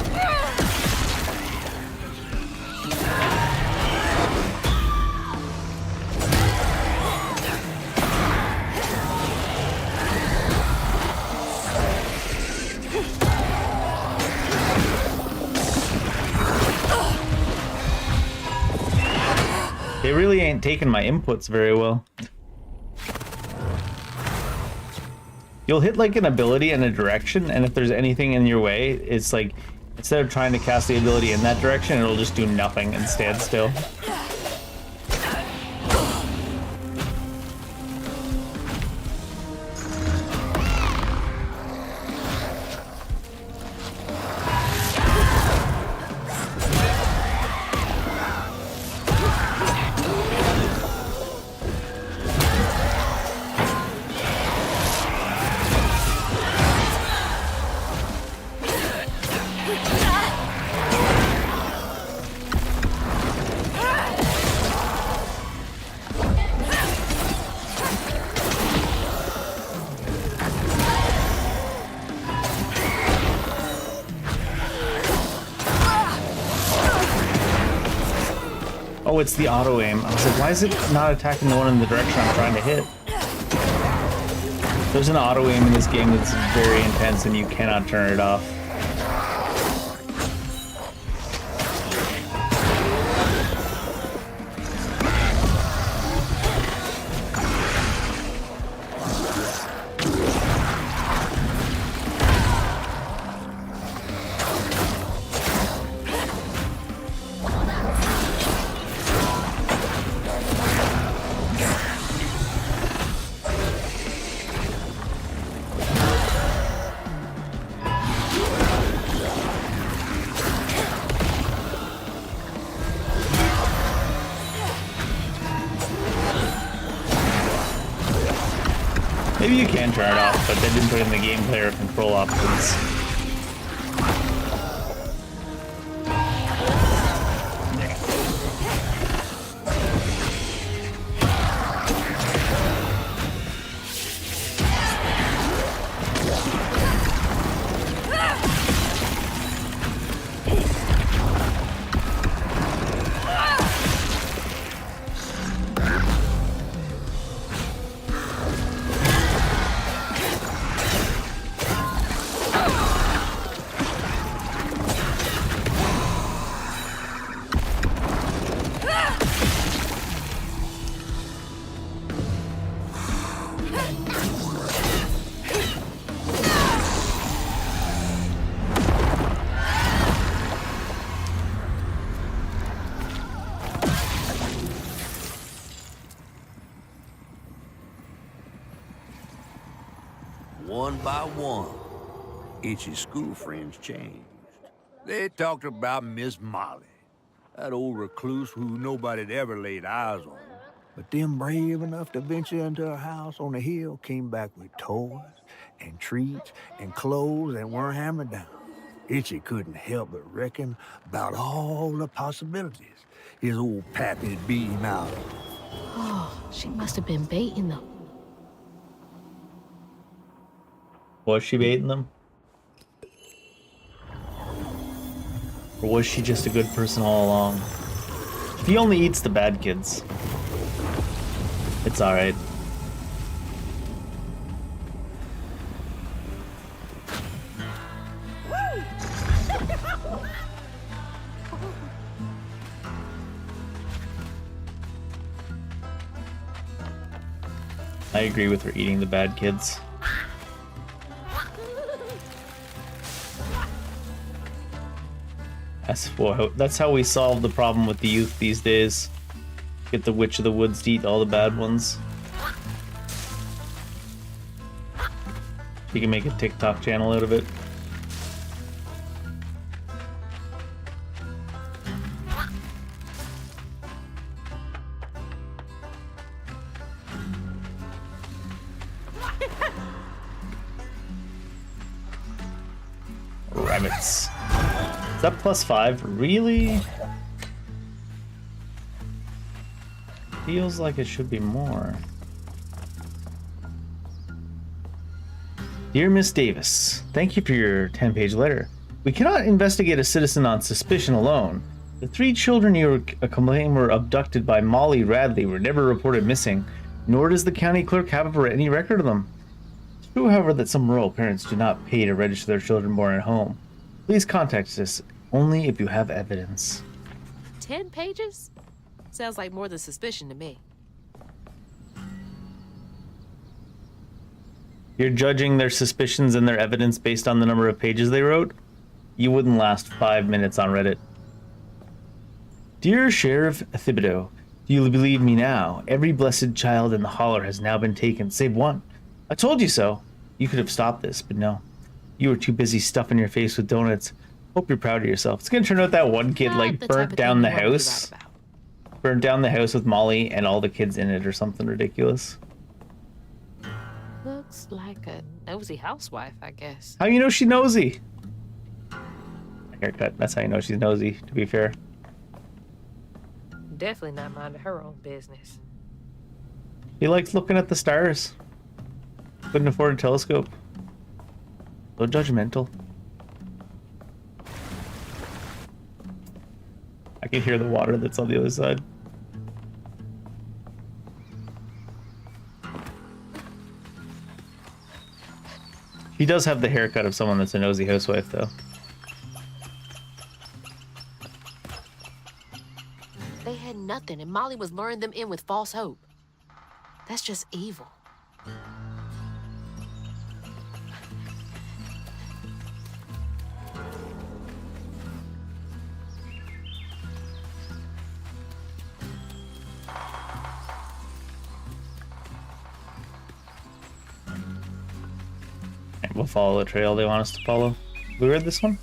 Speaker 1: ain't taking my inputs very well. You'll hit like an ability in a direction, and if there's anything in your way, it's like instead of trying to cast the ability in that direction, it'll just do nothing and stand still. Oh, it's the auto aim. I was like, why is it not attacking the one in the direction I'm trying to hit? There's an auto aim in this game that's very intense and you cannot turn it off. Maybe you can turn it off, but they didn't put in the gameplay or control options.
Speaker 5: One by one, Itchy's school friends changed. They talked about Miss Molly, that old recluse who nobody'd ever laid eyes on. But them brave enough to venture into her house on the hill came back with toys and treats and clothes that weren't hammered down. Itchy couldn't help but reckon about all the possibilities his old pappy'd beat him out of.
Speaker 2: Oh, she must have been baiting them.
Speaker 1: Was she baiting them? Or was she just a good person all along? He only eats the bad kids. It's alright. I agree with her eating the bad kids. That's how we solve the problem with the youth these days. Get the Witch of the Woods to eat all the bad ones. You can make a TikTok channel out of it. Rabbits. Is that +5? Really? Feels like it should be more. Dear Miss Davis, thank you for your 10-page letter. We cannot investigate a citizen on suspicion alone. The 3 children you claim were abducted by Molly Radley were never reported missing, nor does the county clerk have any record of them. It's true, however, that some rural parents do not pay to register their children born at home. Please contact us only if you have evidence.
Speaker 2: 10 pages? Sounds like more than suspicion to me.
Speaker 1: You're judging their suspicions and their evidence based on the number of pages they wrote? You wouldn't last 5 minutes on Reddit. Dear Sheriff Thibodeau, do you believe me now? Every blessed child in the holler has now been taken, save one. I told you so. You could have stopped this, but no. You were too busy stuffing your face with donuts. Hope you're proud of yourself. It's gonna turn out that one kid,
Speaker 2: Not
Speaker 1: like,
Speaker 2: the type
Speaker 1: burnt
Speaker 2: of
Speaker 1: down
Speaker 2: thing
Speaker 1: the
Speaker 2: you wanna read
Speaker 1: house.
Speaker 2: about.
Speaker 1: Burnt down the house with Molly and all the kids in it or something ridiculous.
Speaker 2: Looks like a nosy housewife, I guess.
Speaker 1: How you know she nosy? Haircut. That's how you know she's nosy, to be fair.
Speaker 2: Definitely not minding her own business.
Speaker 1: He likes looking at the stars. Couldn't afford a telescope. So judgmental. I can hear the water that's on the other side. He does have the haircut of someone that's a nosy housewife, though.
Speaker 2: They had nothing, and Molly was luring them in with false hope. That's just evil.
Speaker 1: And we'll follow the trail they want us to follow. We read this one?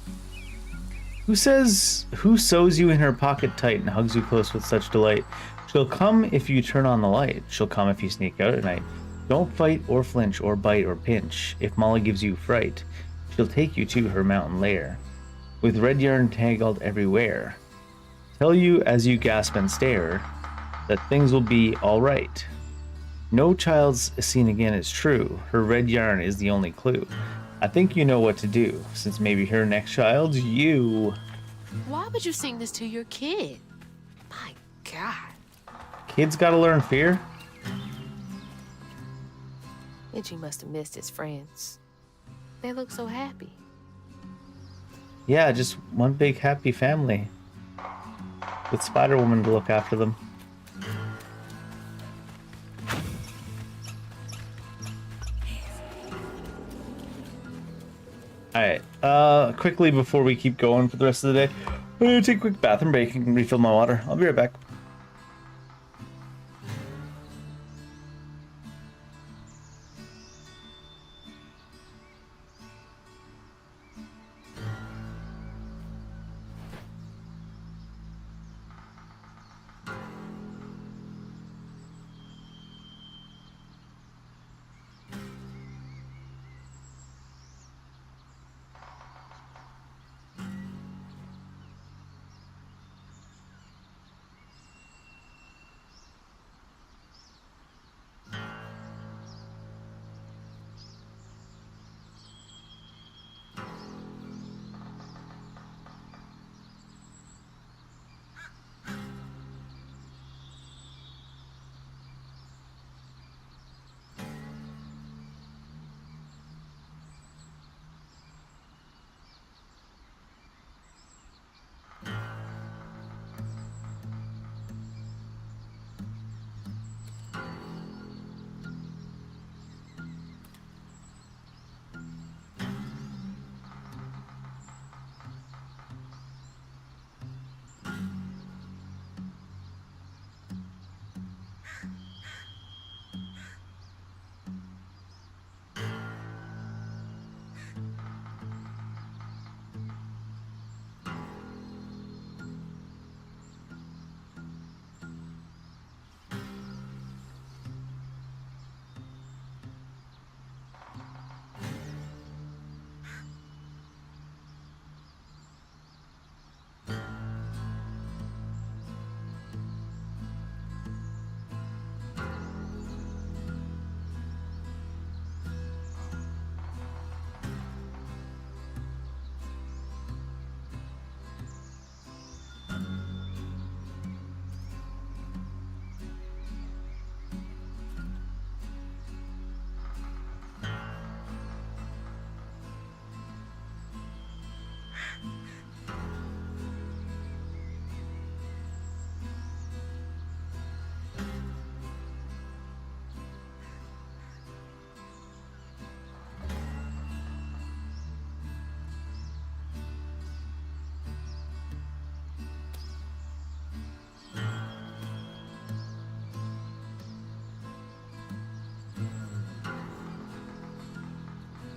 Speaker 1: Who sews you in her pocket tight and hugs you close with such delight? She'll come if you turn on the light. She'll come if you sneak out at night. Don't fight or flinch or bite or pinch. If Molly gives you fright, she'll take you to her mountain lair, with red yarn tangled everywhere. Tell you as you gasp and stare that things will be all right. No child's seen again is true. Her red yarn is the only clue. I think you know what to do, since maybe her next child's you.
Speaker 2: Why would you sing this to your kid? My God.
Speaker 1: Kids gotta learn fear.
Speaker 2: Itchy must have missed his friends. They look so happy.
Speaker 1: Yeah, just one big happy family. With Spider-Woman to look after them. Alright, quickly before we keep going for the rest of the day, I'm gonna take a quick bathroom break and refill my water. I'll be right back.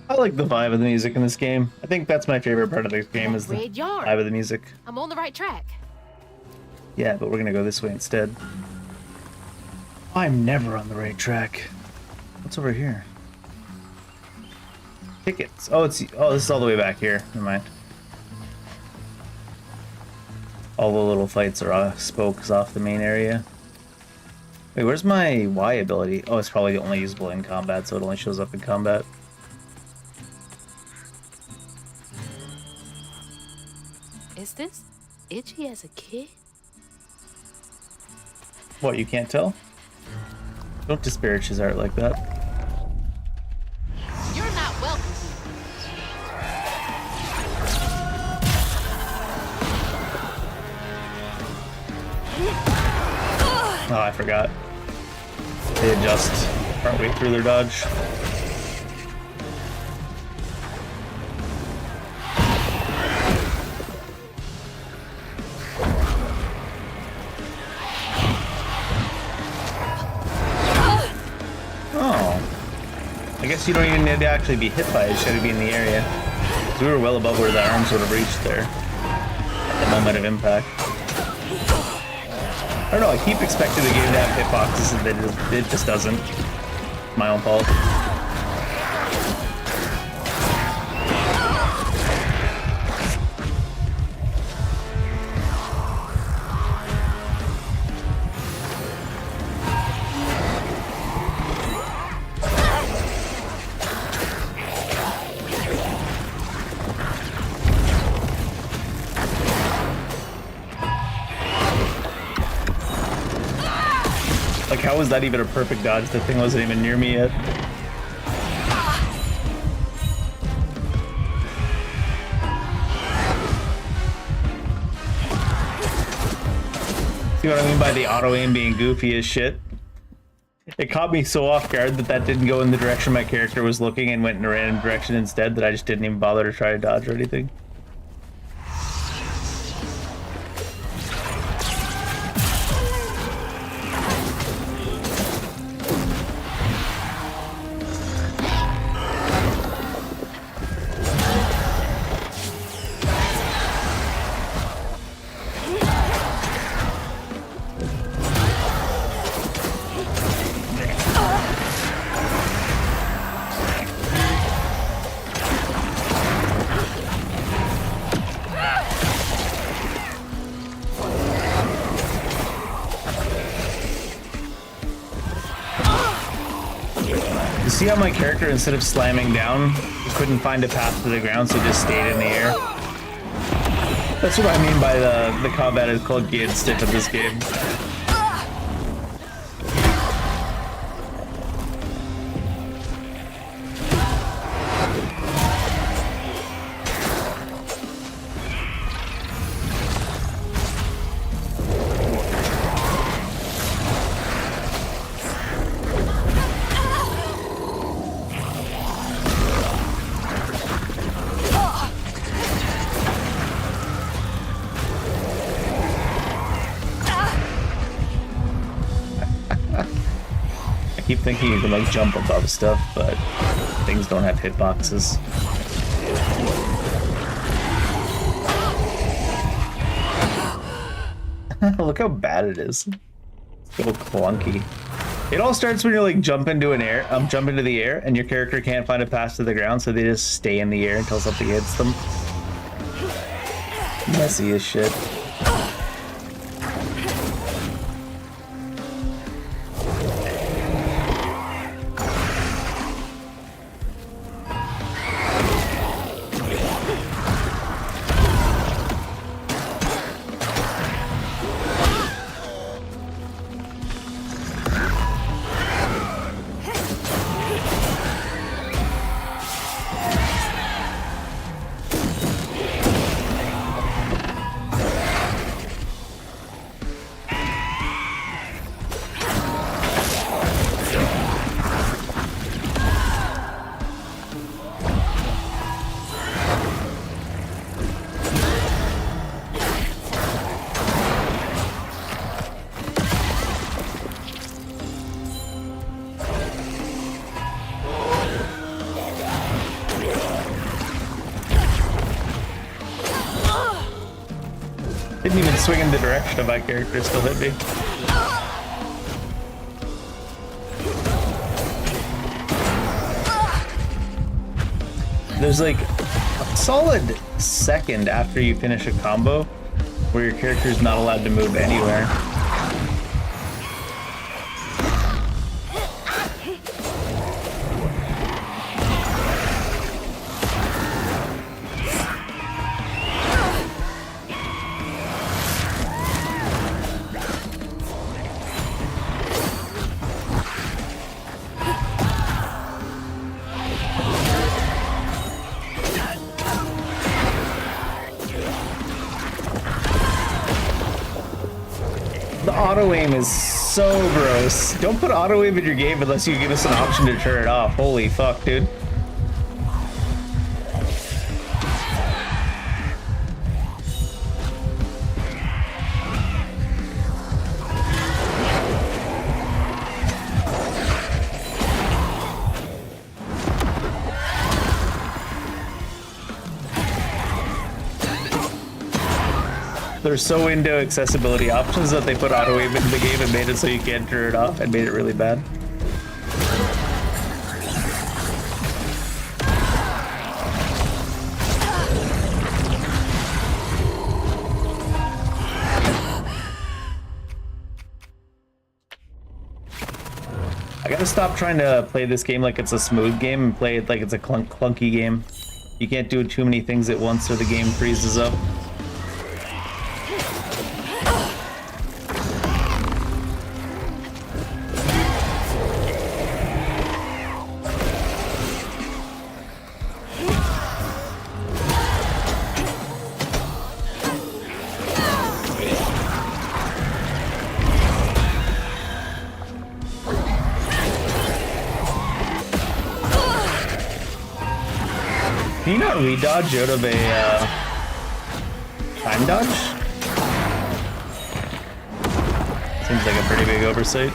Speaker 1: I like the vibe of the music in this game. I think that's my favorite part of this game is the
Speaker 2: Red yard.
Speaker 1: vibe of the music.
Speaker 2: I'm on the right track.
Speaker 1: Yeah, but we're gonna go this way instead. I'm never on the right track. What's over here? Tickets. Oh, this is all the way back here. Never mind. All the little fights are spokes off the main area. Wait, where's my Y ability? Oh, it's probably only usable in combat, so it only shows up in combat.
Speaker 2: Is this Itchy as a kid?
Speaker 1: What, you can't tell? Don't disparage his art like that.
Speaker 2: You're not welcome.
Speaker 1: Oh, I forgot. They adjust partway through their dodge. Oh. I guess you don't even need to actually be hit by it, should it be in the area. Because we were well above where the arms would have reached there at the moment of impact. I don't know, I keep expecting the game to have hitboxes and it just doesn't. My own fault. Like, how was that even a perfect dodge? The thing wasn't even near me yet. See what I mean by the auto aim being goofy as shit? It caught me so off guard that didn't go in the direction my character was looking and went in a random direction instead that I just didn't even bother to try to dodge or anything. You see how my character, instead of slamming down, he couldn't find a path to the ground, so he just stayed in the air? That's what I mean by the combat is called Gate Stick of this game. I keep thinking you can like jump above stuff, but things don't have hitboxes. Look how bad it is. It's so clunky. It all starts when you're like jump into the air, and your character can't find a path to the ground, so they just stay in the air until something hits them. Messy as shit. swinging the direction of my character still hit me. There's like a solid second after you finish a combo where your character is not allowed to move anywhere. The auto aim is so gross. Don't put auto aim in your game unless you give us an option to turn it off. Holy fuck, dude. They're so into accessibility options that they put auto aim into the game and made it so you can't turn it off and made it really bad. I gotta stop trying to play this game like it's a smooth game and play it like it's a clunky game. You can't do too many things at once or the game freezes up. Can you not re-dodge out of a time dodge? Seems like a pretty big oversight.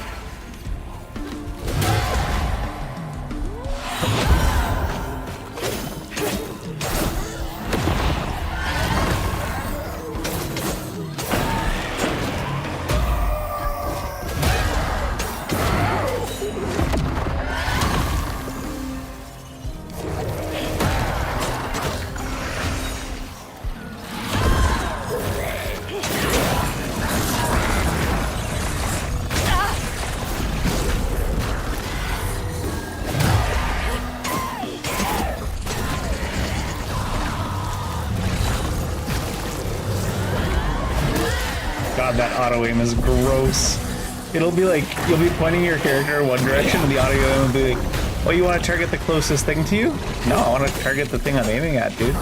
Speaker 1: God, that auto aim is gross. It'll be like, you'll be pointing your character in one direction and the auto aim will be like, oh, you want to target the closest thing to you? No, I want to target the thing I'm aiming at, dude.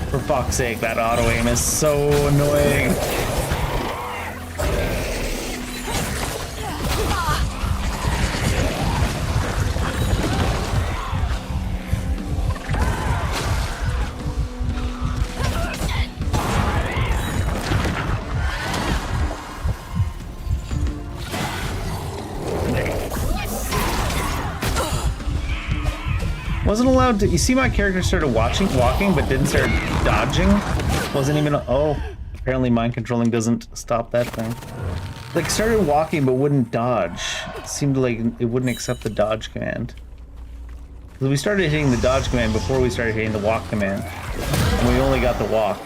Speaker 1: For fuck's sake, that auto aim is so annoying. Wasn't allowed to. You see, my character started walking, but didn't start dodging. Wasn't even. Oh, apparently mind controlling doesn't stop that thing. Like started walking, but wouldn't dodge. It seemed like it wouldn't accept the dodge command. Because we started hitting the dodge command before we started hitting the walk command, and we only got the walk.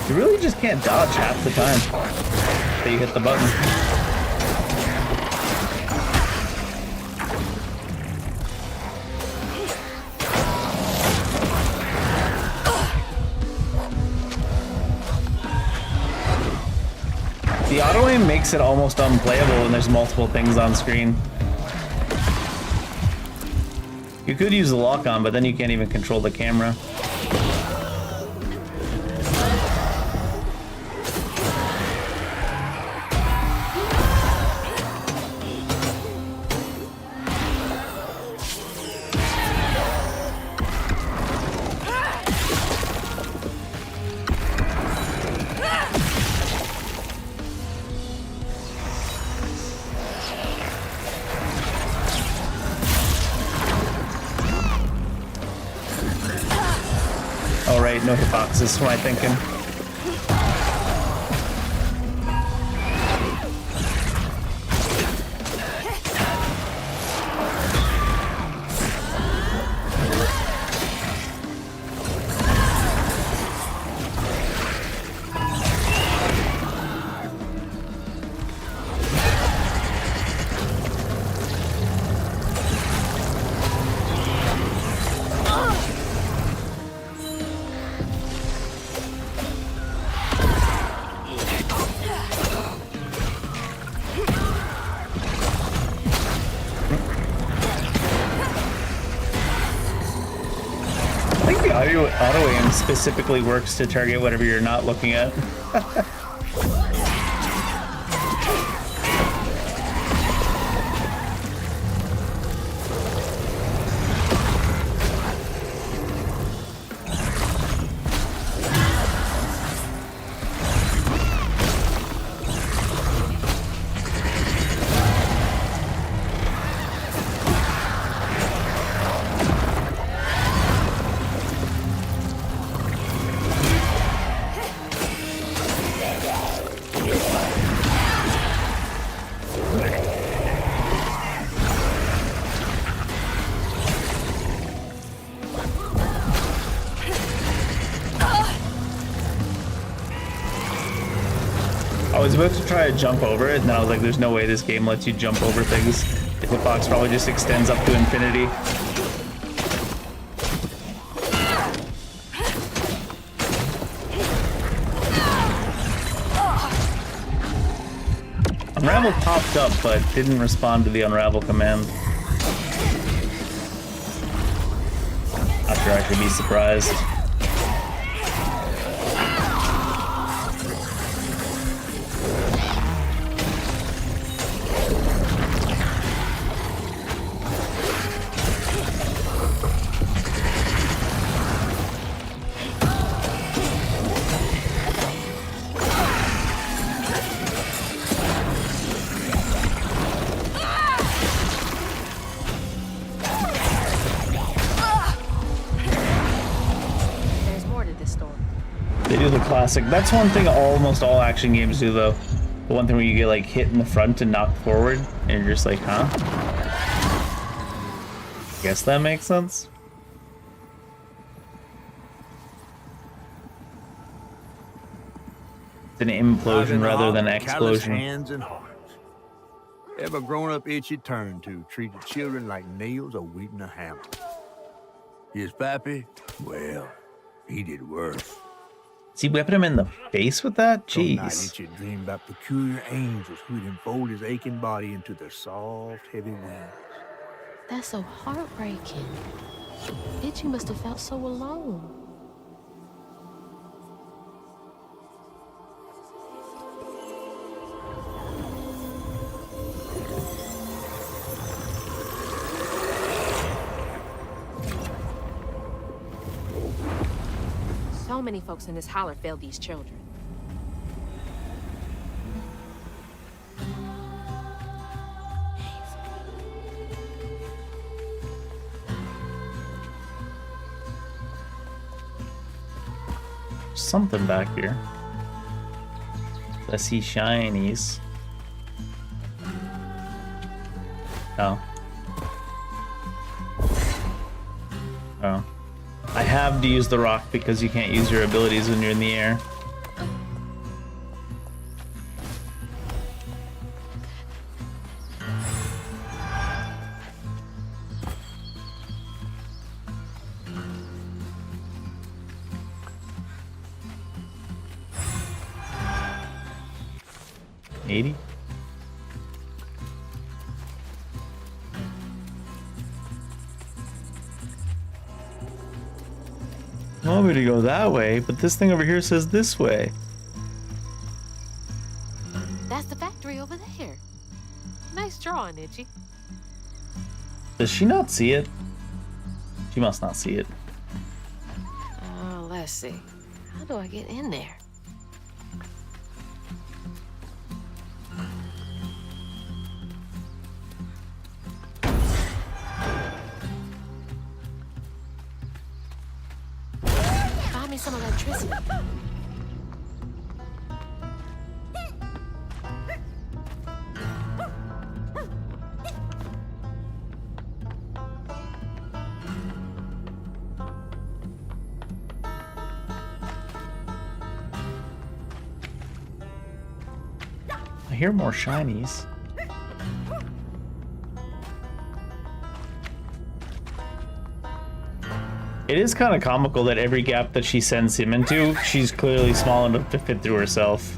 Speaker 1: You really just can't dodge half the time that you hit the button. The auto aim makes it almost unplayable when there's multiple things on screen. You could use the lock on, but then you can't even control the camera. No hitboxes, what am I thinking? Auto aim specifically works to target whatever you're not looking at. I was about to try to jump over it, and then I was like, there's no way this game lets you jump over things. The hitbox probably just extends up to infinity. Unravel popped up, but didn't respond to the unravel command. Not sure I should be surprised. Classic. That's one thing almost all action games do, though. The one thing where you get like hit in the front and knocked forward, and you're just like, huh? Guess that makes sense. It's an implosion rather than explosion.
Speaker 5: Hands and hearts. Ever grown up itch you turned to treated children like nails or wheat in a hammer. His pappy, well, he did worse.
Speaker 1: Is he whipping him in the face with that? Jeez.
Speaker 5: Night you dream about peculiar angels who'd enfold his aching body into their soft, heavy wings.
Speaker 2: That's so heartbreaking. Itchy must have felt so alone. So many folks in this holler failed these children.
Speaker 1: Something back here. I see shinies. Oh. Oh. I have to use the rock because you can't use your abilities when you're in the air. $80? I want me to go that way, but this thing over here says this way.
Speaker 2: That's the factory over there. Nice drawing, Itchy.
Speaker 1: Does she not see it? She must not see it.
Speaker 2: Oh, let's see. How do I get in there? Find me some electricity.
Speaker 1: I hear more shinies. It is kind of comical that every gap that she sends him into, she's clearly small enough to fit through herself.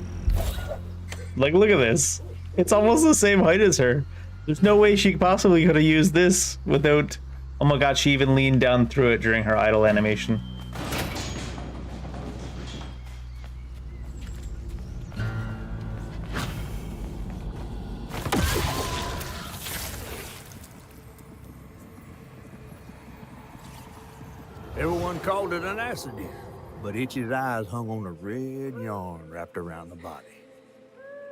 Speaker 1: Like, look at this. It's almost the same height as her. There's no way she possibly could have used this without... Oh my god, she even leaned down through it during her idle animation.
Speaker 5: Everyone called it an accident, but Itchy's eyes hung on a red yarn wrapped around the body.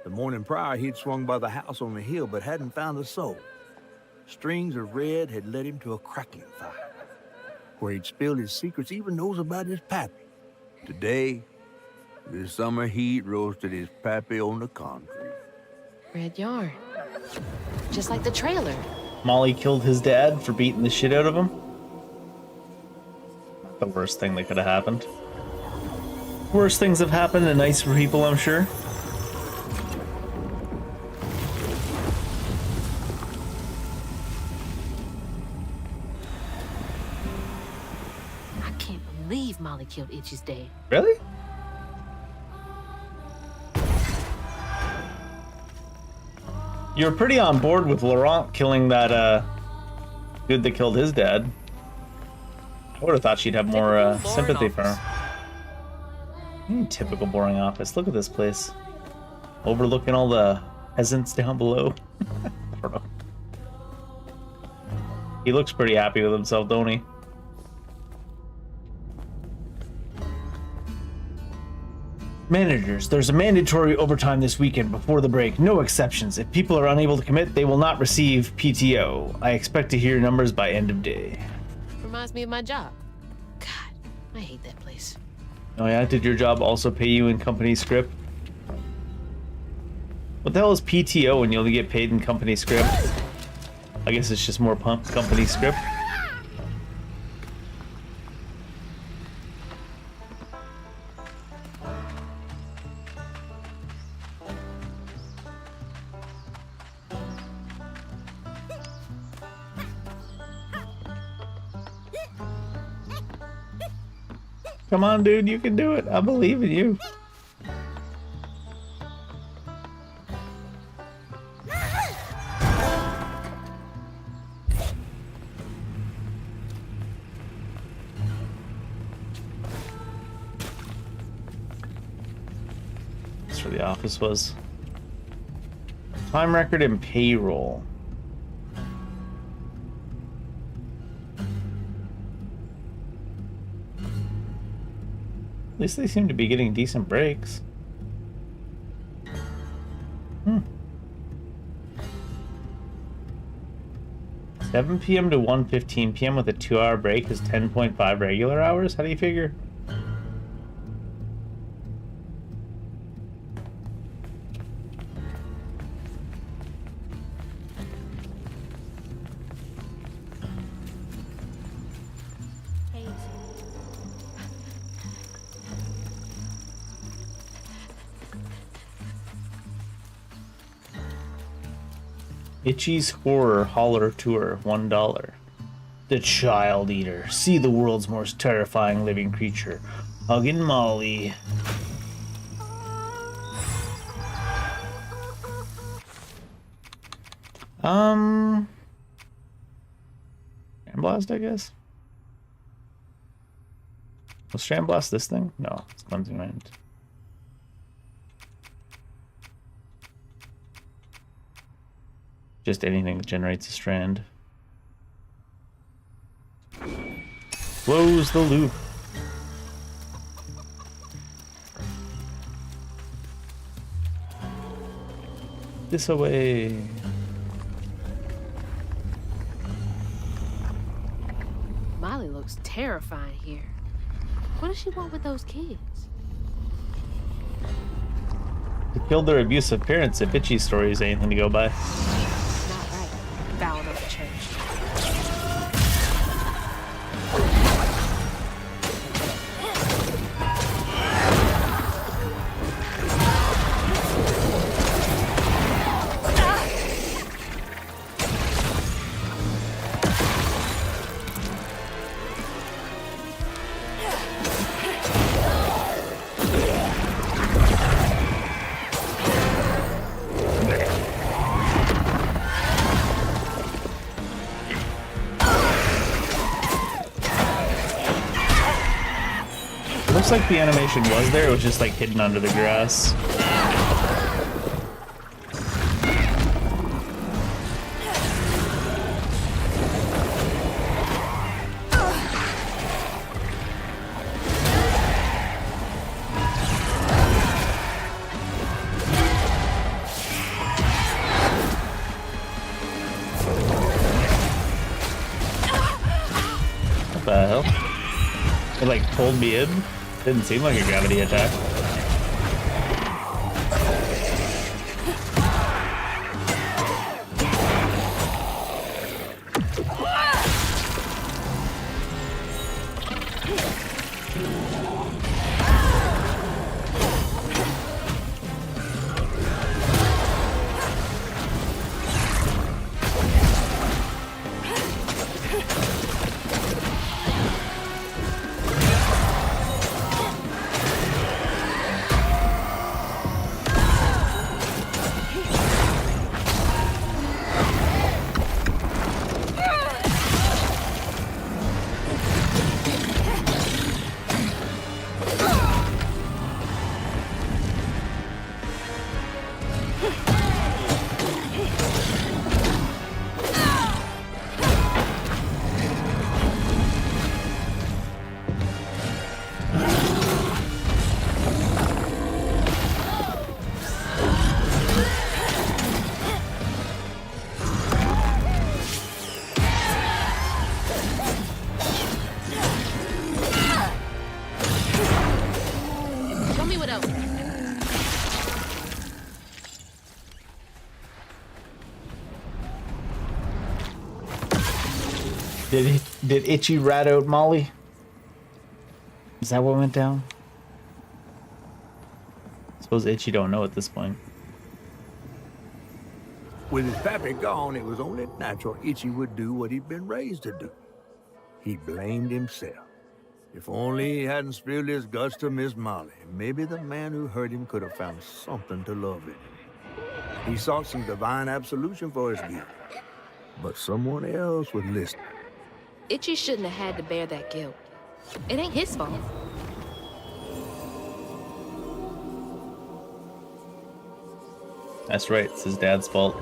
Speaker 5: The morning prior, he'd swung by the house on the hill, but hadn't found the soul. Strings of red had led him to a crackling fire, where he'd spilled his secrets, even knows about his pappy. Today, the summer heat roasted his pappy on the concrete.
Speaker 2: Red yarn. Just like the trailer.
Speaker 1: Molly killed his dad for beating the shit out of him. The worst thing that could have happened. Worse things have happened to nicer people, I'm sure.
Speaker 2: I can't believe Molly killed Itchy's dad.
Speaker 1: Really? You were pretty on board with Laurent killing that dude that killed his dad. I would have thought she'd have more sympathy for him. Typical boring office. Look at this place. Overlooking all the peasants down below. I don't know. He looks pretty happy with himself, don't he? Managers, there's a mandatory overtime this weekend before the break. No exceptions. If people are unable to commit, they will not receive PTO. I expect to hear numbers by end of day.
Speaker 2: Reminds me of my job. God, I hate that place.
Speaker 1: Oh yeah? Did your job also pay you in company script? What the hell is PTO when you only get paid in company script? I guess it's just more company script. Come on, dude, you can do it. I believe in you. That's where the office was. Time record and payroll. At least they seem to be getting decent breaks. 7 p.m. to 1:15 p.m. with a 2-hour break is 10.5 regular hours? How do you figure? Itchy's Horror Holler Tour, $1. The Child Eater. See the world's most terrifying living creature. Huggin' Molly. Blast, I guess. Was Strand Blast this thing? No, it's Cleansing Mind. Just anything that generates a strand. Close the loop. This away.
Speaker 2: Molly looks terrifying here. What does she want with those kids?
Speaker 1: To kill their abusive parents if Itchy stories ain't anything to go by.
Speaker 2: Not right. Fouled up the church.
Speaker 1: Looks like the animation was there, it was just like hidden under the grass. What the hell? It like pulled me in. Didn't seem like a gravity attack.
Speaker 2: Show me what else.
Speaker 1: Did Itchy rat out Molly? Is that what went down? Suppose Itchy don't know at this point.
Speaker 5: With his pappy gone, it was only natural Itchy would do what he'd been raised to do. He blamed himself. If only he hadn't spilled his guts to Miss Molly, maybe the man who hurt him could have found something to love in him. He sought some divine absolution for his guilt, but someone else would listen.
Speaker 2: Itchy shouldn't have had to bear that guilt. It ain't his fault.
Speaker 1: That's right, it's his dad's fault.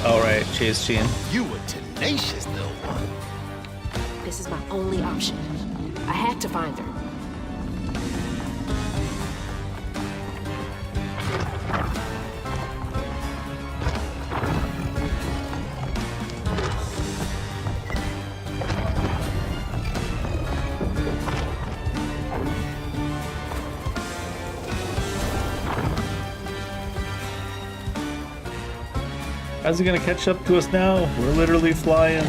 Speaker 1: Alright, Chase Chin.
Speaker 6: You a tenacious little one.
Speaker 2: This is my only option. I had to find her.
Speaker 1: How's he gonna catch up to us now? We're literally flying.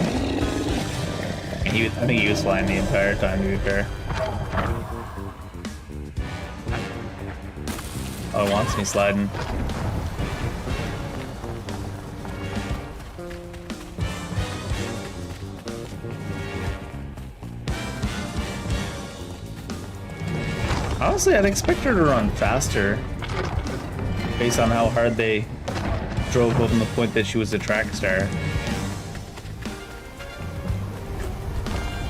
Speaker 1: I think he was flying the entire time, to be fair. Oh, it wants me sliding. Huh? Honestly, I'd expect her to run faster based on how hard they drove home the point that she was a track star.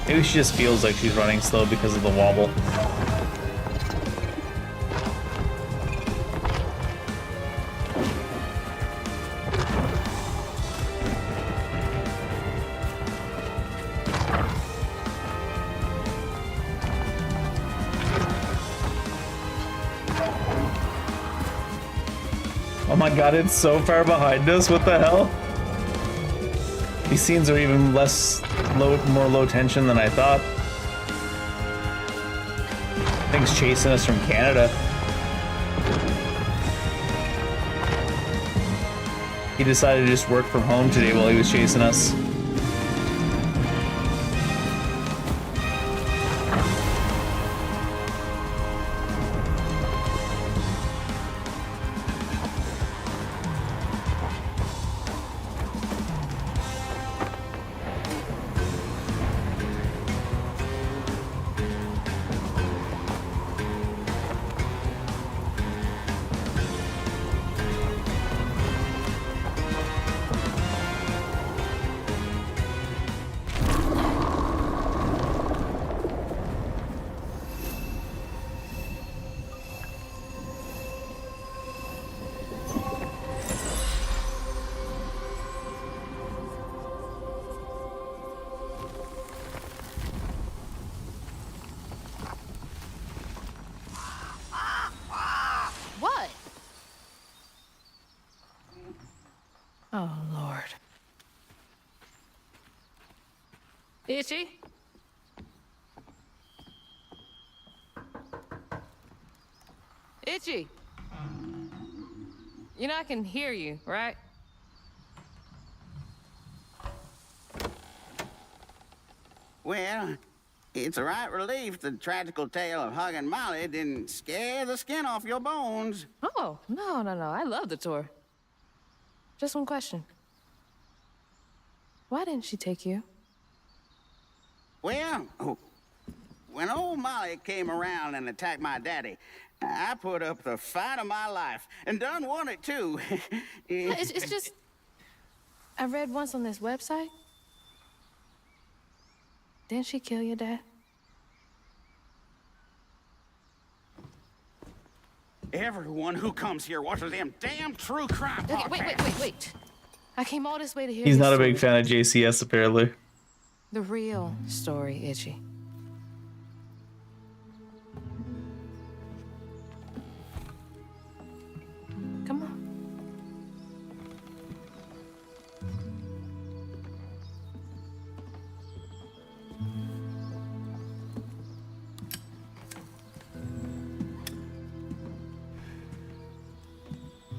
Speaker 1: Maybe she just feels like she's running slow because of the wobble. Oh my god, it's so far behind us, what the hell? These scenes are even more low tension than I thought. Thing's chasing us from Canada. He decided to just work from home today while he was chasing us.
Speaker 2: What? Oh, Lord. Itchy? Itchy? You know I can hear you, right?
Speaker 8: Well, it's a right relief the tragical tale of Hug and Molly didn't scare the skin off your bones.
Speaker 2: Oh, no. I love the tour. Just one question. Why didn't she take you?
Speaker 8: Well, when old Molly came around and attacked my daddy, I put up the fight of my life and done won it too.
Speaker 2: It's just... I read once on this website. Didn't she kill your dad?
Speaker 8: Everyone who comes here watches them damn true crime
Speaker 2: Okay,
Speaker 8: podcasts.
Speaker 2: wait. I came all this way to hear
Speaker 1: He's
Speaker 2: your
Speaker 1: not a
Speaker 2: story.
Speaker 1: big fan of JCS, apparently.
Speaker 2: The real story, Itchy. Come on.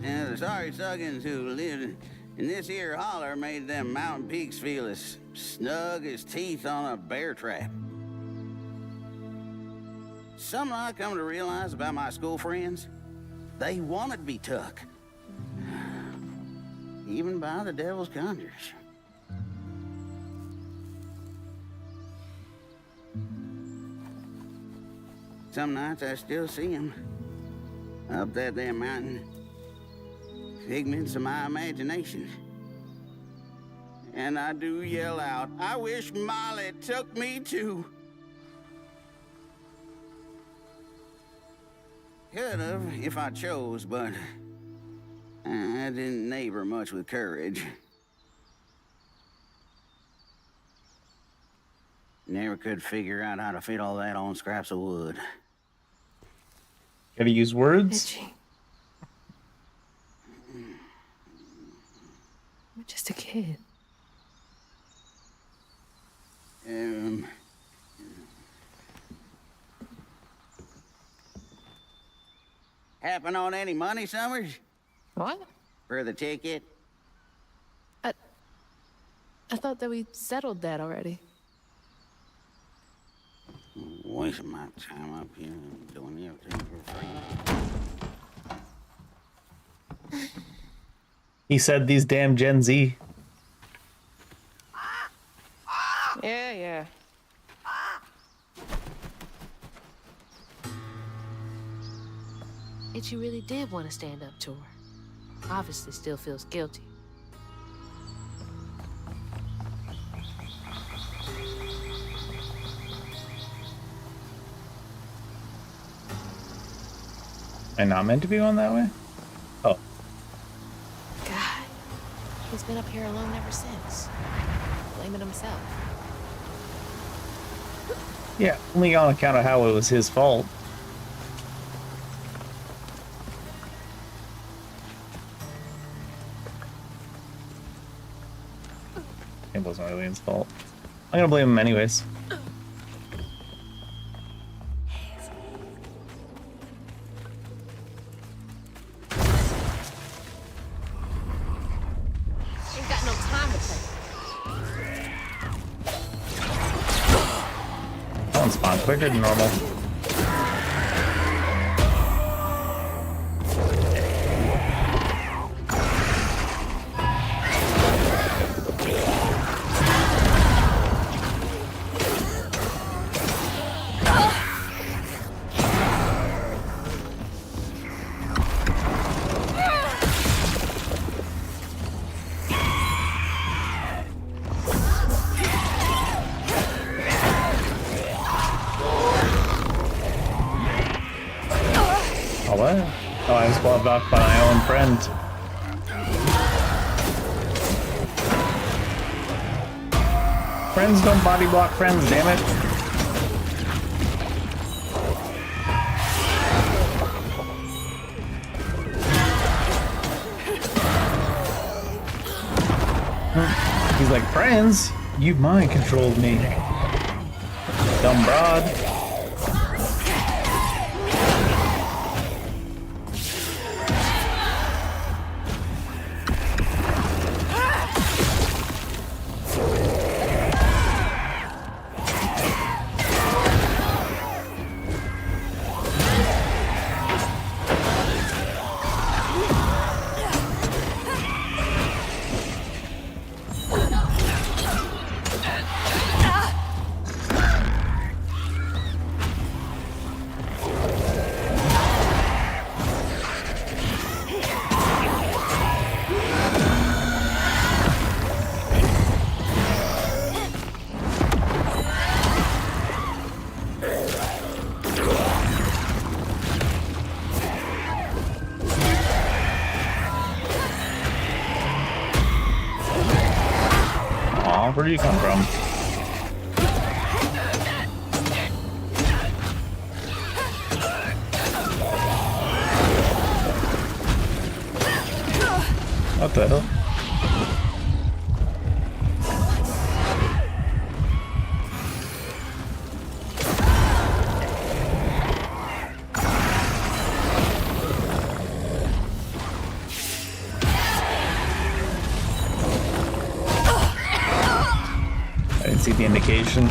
Speaker 8: And the sorry suggins who lived in this here holler made them mountain peaks feel as snug as teeth on a bear trap. Something I come to realize about my school friends, they wanted to be took. Even by the devil's conjures. Some nights I still see them up that there mountain. Figments of my imagination. And I do yell out, I wish Molly took me too. Could have if I chose, but I didn't neighbor much with courage. Never could figure out how to fit all that on scraps of wood.
Speaker 1: Gotta use words?
Speaker 2: Itchy. You're just a kid.
Speaker 8: Happen on any money, Summers?
Speaker 2: What?
Speaker 8: For the ticket?
Speaker 2: I thought that we settled that already.
Speaker 8: Wasting my time up here doing everything for free.
Speaker 1: He said these damn Gen Z.
Speaker 2: Yeah. that you really did want to stand up to her. Obviously still feels guilty.
Speaker 1: Am I not meant to be going that way? Oh.
Speaker 2: God, he's been up here alone ever since. Blaming himself.
Speaker 1: Yeah, only on account of how it was his fault. It wasn't really his fault. I'm gonna blame him anyways.
Speaker 2: Ain't got no time to play.
Speaker 1: That one spawned quicker than normal. Oh, what? Oh, I was blocked off by my own friend. Friends don't body block friends, damn it. He's like, friends? You mind controlled me. Dumb broad. Aw, where did you come from? What the hell? I didn't see the indication.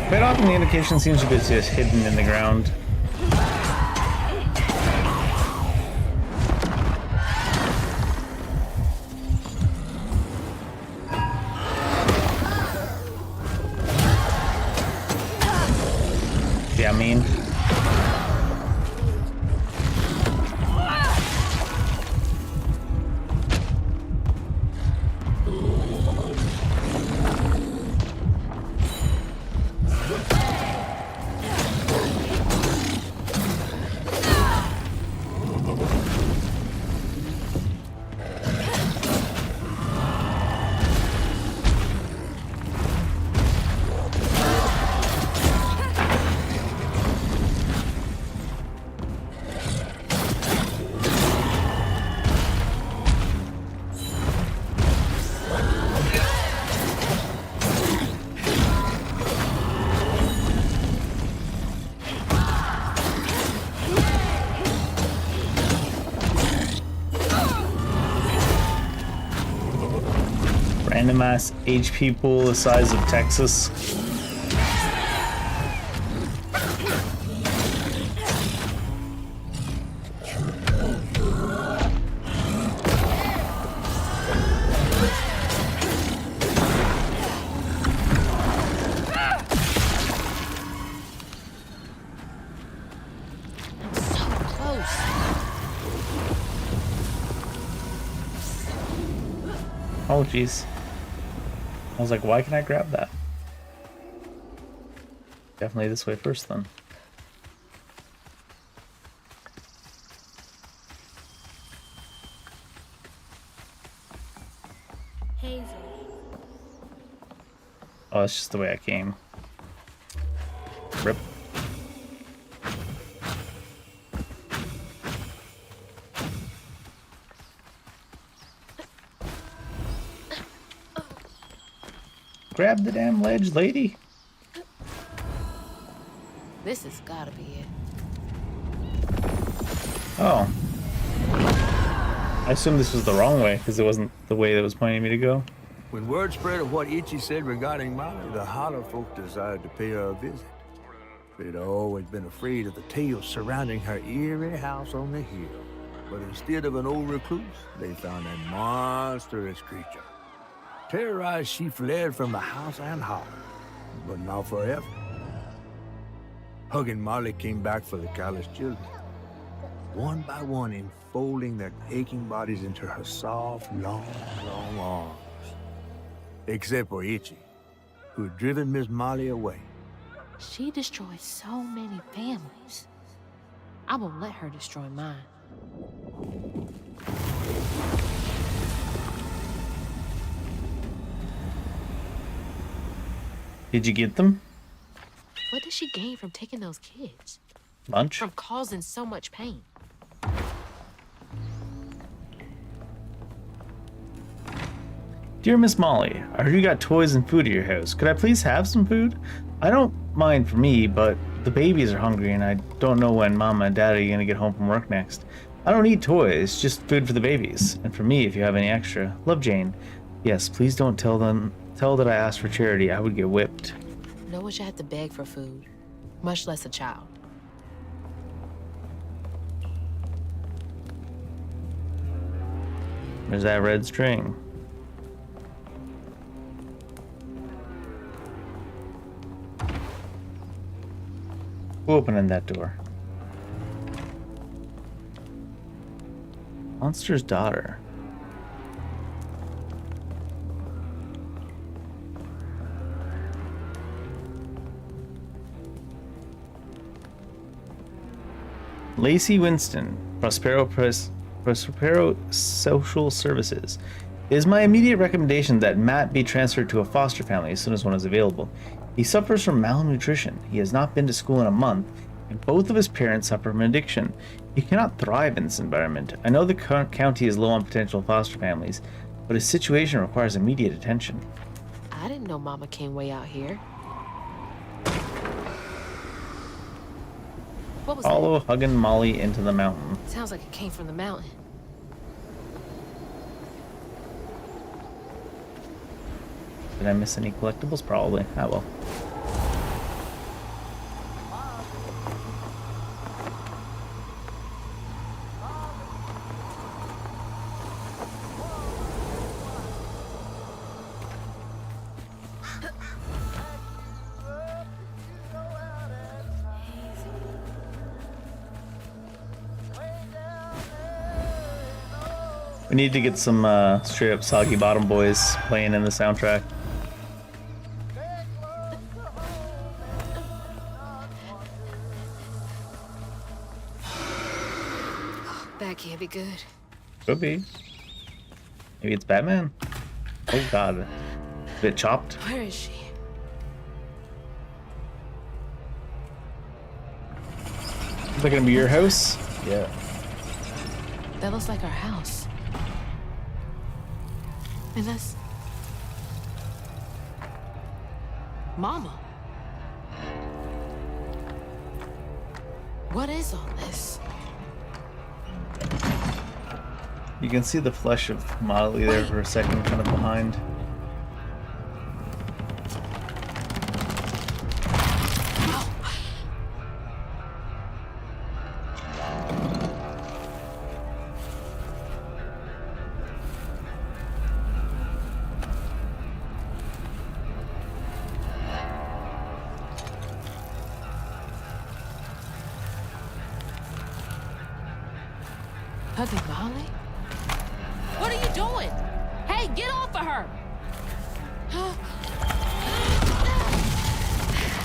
Speaker 1: Quite often the indication seems to be just hidden in the ground. Yeah, I mean. Random ass HP pool the size of Texas.
Speaker 2: So close.
Speaker 1: Oh, jeez. I was like, why can I grab that? Definitely this way first, then.
Speaker 7: Hazel.
Speaker 1: Oh, that's just the way I came. Rip. Grab the damn ledge, lady.
Speaker 2: This has gotta be it.
Speaker 1: Oh. I assumed this was the wrong way because it wasn't the way that was pointing me to go.
Speaker 5: When word spread of what Itchy said regarding Molly, the Holler folk decided to pay her a visit. They'd always been afraid of the tales surrounding her eerie house on the hill. But instead of an old recluse, they found a monstrous creature. Terrorized, she fled from the house and Holler, but not forever. Hug and Molly came back for the callous children, one by one enfolding their aching bodies into her soft, long arms. Except for Itchy, who had driven Miss Molly away.
Speaker 2: She destroyed so many families. I won't let her destroy mine.
Speaker 1: Did you get them?
Speaker 2: What did she gain from taking those kids?
Speaker 1: Lunch?
Speaker 2: From causing so much pain?
Speaker 1: Dear Miss Molly, I heard you got toys and food at your house. Could I please have some food? I don't mind for me, but the babies are hungry and I don't know when Mama and Daddy are gonna get home from work next. I don't need toys, just food for the babies. And for me, if you have any extra. Love, Jane. Yes, please don't tell that I asked for charity. I would get whipped.
Speaker 2: No one should have to beg for food, much less a child.
Speaker 1: There's that red string. Who opened that door? Monster's daughter. Lacey Winston, Prospero Social Services. It is my immediate recommendation that Matt be transferred to a foster family as soon as one is available. He suffers from malnutrition. He has not been to school in a month, and both of his parents suffer from addiction. He cannot thrive in this environment. I know the county is low on potential foster families, but his situation requires immediate attention.
Speaker 2: I didn't know Mama came way out here. What was
Speaker 1: Follow Huggin' Molly into the mountain.
Speaker 2: that? Sounds like it came from the mountain.
Speaker 1: Did I miss any collectibles? Probably. Ah, well. We need to get some straight up Soggy Bottom Boys playing in the soundtrack.
Speaker 2: That can't be good.
Speaker 1: Could be. Maybe it's Batman? Oh god. A bit chopped.
Speaker 2: Where is she?
Speaker 1: Is that gonna be your house? Yeah.
Speaker 2: That looks like our house. And that's... Mama. What is all this?
Speaker 1: You can see the flesh of Molly there for a second, kind of behind.
Speaker 2: Hugging Molly? What are you doing? Hey, get off of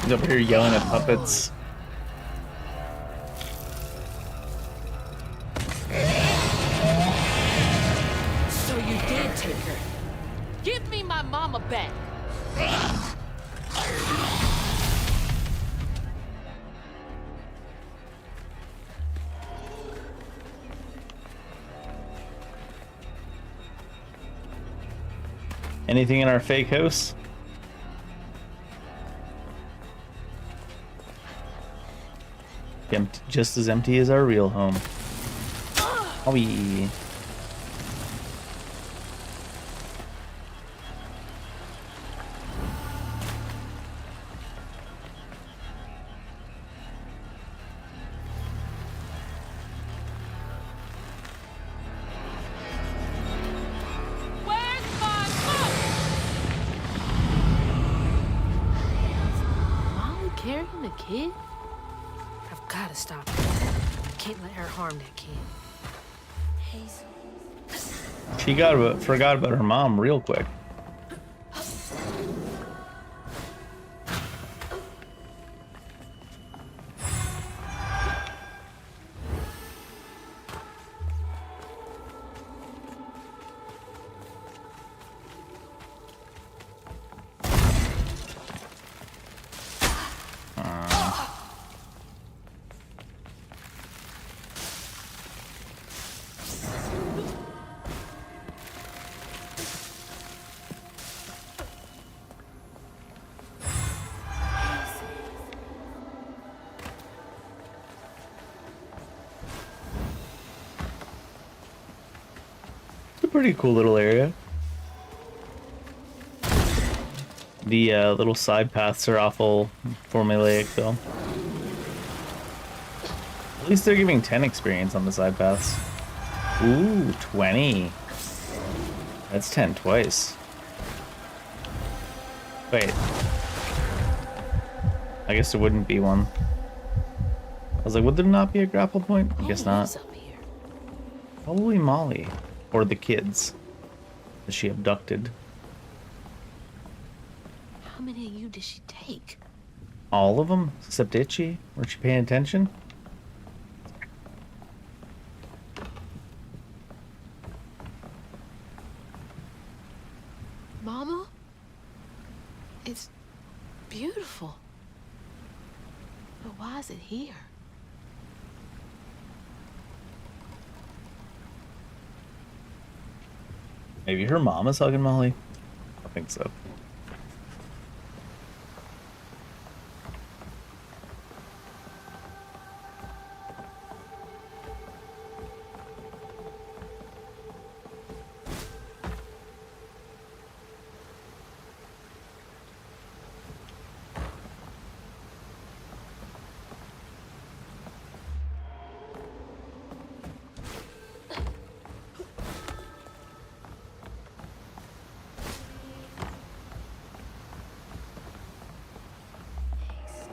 Speaker 1: He's up here yelling at puppets.
Speaker 2: So you did take her. Give me my mama back.
Speaker 1: Anything in our fake house? Empty, just as empty as our real home. Oh, yeah.
Speaker 2: Where's my mom? Molly carrying the kid? I've got to stop her. Can't let her harm that kid.
Speaker 7: Hazel.
Speaker 1: She forgot about her mom real quick. It's a pretty cool little area. The little side paths are awful formulaic though. At least they're giving 10 experience on the side paths. Ooh, 20. That's 10 twice. Wait. I guess there wouldn't be one. I was like, would there not be a grapple point? I guess not.
Speaker 2: Up here.
Speaker 1: Probably Molly. Or the kids that she abducted.
Speaker 2: How many of you did she take?
Speaker 1: All of them? Except Itchy? Weren't you paying attention?
Speaker 2: Mama? It's beautiful. But why is it here?
Speaker 1: Maybe her mom is hugging Molly? I think so.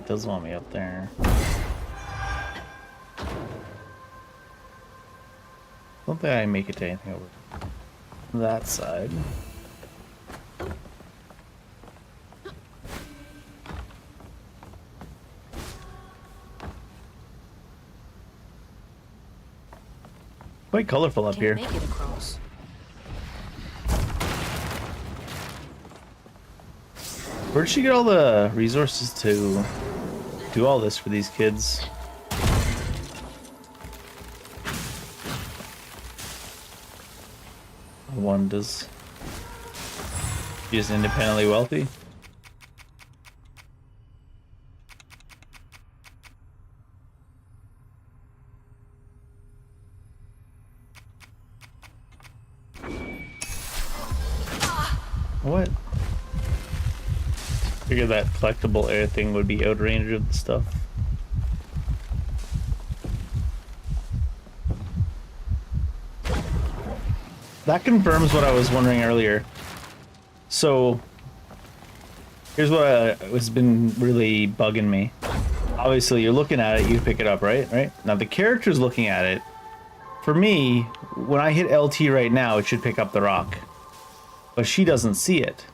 Speaker 1: Does want me up there. Don't think I make it to anything over that side. Quite colorful up
Speaker 2: Can't
Speaker 1: here.
Speaker 2: make it across.
Speaker 1: Where'd she get all the resources to do all this for these kids? One does. She's independently wealthy. What? Figured that collectible air thing would be out range of the stuff. That confirms what I was wondering earlier. So, here's what has been really bugging me. Obviously, you're looking at it, you pick it up, right? Right? Now, the character's looking at it. For me, when I hit LT right now, it should pick up the rock. But she doesn't see it.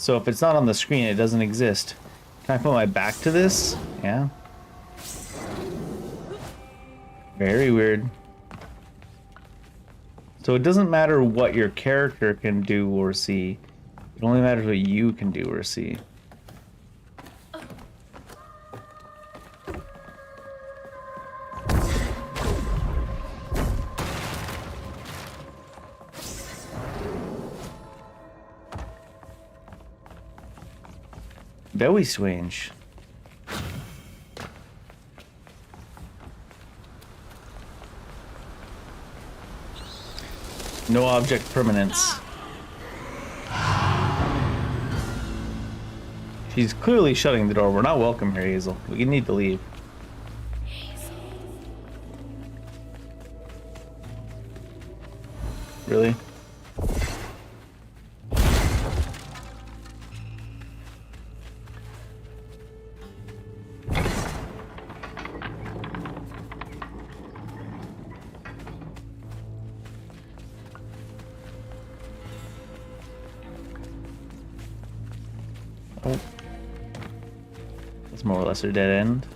Speaker 1: So if it's not on the screen, it doesn't exist. Can I put my back to this? Yeah. Very weird. So it doesn't matter what your character can do or see. It only matters what you can do or see. Very strange. No object permanence. She's clearly shutting the door. We're not welcome here, Hazel. We need to leave. Really? Oh. That's more or less a dead end.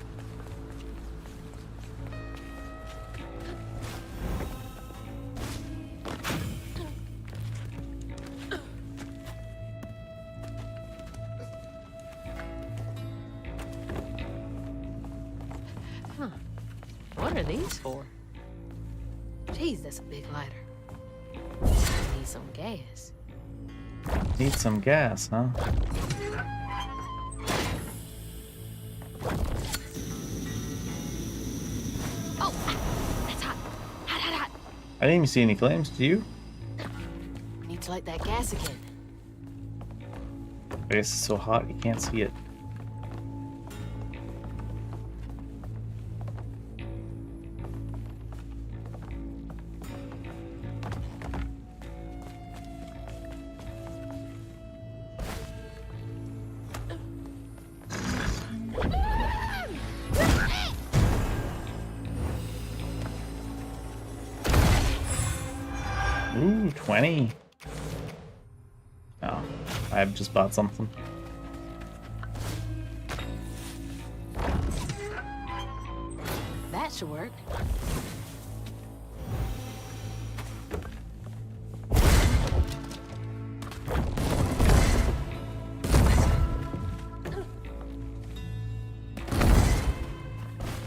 Speaker 2: Huh. What are these for? Jeez, that's a big lighter. I need some gas.
Speaker 1: Need some gas, huh?
Speaker 2: Oh, that's hot. Hot, hot, hot.
Speaker 1: I didn't even see any flames. Do you?
Speaker 2: Need to light that gas again.
Speaker 1: I guess it's so hot you can't see it. Ooh, 20. Oh, I've just bought something.
Speaker 2: That should work.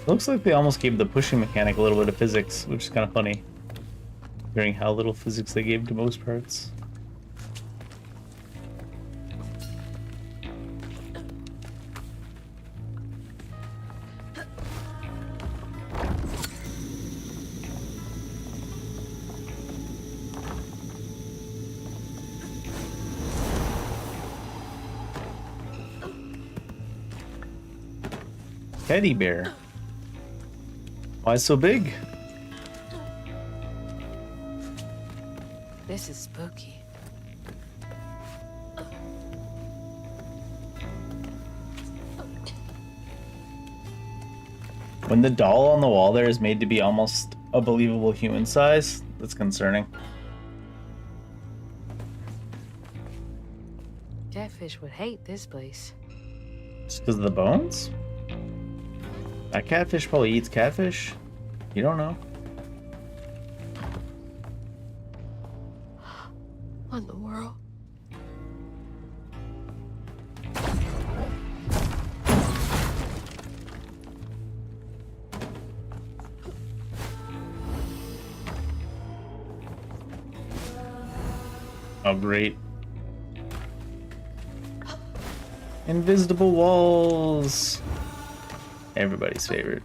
Speaker 1: Looks like they almost gave the pushing mechanic a little bit of physics, which is kind of funny. Hearing how little physics they gave to most parts. Teddy bear. Why so big?
Speaker 2: This is spooky.
Speaker 1: When the doll on the wall there is made to be almost a believable human size, that's concerning.
Speaker 2: Catfish would hate this place.
Speaker 1: Just because of the bones? That catfish probably eats catfish. You don't know.
Speaker 2: What in the world?
Speaker 1: Oh, great. Invisible walls. Everybody's favorite.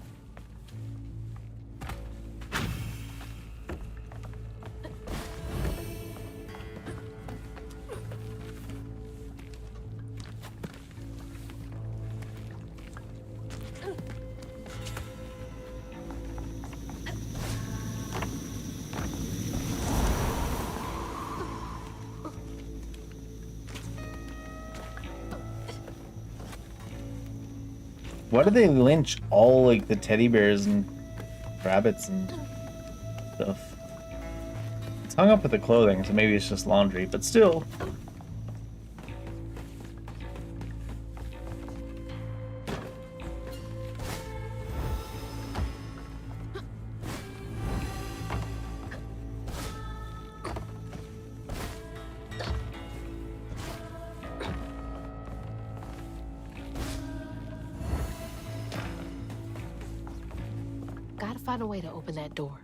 Speaker 1: Why do they lynch all like the teddy bears and rabbits and stuff? It's hung up with the clothing, so maybe it's just laundry, but still.
Speaker 2: find a way to open that door.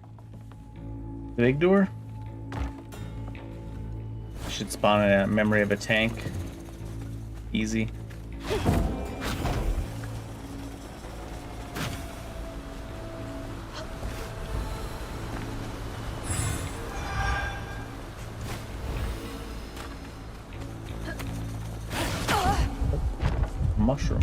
Speaker 1: The big door? Should spawn a memory of a tank. Easy. Mushroom.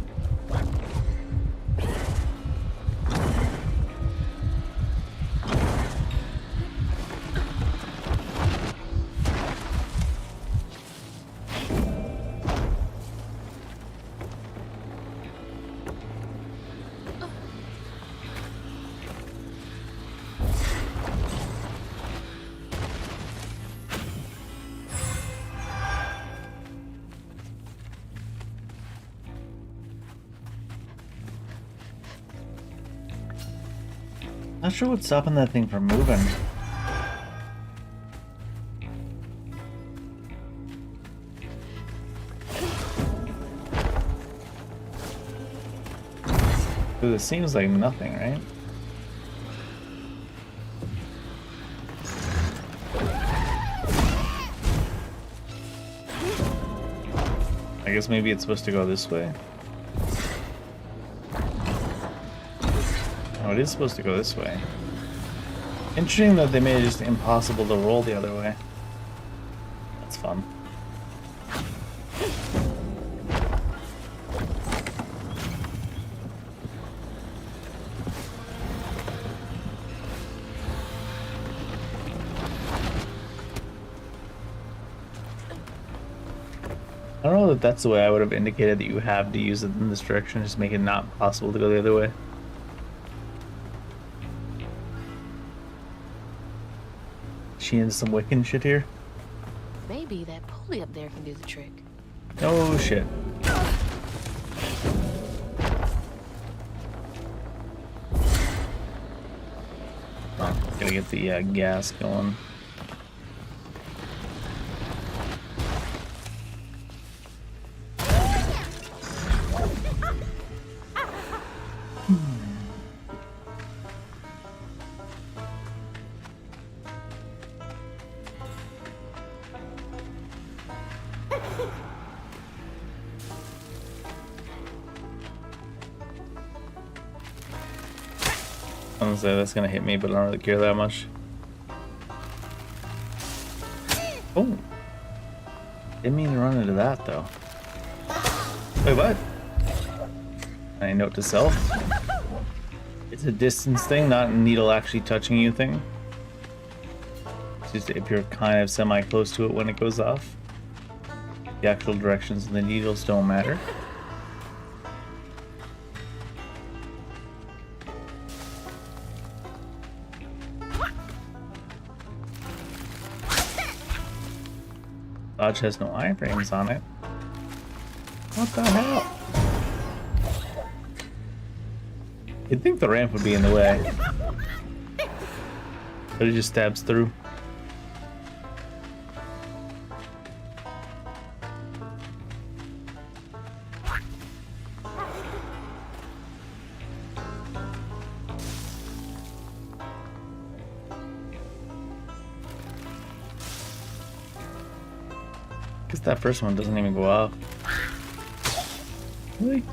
Speaker 1: Not sure what's stopping that thing from moving. Dude, it seems like nothing, right? I guess maybe it's supposed to go this way. Oh, it is supposed to go this way. Interesting that they made it just impossible to roll the other way. That's fun. I don't know that that's the way I would have indicated that you have to use it in this direction, just make it not possible to go the other way. She into some Wiccan shit here?
Speaker 2: Maybe that pulley up there can do the trick.
Speaker 1: Oh shit. Oh, gotta get the gas going. Honestly, that's gonna hit me, but I don't really care that much. Oh! Didn't mean to run into that, though. Wait, what? I note to self. It's a distance thing, not a needle actually touching you thing. It's just if you're kind of semi-close to it when it goes off. The actual directions of the needles don't matter. Dodge has no iframes on it. What the hell? You'd think the ramp would be in the way. But it just stabs through. Guess that first one doesn't even go off. Really?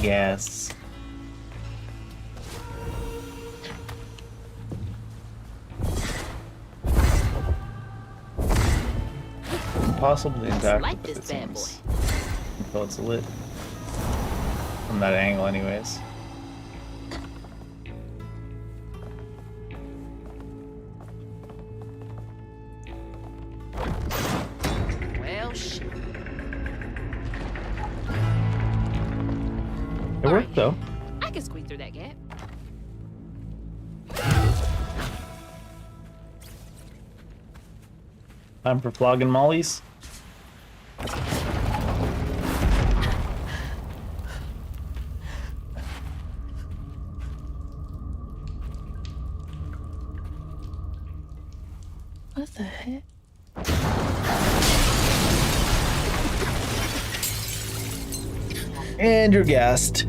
Speaker 1: Yes. Impossible to interact
Speaker 2: Like
Speaker 1: with it,
Speaker 2: this bad boy.
Speaker 1: seems. Until it's lit. From that angle anyways.
Speaker 2: Well, shit.
Speaker 1: It worked though.
Speaker 2: I can squeeze through that gap.
Speaker 1: Time for flogging mollies. And you're gassed.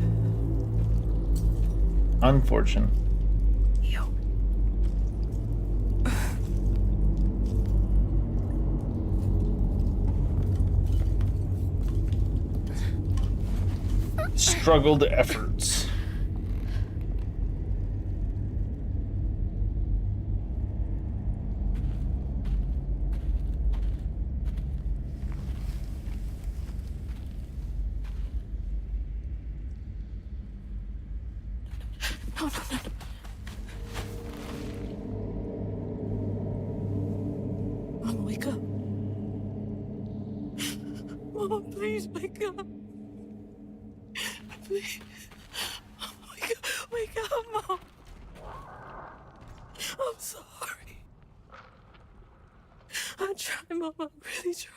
Speaker 1: Unfortunate. Struggled efforts.
Speaker 2: No, no, no. Mama, wake up. Mama, please wake up. Please. Wake up, Mom. I'm sorry. I tried, Mama. I really tried.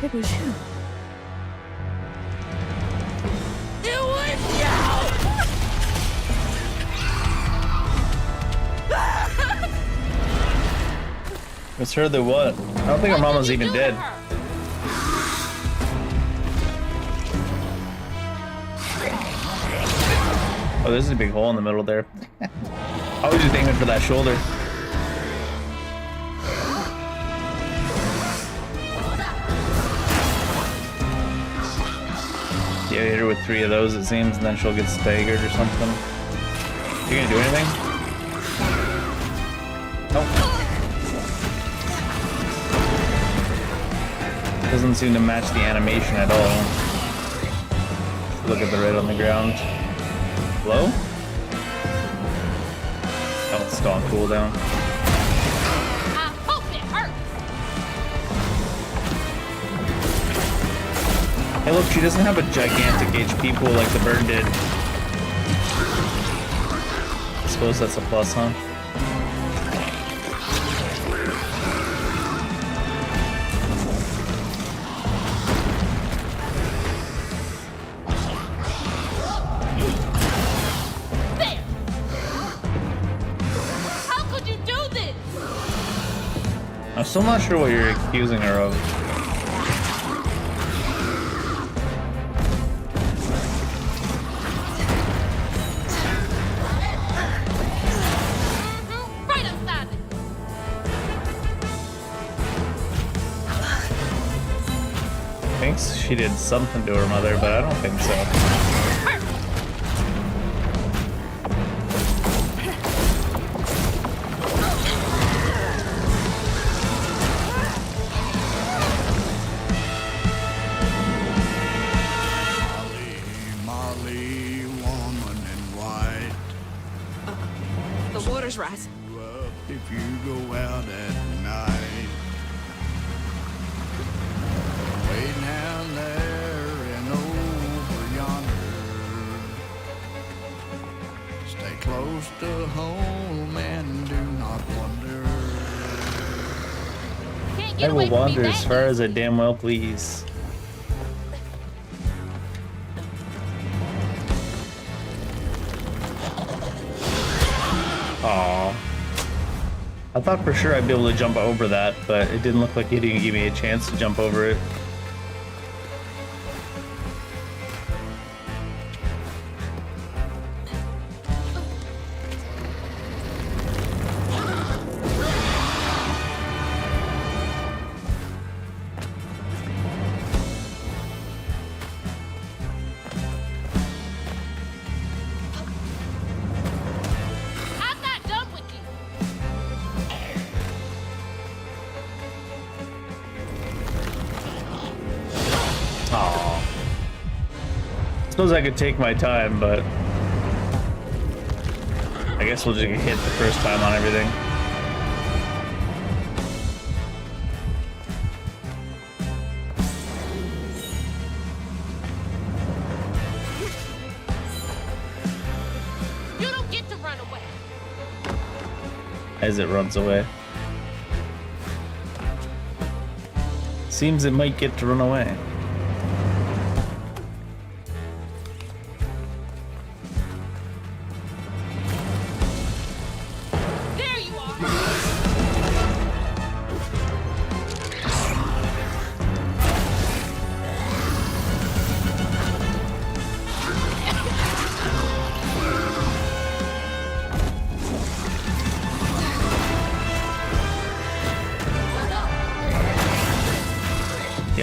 Speaker 2: It was you. It was you!
Speaker 1: It's her that what? I don't think our mama's even dead. Oh, there's a big hole in the middle there. I was just aiming for that shoulder. Yeah, hit her with 3 of those, it seems, and then she'll get staggered or something. You gonna do anything? Nope. Doesn't seem to match the animation at all. Look at the red on the ground. Hello? Oh, it's still on cooldown.
Speaker 2: I hope it hurts.
Speaker 1: Hey look, she doesn't have a gigantic HP pool like the bird did. I suppose that's a plus, huh?
Speaker 2: There. How could you do this?
Speaker 1: I'm still not sure what you're accusing her of.
Speaker 2: Right outside it.
Speaker 1: Thinks she did something to her mother, but I don't think so.
Speaker 6: Molly, woman in white.
Speaker 2: The water's rising.
Speaker 6: Up if you go out at night. Way down there and over yonder. Stay close to home and do not wander.
Speaker 2: Can't
Speaker 1: I
Speaker 2: get away
Speaker 1: will
Speaker 2: from me
Speaker 1: wander as
Speaker 2: that
Speaker 1: far as I damn well please. Aww. I thought for sure I'd be able to jump over that, but it didn't look like it didn't give me a chance to jump over it.
Speaker 2: I'm not done with you.
Speaker 1: Aww. Suppose I could take my time, but I guess we'll just get hit the first time on everything.
Speaker 2: You don't get to run away.
Speaker 1: As it runs away. Seems it might get to run away.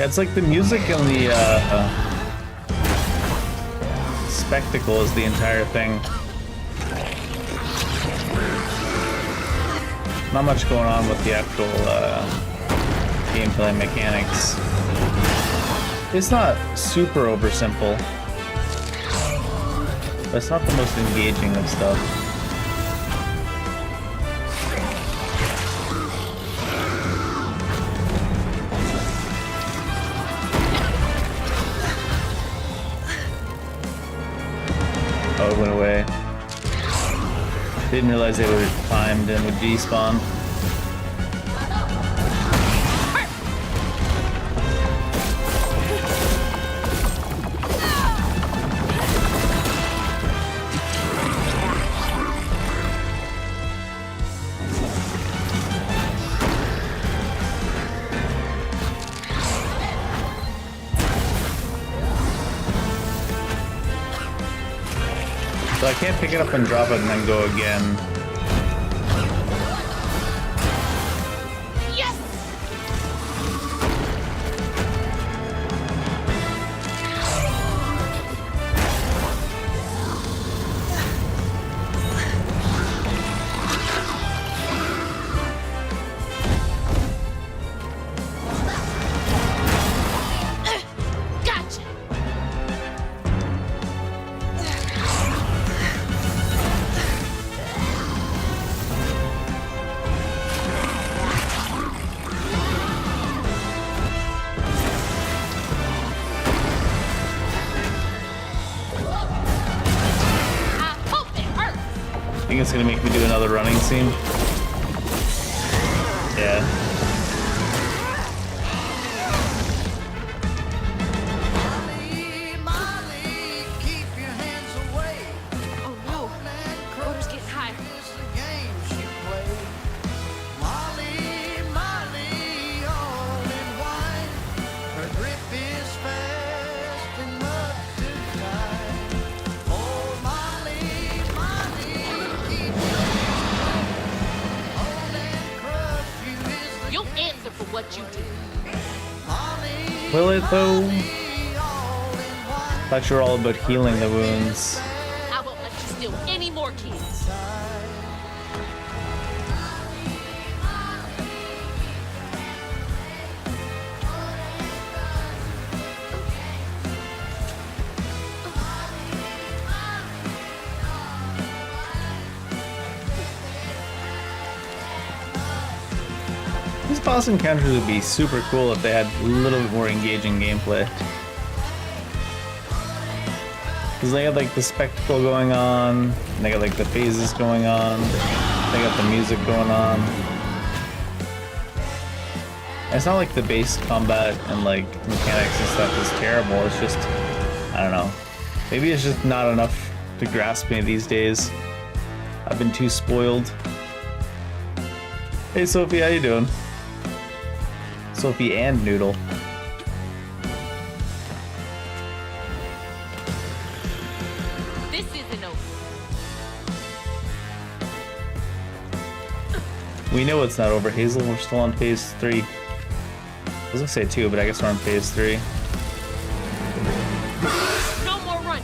Speaker 1: Yeah, it's like the music and the spectacle is the entire thing. Not much going on with the actual gameplay mechanics. It's not super oversimple, but it's not the most engaging of stuff. Oh, it went away. Didn't realize they were timed and would despawn. So I can't pick it up and drop it and then go again.
Speaker 2: Yes! Gotcha! I hope it hurts!
Speaker 1: I think it's gonna make me do another running scene. Yeah.
Speaker 2: Oh no, water's getting higher. You'll answer for what you do.
Speaker 1: Will it though? Thought you were all about healing the wounds.
Speaker 2: I won't let you steal any more kids.
Speaker 1: These boss encounters would be super cool if they had a little bit more engaging gameplay. Because they got like the spectacle going on, and they got like the phases going on, they got the music going on. And it's not like the base combat and like mechanics and stuff is terrible, it's just, I don't know. Maybe it's just not enough to grasp me these days. I've been too spoiled. Hey Sophie, how you doing? Sophie and Noodle.
Speaker 2: This isn't over.
Speaker 1: We know it's not over, Hazel. We're still on phase 3. I was gonna say 2, but I guess we're on phase 3.
Speaker 2: No more running.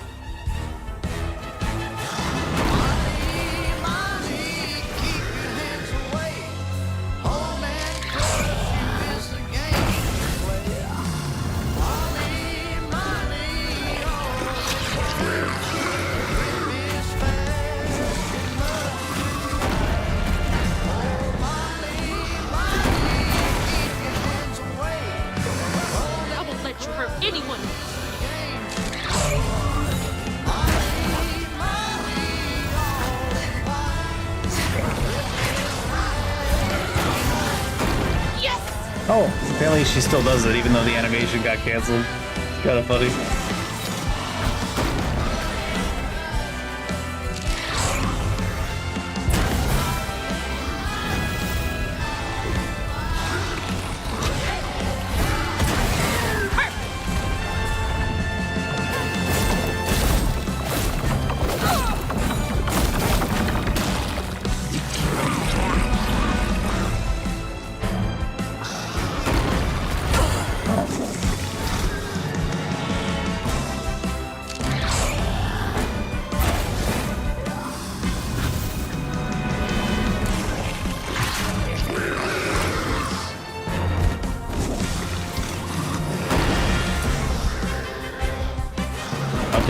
Speaker 2: I won't let you hurt anyone. Yes!
Speaker 1: Oh, apparently she still does it even though the animation got canceled. Kinda funny.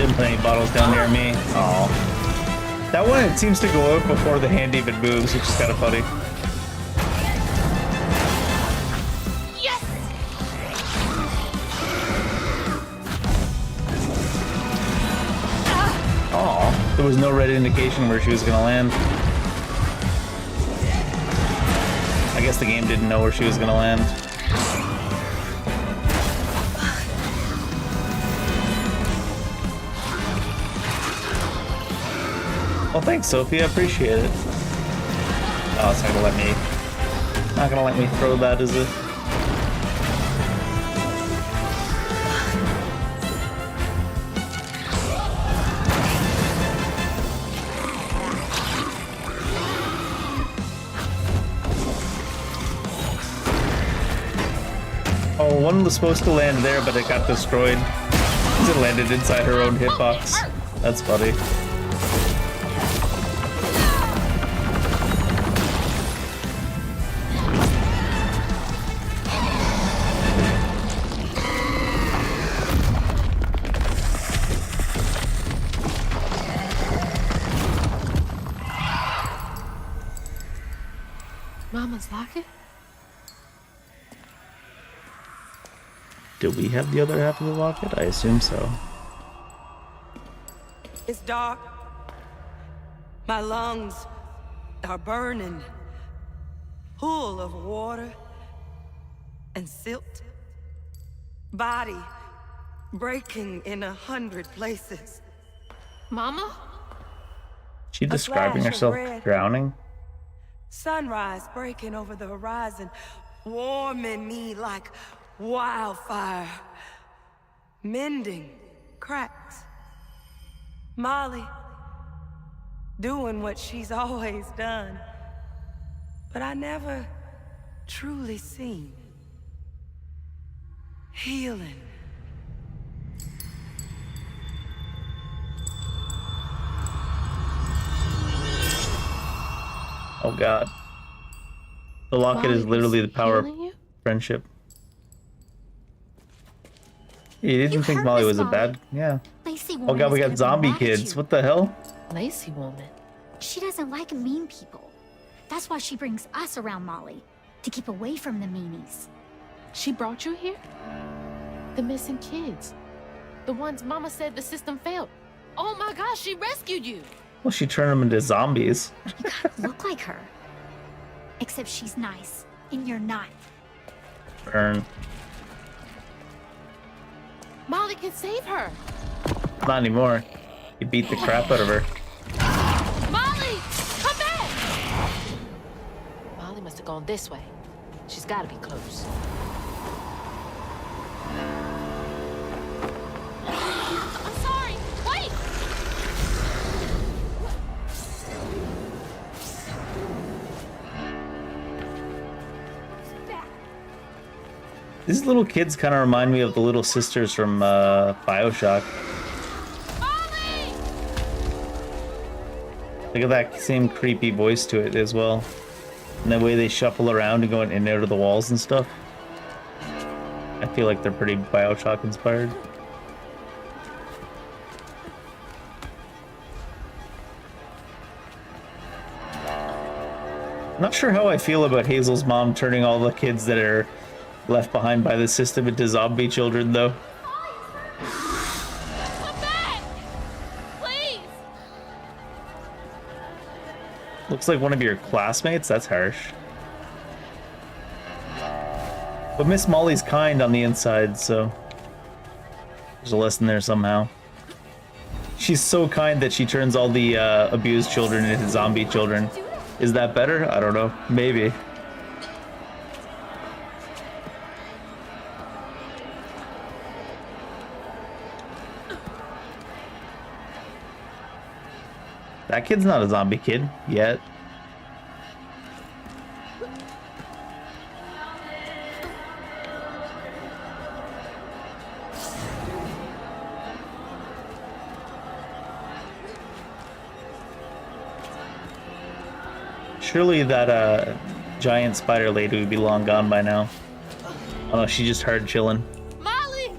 Speaker 1: Didn't put any bottles down near me. Oh. That one, it seems to go out before the hand even moves, which is kind of funny.
Speaker 2: Yes!
Speaker 1: Oh, there was no red indication where she was gonna land. I guess the game didn't know where she was gonna land. Well, thanks, Sophie. I appreciate it. Oh, it's not gonna let me throw that, is it? Oh, one was supposed to land there, but it got destroyed. It landed inside her own hitbox. That's funny.
Speaker 2: Mama's locket?
Speaker 1: Do we have the other half of the locket? I assume so.
Speaker 3: It's dark. My lungs are burning, full of water and silt. Body breaking in 100 places.
Speaker 2: Mama?
Speaker 1: She describing
Speaker 3: flash of
Speaker 1: herself
Speaker 3: red.
Speaker 1: drowning?
Speaker 3: Sunrise breaking over the horizon, warming me like wildfire, mending cracks. Molly doing what she's always done, but I never truly seen. Healing.
Speaker 1: Oh god. The locket
Speaker 2: Molly
Speaker 1: is literally the power of
Speaker 2: healing you?
Speaker 1: friendship. You didn't
Speaker 9: You
Speaker 1: think
Speaker 9: hurt
Speaker 1: Molly
Speaker 9: Miss
Speaker 1: was a
Speaker 9: Molly.
Speaker 1: bad... Yeah.
Speaker 9: Lacey
Speaker 1: Oh
Speaker 9: woman
Speaker 1: god, we
Speaker 9: is
Speaker 1: got
Speaker 9: gonna be
Speaker 1: zombie
Speaker 9: mad at
Speaker 1: kids.
Speaker 9: you.
Speaker 1: What the hell?
Speaker 2: Lacey woman.
Speaker 9: She doesn't like mean people. That's why she brings us around Molly, to keep away from the meanies.
Speaker 2: She brought you here? The missing kids. The ones Mama said the system failed. Oh my gosh, she rescued you.
Speaker 1: Well, she turned them into zombies.
Speaker 9: You gotta look like her. Except she's nice, and you're not.
Speaker 1: Burn.
Speaker 2: Molly can save her.
Speaker 1: Not anymore. You beat the crap out of her.
Speaker 2: Molly, come back. Molly must have gone this way. She's got to be close. I'm sorry. Wait.
Speaker 1: These little kids kind of remind me of the little sisters from BioShock.
Speaker 2: Molly!
Speaker 1: Look at that same creepy voice to it as well. And the way they shuffle around and go in and out of the walls and stuff. I feel like they're pretty BioShock inspired. I'm not sure how I feel about Hazel's mom turning all the kids that are left behind by the system into zombie children, though.
Speaker 2: Come back! Please!
Speaker 1: Looks like one of your classmates? That's harsh. But Miss Molly's kind on the inside, so there's a lesson there somehow. She's so kind that she turns all the abused children into zombie children. Is that better? I don't know. Maybe. That kid's not a zombie kid yet. Surely that giant spider lady would be long gone by now. Oh no, she just hard chilling.
Speaker 2: Molly!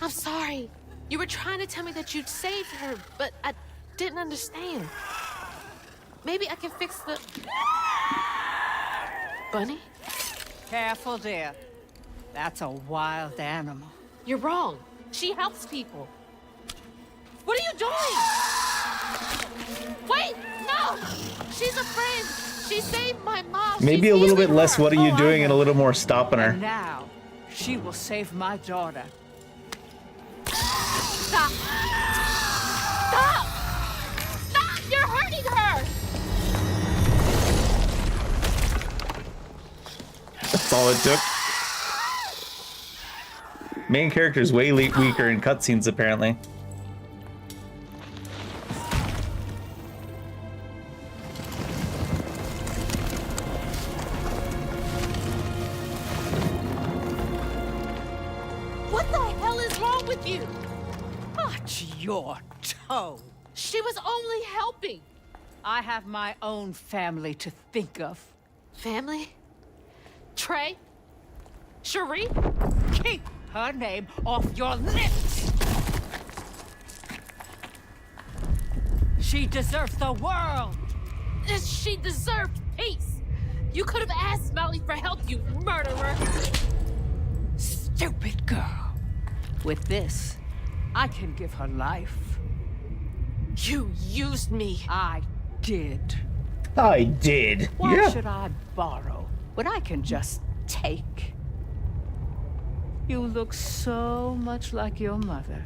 Speaker 2: I'm sorry. You were trying to tell me that you'd saved her, but I didn't understand. Maybe I can fix the... Bunny?
Speaker 10: Careful, dear. That's a wild animal.
Speaker 2: You're wrong. She helps people. What are you doing? Wait, no! She's a friend. She saved my mom.
Speaker 1: Maybe
Speaker 2: She's
Speaker 1: a little bit
Speaker 2: healing
Speaker 1: less
Speaker 2: her.
Speaker 1: what are you
Speaker 10: Oh, I
Speaker 1: doing and a
Speaker 10: know.
Speaker 1: little more stopping her.
Speaker 10: And now, she will save my daughter.
Speaker 2: Stop! Stop! Stop! You're hurting her!
Speaker 1: That's all it took. Main character's way weaker in cutscenes, apparently.
Speaker 2: What the hell is wrong with you?
Speaker 10: Watch your toe.
Speaker 2: She was only helping.
Speaker 10: I have my own family to think of.
Speaker 2: Family? Trey? Cherie?
Speaker 10: Keep her name off your lips! She deserves the world!
Speaker 2: She deserved peace. You could have asked Molly for help, you murderer.
Speaker 10: Stupid girl. With this, I can give her life.
Speaker 2: You used me.
Speaker 10: I did.
Speaker 1: I did.
Speaker 10: Why
Speaker 1: Yeah.
Speaker 10: should I borrow when I can just take? You look so much like your mother.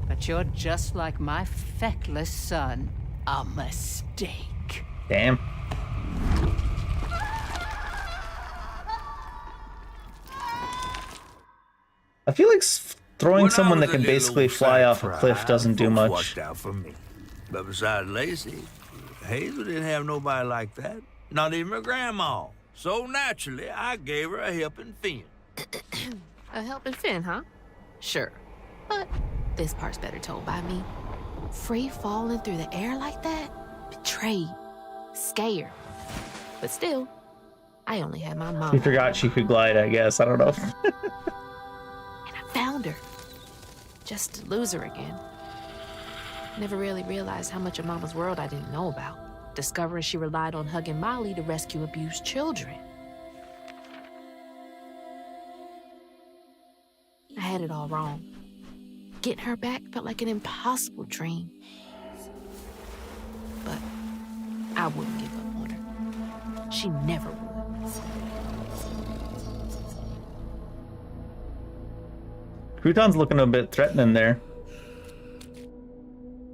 Speaker 10: But you're just like my feckless son. A mistake.
Speaker 1: Damn. I feel like throwing
Speaker 5: When I
Speaker 1: someone
Speaker 5: was
Speaker 1: that
Speaker 5: a
Speaker 1: can
Speaker 5: little
Speaker 1: basically
Speaker 5: old
Speaker 1: fly off a
Speaker 5: fry,
Speaker 1: cliff doesn't do
Speaker 5: folks
Speaker 1: much.
Speaker 5: watched out for me. But besides Lacey, Hazel didn't have nobody like that. Not even her grandma. So naturally, I gave her a helping fin.
Speaker 2: A helping fin, huh? Sure. But this part's better told by me. Free falling through the air like that? Betrayed. Scared. But still, I only had my mom.
Speaker 1: She forgot she could glide, I guess. I don't know.
Speaker 2: And I found her. Just to lose her again. Never really realized how much of Mama's world I didn't know about. Discovering she relied on hugging Molly to rescue abused children. I had it all wrong. Getting her back felt like an impossible dream. But I wouldn't give up on her. She never would.
Speaker 1: Crouton's looking a bit threatening there.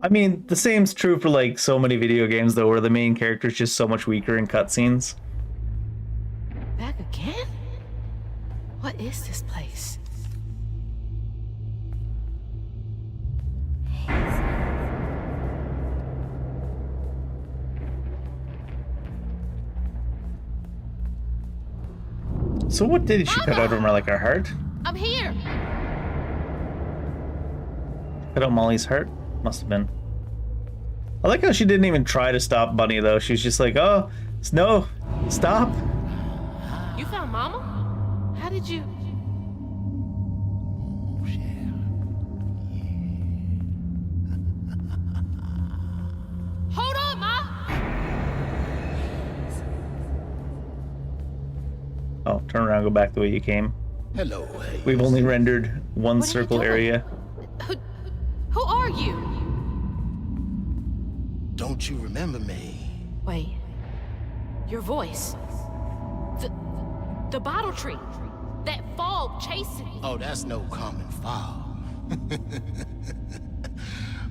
Speaker 1: I mean, the same's true for like so many video games though, where the main character's just so much weaker in cutscenes.
Speaker 2: Back again? What is this place?
Speaker 1: So what did she cut out of her, like her heart?
Speaker 2: I'm here!
Speaker 1: Cut out Molly's heart? Must have been. I like how she didn't even try to stop Bunny though. She was just like, oh, no, stop.
Speaker 2: You found Mama? How did you... Hold on, Ma!
Speaker 1: Oh, turn around, go back the way you came.
Speaker 4: Hello,
Speaker 1: We've only rendered one
Speaker 2: What are you
Speaker 1: circle
Speaker 2: doing?
Speaker 1: area.
Speaker 2: Who are you?
Speaker 4: Don't you remember me?
Speaker 2: Wait. Your voice. The bottle tree. That fog chasing me.
Speaker 4: Oh, that's no common foul.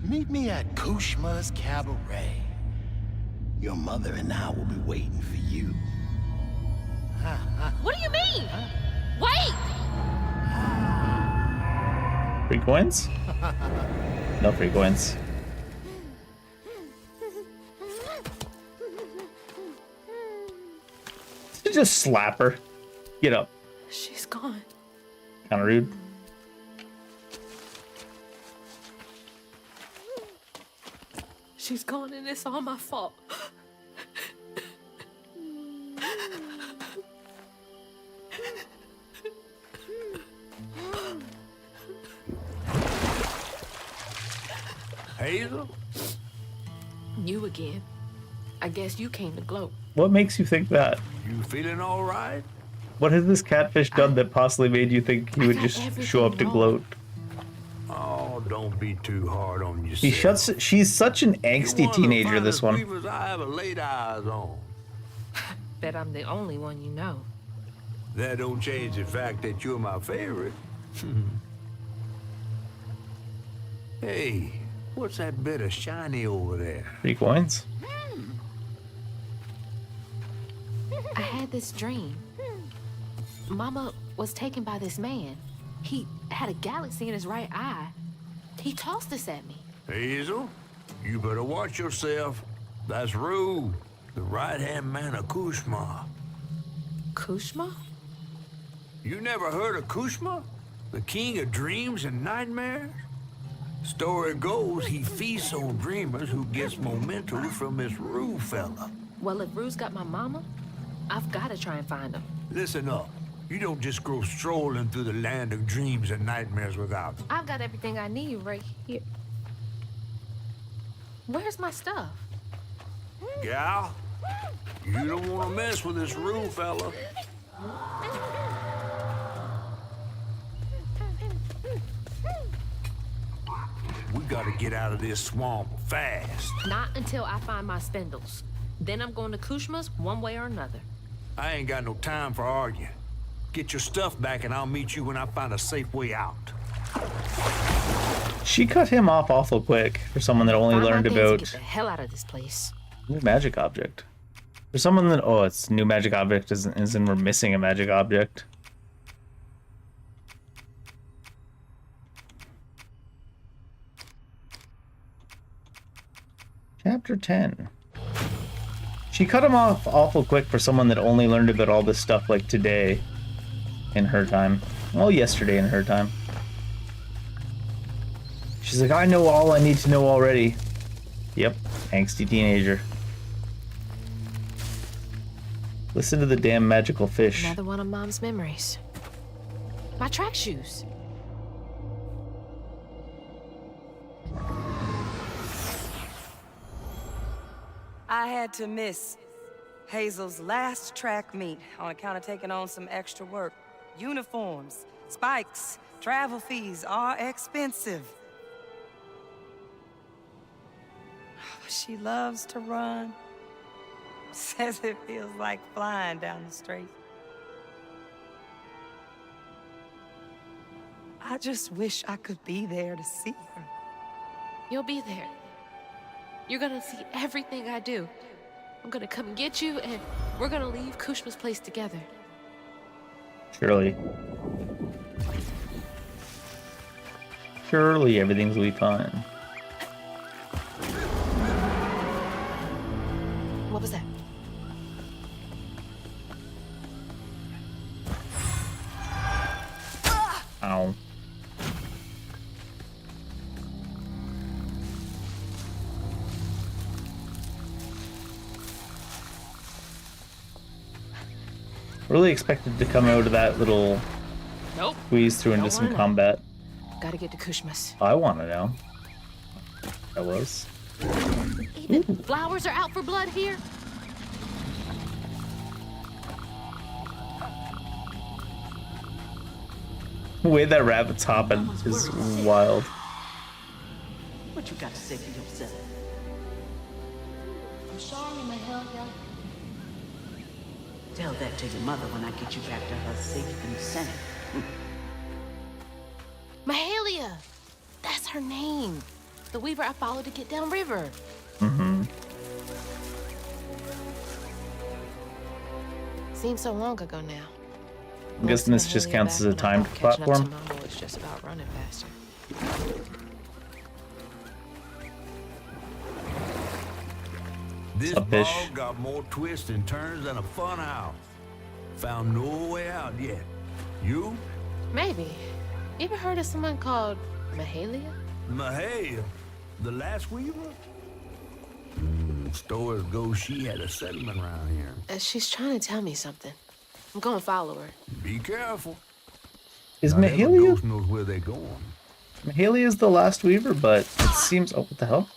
Speaker 4: Meet me at Kushma's Cabaret. Your mother and I will be waiting for you.
Speaker 2: What do you mean? Wait!
Speaker 1: Free coins? No free coins. Just slap her. Get up.
Speaker 2: She's gone.
Speaker 1: Kinda rude.
Speaker 2: She's gone and it's all my fault.
Speaker 5: Hazel?
Speaker 2: You again. I guess you came to gloat.
Speaker 1: What makes you think that?
Speaker 5: You feeling all right?
Speaker 1: What has this catfish done that possibly made you think he would
Speaker 2: got
Speaker 1: just show up to
Speaker 2: everything
Speaker 1: gloat?
Speaker 5: Oh, don't be too hard on yourself.
Speaker 1: She's such an
Speaker 5: You're
Speaker 1: angsty
Speaker 5: one of the
Speaker 1: teenager, this
Speaker 5: finest
Speaker 1: one.
Speaker 5: weavers I ever laid eyes on.
Speaker 2: Bet I'm the only one you know.
Speaker 5: That don't change the fact that you're my favorite. Hey, what's that bit of shiny over there?
Speaker 1: 3 coins?
Speaker 2: I had this dream. Mama was taken by this man. He had a galaxy in his right eye. He tossed this at me.
Speaker 5: Hazel, you better watch yourself. That's Rue, the right-hand man of Kushma.
Speaker 2: Kushma?
Speaker 5: You never heard of Kushma? The king of dreams and nightmares? Story goes he feasts on dreamers who gets momentum from this Rue fella.
Speaker 2: Well, if Rue's got my mama, I've got to try and find him.
Speaker 5: Listen up. You don't just go strolling through the land of dreams and nightmares without them.
Speaker 2: I've got everything I need right here. Where's my stuff?
Speaker 5: Gal, you don't want to mess with this Rue fella. We gotta get out of this swamp fast.
Speaker 2: Not until I find my spindles. Then I'm going to Kushma's one way or another.
Speaker 5: I ain't got no time for arguing. Get your stuff back and I'll meet you when I find a safe way out.
Speaker 1: She cut him off awful quick for someone that only
Speaker 2: Find my
Speaker 1: learned
Speaker 2: things and
Speaker 1: about
Speaker 2: get the hell out of this place.
Speaker 1: new magic object. For someone that it's new magic object isn't we're missing a magic object. Chapter 10. She cut him off awful quick for someone that only learned about all this stuff like today in her time. Well, yesterday in her time. She's like, I know all I need to know already. Yep, angsty teenager. Listen to the damn magical fish.
Speaker 2: Another one of Mom's memories. My track shoes.
Speaker 3: I had to miss Hazel's last track meet on account of taking on some extra work. Uniforms, spikes, travel fees are expensive. She loves to run. Says it feels like flying down the street. I just wish I could be there to see her.
Speaker 2: You'll be there. You're gonna see everything I do. I'm gonna come and get you, and we're gonna leave Kushma's place together.
Speaker 1: Surely. Surely everything's gonna be fine.
Speaker 2: What was that?
Speaker 1: Ow. Really expected to come out of that little
Speaker 2: Nope.
Speaker 1: squeeze through into
Speaker 2: Don't
Speaker 1: some
Speaker 2: wanna know.
Speaker 1: combat.
Speaker 2: Gotta get to Kushma's.
Speaker 1: I want to know. That was.
Speaker 2: Even flowers are out for blood here?
Speaker 1: The way that rabbit's hopping is wild.
Speaker 11: What you got to say for yourself?
Speaker 9: I'm sorry, Mahalia.
Speaker 11: Tell that to your mother when I get you back to her safe and sound.
Speaker 2: Mahalia! That's her name. The weaver I followed to get downriver.
Speaker 1: Mm-hmm.
Speaker 2: Seems so long ago now.
Speaker 1: I'm guessing this just counts as a timed platform.
Speaker 2: It's just about running faster.
Speaker 5: This
Speaker 1: Sup, fish?
Speaker 5: ball got more twists and turns than a fun house. Found no way out yet. You?
Speaker 2: Maybe. You ever heard of someone called Mahalia?
Speaker 5: Mahalia, the last weaver? Stories go she had a settlement around here.
Speaker 2: She's trying to tell me something. I'm gonna follow her.
Speaker 5: Be careful.
Speaker 1: Is
Speaker 5: Not every
Speaker 1: Mahalia?
Speaker 5: ghost knows where they're going.
Speaker 1: Haley is the last Weaver, but it seems... Oh, what the hell?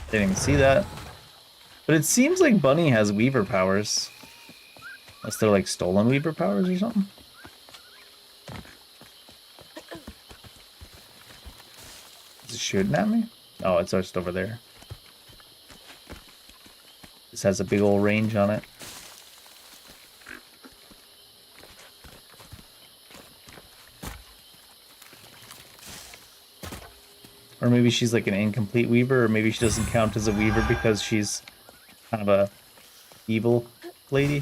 Speaker 1: Didn't even see that. But it seems like Bunny has Weaver powers. Unless they're like stolen Weaver powers or something. Is it shooting at me? Oh, it's just over there. This has a big old range on it. Or maybe she's like an incomplete Weaver, or maybe she doesn't count as a Weaver because she's kind of a evil lady.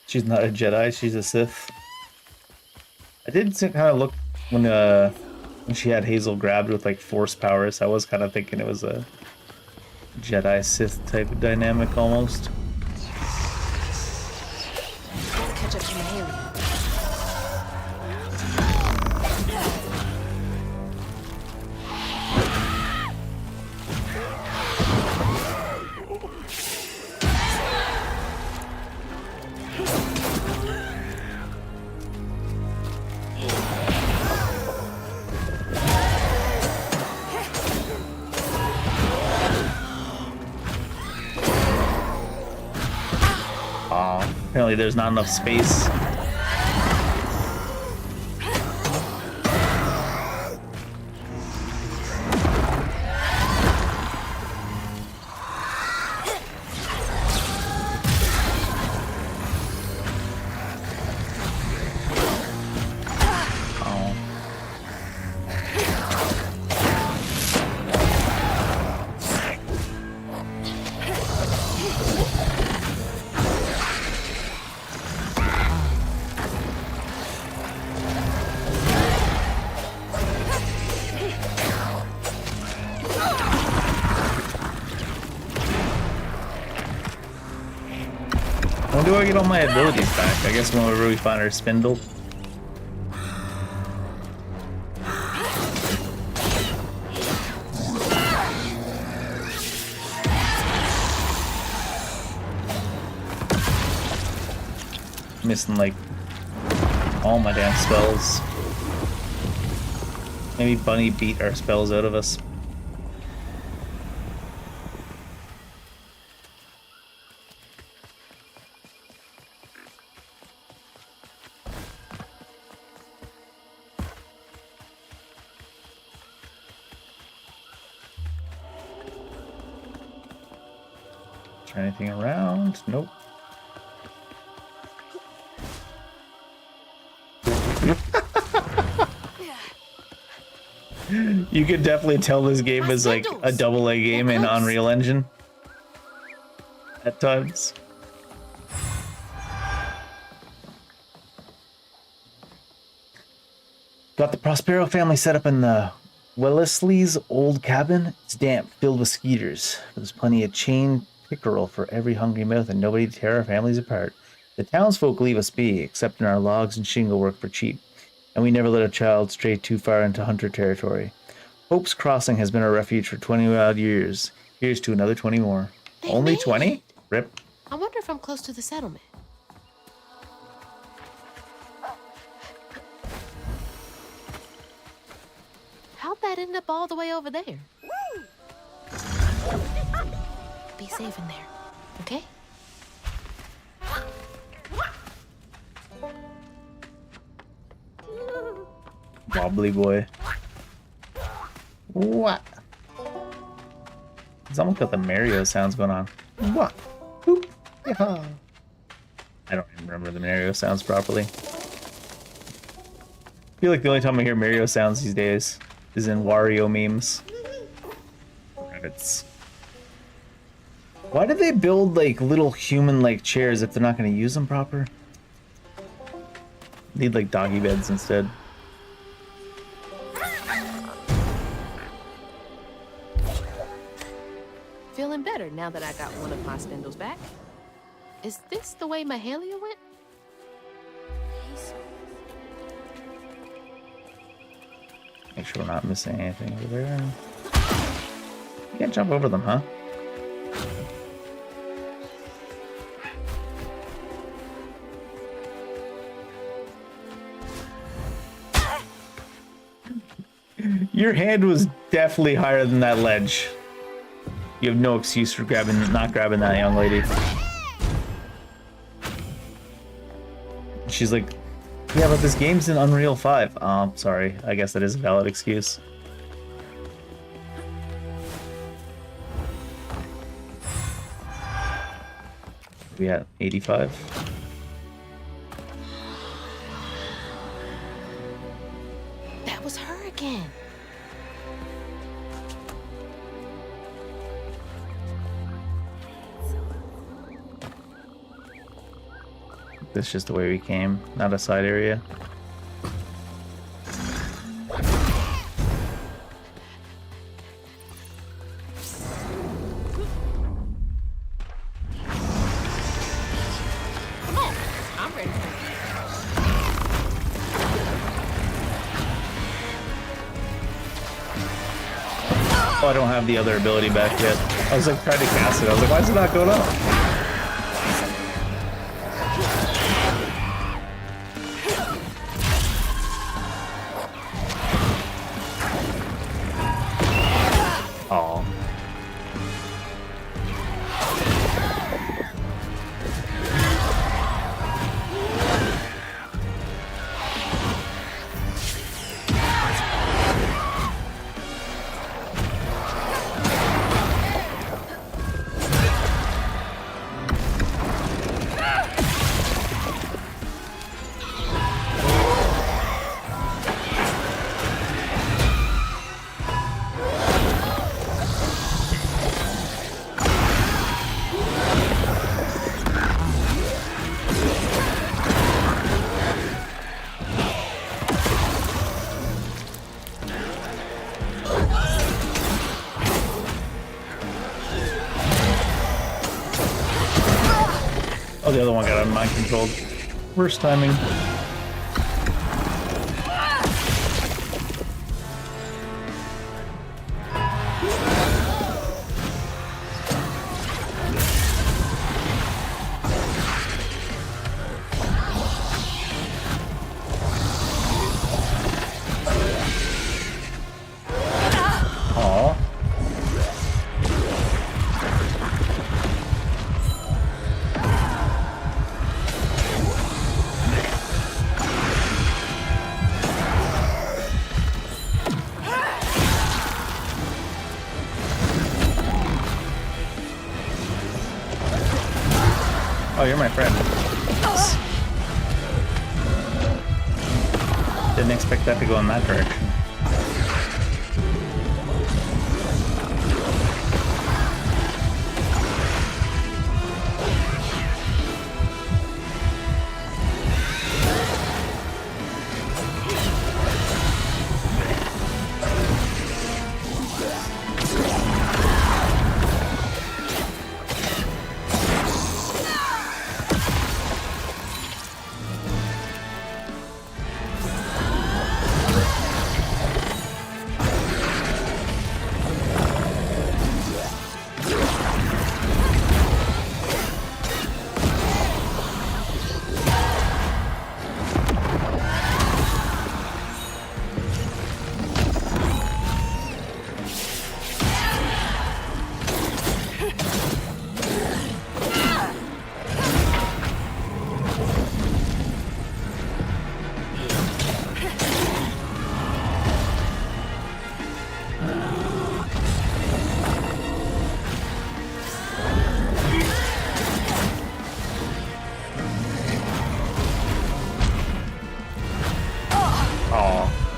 Speaker 1: She's not a Jedi, she's a Sith. I did kind of look when she had Hazel grabbed with like force powers. I was kind of thinking it was a Jedi Sith type of dynamic almost.
Speaker 2: Gotta catch up to Haley.
Speaker 1: Apparently there's not enough space. When do I get all my abilities back? I guess whenever we find our spindle. Missing like all my damn spells. Maybe Bunny beat our spells out of us. Turn anything around? Nope. You could definitely tell this game is like a AA game in Unreal Engine at times. Got the Prospero family set up in the Wellesley's old cabin. It's damp, filled with skeeters. There's plenty of chain pickerel for every hungry mouth and nobody to tear our families apart. The townsfolk leave us be, accepting our logs and shingle work for cheap. And we never let a child stray too far into hunter territory. Hope's Crossing has been our refuge for 20 odd years. Here's to another 20 more. Only 20? Rip.
Speaker 2: I wonder if I'm close to the settlement. How'd that end up all the way over there? Be safe in there, okay?
Speaker 1: Wobbly boy. What? It's almost got the Mario sounds going on. What? Boop. Yeah. I don't even remember the Mario sounds properly. I feel like the only time I hear Mario sounds these days is in Wario memes. Rabbits. Why did they build like little human-like chairs if they're not going to use them proper? Need like doggy beds instead.
Speaker 2: Feeling better now that I got one of my spindles back. Is this the way Mahalia went?
Speaker 1: Make sure we're not missing anything over there. You can't jump over them, huh? Your hand was definitely higher than that ledge. You have no excuse for not grabbing that young lady. She's like, yeah, but this game's in Unreal 5. Oh, sorry. I guess that is a valid excuse. We at 85.
Speaker 2: That was her again.
Speaker 1: That's just the way we came, not a side area.
Speaker 2: Come on, I'm ready.
Speaker 1: Oh, I don't have the other ability back yet. I was like trying to cast it. I was like, why is it not going up? Oh. Oh, the other one got mind controlled. Worst timing. Aw. Oh, you're my friend. Didn't expect that to go in that direction.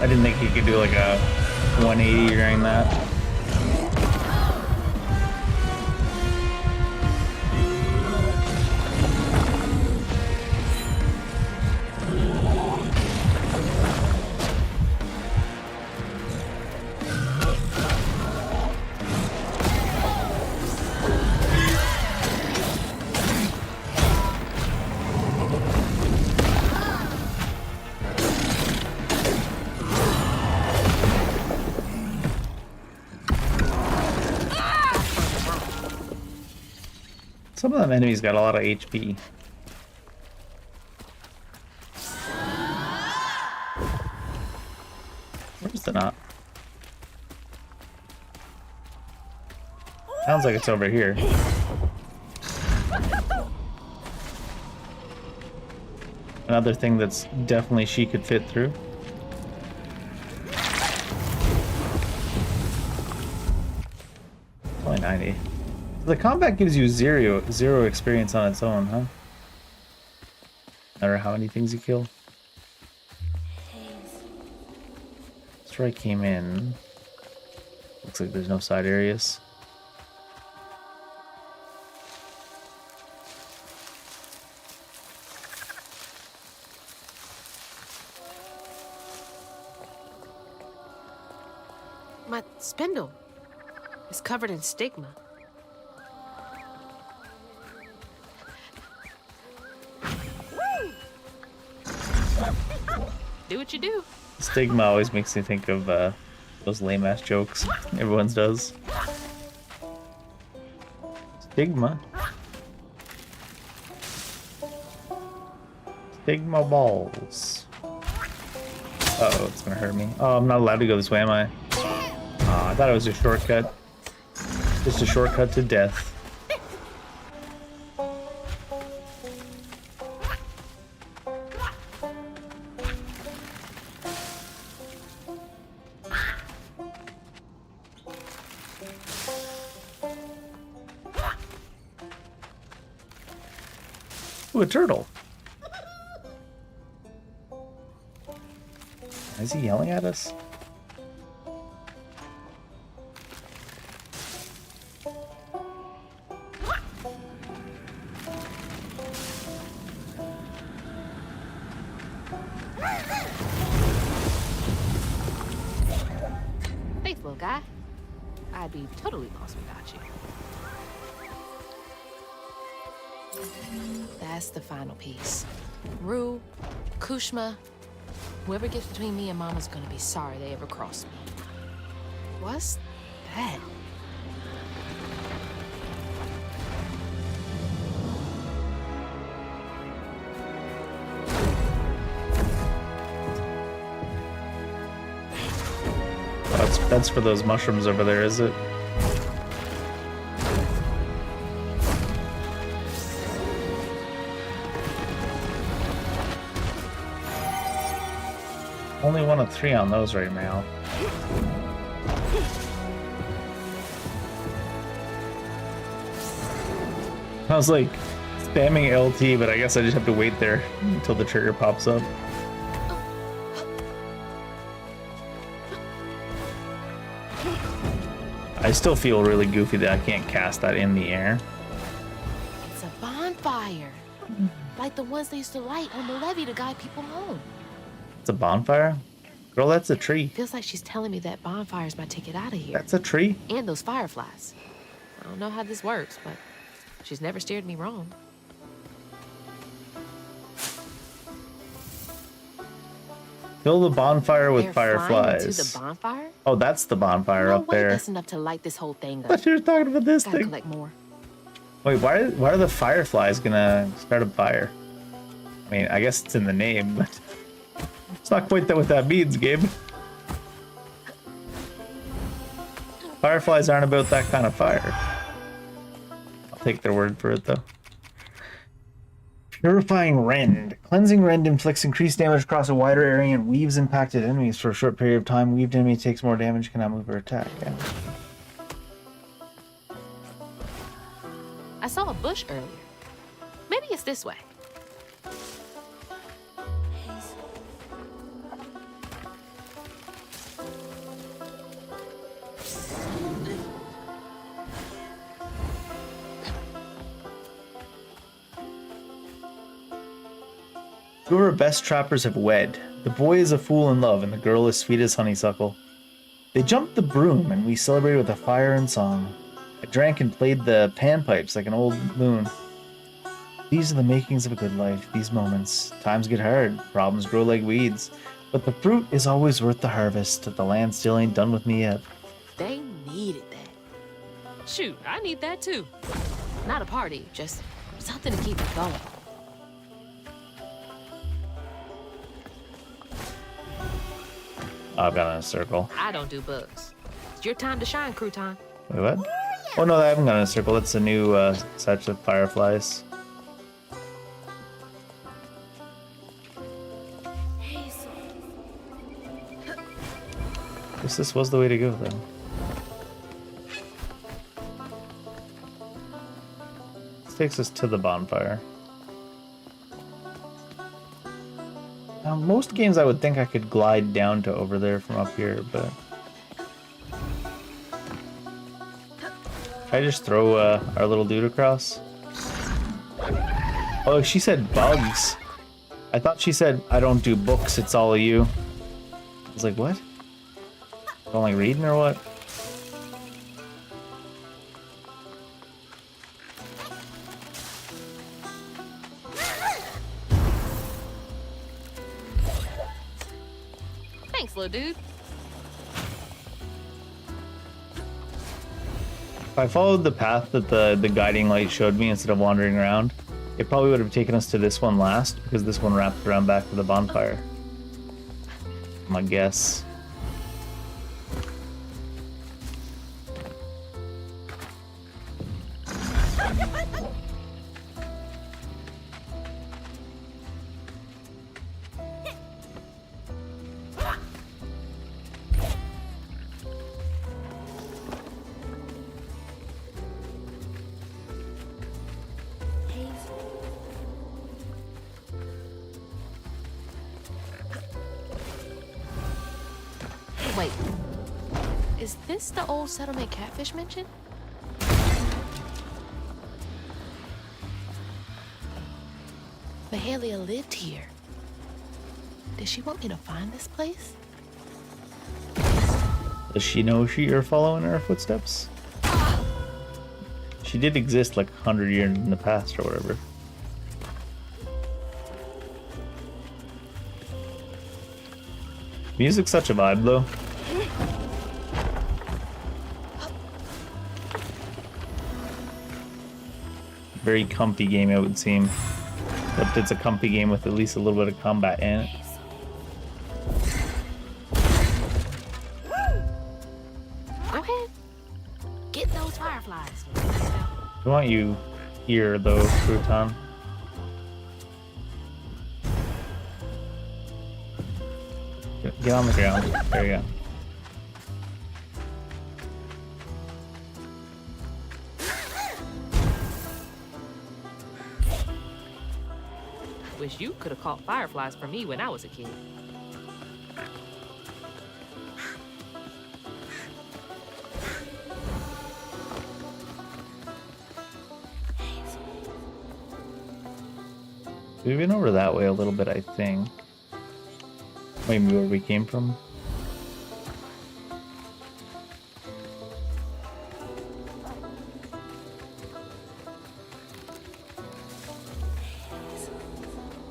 Speaker 1: I didn't think he could do like a 180 during that. Some of them enemies got a lot of HP. Where's the knot? Sounds like it's over here. Another thing that's definitely she could fit through. Only 90. The combat gives you zero experience on its own, huh? No matter how many things you kill. That's where I came in. Looks like there's no side areas.
Speaker 2: My spindle is covered in stigma. Do what you do.
Speaker 1: Stigma always makes me think of those lame ass jokes everyone does. Stigma. Stigma balls. Uh-oh, it's gonna hurt me. Oh, I'm not allowed to go this way, am I? Oh, I thought it was a shortcut. Just a shortcut to death. Ooh, a turtle. Is he yelling at us?
Speaker 2: Thanks, little guy. I'd be totally lost without you. That's the final piece. Rue, Kushma, whoever gets between me and Mama's gonna be sorry they ever crossed me. What's that?
Speaker 1: That's for those mushrooms over there, is it? Only 1 of 3 on those right now. I was like spamming LT, but I guess I just have to wait there until the trigger pops up. I still feel really goofy that I can't cast that in the air.
Speaker 2: It's a bonfire. Like the ones they used to light on the levee to guide people home.
Speaker 1: It's a bonfire? Girl, that's a tree.
Speaker 2: Feels like she's telling me that bonfire's my ticket out of here.
Speaker 1: That's a tree.
Speaker 2: And those fireflies. I don't know how this works, but she's never steered me wrong.
Speaker 1: Fill the bonfire with
Speaker 2: They're flying
Speaker 1: fireflies.
Speaker 2: into the bonfire?
Speaker 1: Oh, that's the bonfire
Speaker 2: No
Speaker 1: up
Speaker 2: way
Speaker 1: there.
Speaker 2: that's enough to light this whole thing
Speaker 1: I
Speaker 2: up.
Speaker 1: thought you were talking about this
Speaker 2: Gotta
Speaker 1: thing.
Speaker 2: collect more.
Speaker 1: Wait, why are the fireflies gonna start a fire? I mean, I guess it's in the name, but it's not quite that what that means, Gabe. Fireflies aren't about that kind of fire. I'll take their word for it, though. Purifying Rend. Cleansing Rend inflicts increased damage across a wider area and weaves impacted enemies for a short period of time. Weaved enemy takes more damage, cannot move or attack. Yeah.
Speaker 2: I saw a bush earlier. Maybe it's this way.
Speaker 1: Two of our best trappers have wed. The boy is a fool in love, and the girl is sweet as honeysuckle. They jumped the broom, and we celebrated with a fire and song. I drank and played the panpipes like an old moon. These are the makings of a good life, these moments. Times get hard, problems grow like weeds. But the fruit is always worth the harvest. The land still ain't done with me yet.
Speaker 2: They needed that. Shoot, I need that too. Not a party, just something to keep it going.
Speaker 1: Oh, I've got in a circle.
Speaker 2: I don't do bugs. It's your time to shine, crouton.
Speaker 1: Wait, what? Oh no, I haven't gone in a circle. That's a new set of fireflies. Guess this was the way to go then. This takes us to the bonfire. Now, most games I would think I could glide down to over there from up here, but... Should I just throw our little dude across? Oh, she said bugs. I thought she said, I don't do books, it's all of you. I was like, what? Don't like reading or what?
Speaker 2: Thanks, little dude.
Speaker 1: If I followed the path that the guiding light showed me instead of wandering around, it probably would have taken us to this one last, because this one wrapped around back to the bonfire. My guess.
Speaker 2: Wait, is this the old settlement Catfish mentioned? Mahalia lived here. Did she want me to find this place?
Speaker 1: Does she know you're following her footsteps? She did exist like 100 years in the past or whatever. Music's such a vibe though. Very comfy game, it would seem. But it's a comfy game with at least a little bit of combat in it.
Speaker 2: Go ahead. Get those fireflies.
Speaker 1: I want you here though, Crouton. Get on the ground. There you go.
Speaker 2: Wish you could have caught fireflies for me when I was a kid.
Speaker 1: We've been over that way a little bit, I think. Maybe where we came from.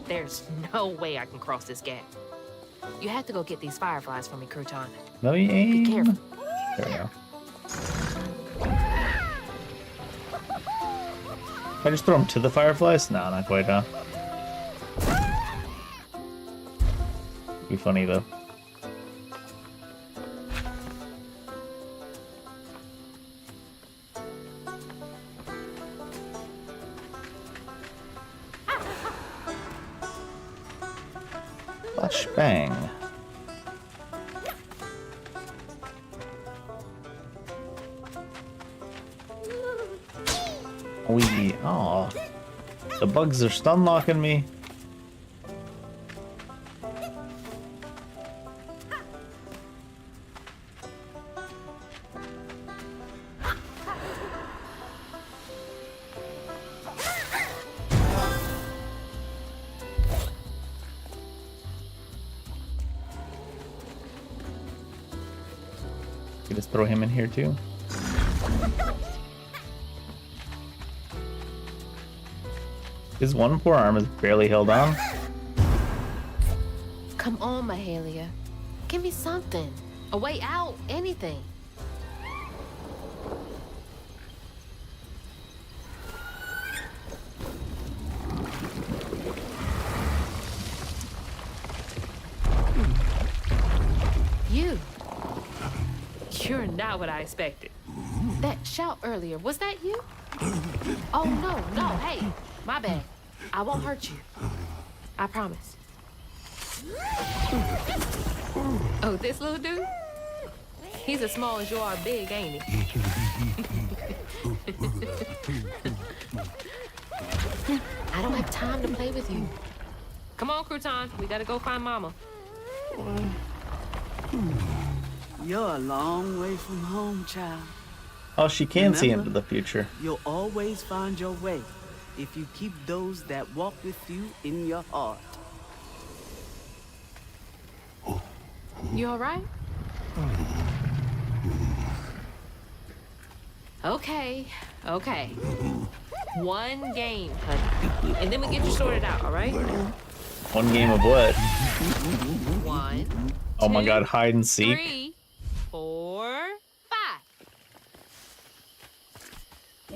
Speaker 2: There's no way I can cross this gap. You have to go get these fireflies for me, Crouton.
Speaker 1: Let me aim.
Speaker 2: Be careful.
Speaker 1: There we go. Can I just throw them to the fireflies? No, not quite, huh? Be funny though. Flashbang. Oh, the bugs are stun locking me. Just throw him in here too. His one poor arm is barely held on.
Speaker 2: Come on, Mahalia. Give me something. A way out. Anything. You're not what I expected. That shout earlier, was that you? Oh, no, hey, my bad. I won't hurt you. I promise. Oh, this little dude? He's as small as you are big, ain't he? I don't have time to play with you. Come on, Crouton. We gotta go find Mama.
Speaker 11: You're a long way from home, child.
Speaker 1: Oh, she can see
Speaker 11: Remember,
Speaker 1: into the future.
Speaker 11: You'll always find your way if you keep those that walk with you in your heart.
Speaker 2: You all right? Okay. One game, honey. And then we get you sorted out, all right?
Speaker 1: One game of what?
Speaker 2: 1,
Speaker 1: Oh my
Speaker 2: 2,
Speaker 1: god, hide and seek.
Speaker 2: 3, 4, 5.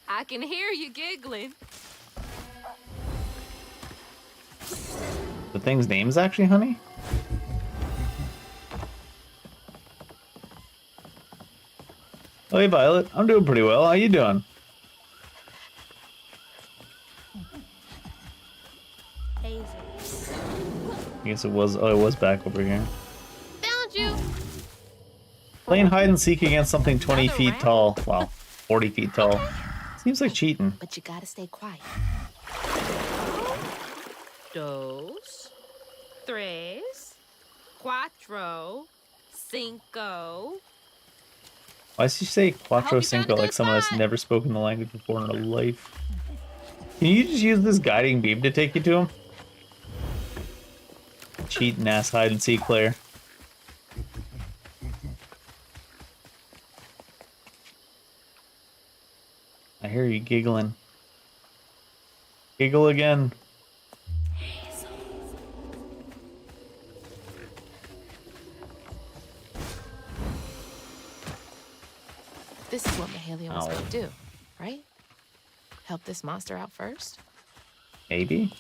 Speaker 2: I can hear you giggling.
Speaker 1: The thing's name is actually Honey? Oh, hey, Violet. I'm doing pretty well. How you doing? I guess it was back over here.
Speaker 2: Found you.
Speaker 1: Playing hide and seek against something 20 feet tall. Wow, 40 feet tall. Seems like cheating.
Speaker 2: But you gotta stay quiet. 2, 3, 4, 5.
Speaker 1: Why does she say Quattro
Speaker 2: you found a
Speaker 1: Cinco like
Speaker 2: good
Speaker 1: someone that's
Speaker 2: spot.
Speaker 1: never spoken the language before in her life? Can you just use this guiding beam to take you to him? Cheating ass hide and seek player. I hear you giggling. Giggle again.
Speaker 2: This is what Mahalia was
Speaker 1: Ow.
Speaker 2: gonna do, right? Help this monster out first?
Speaker 1: Maybe?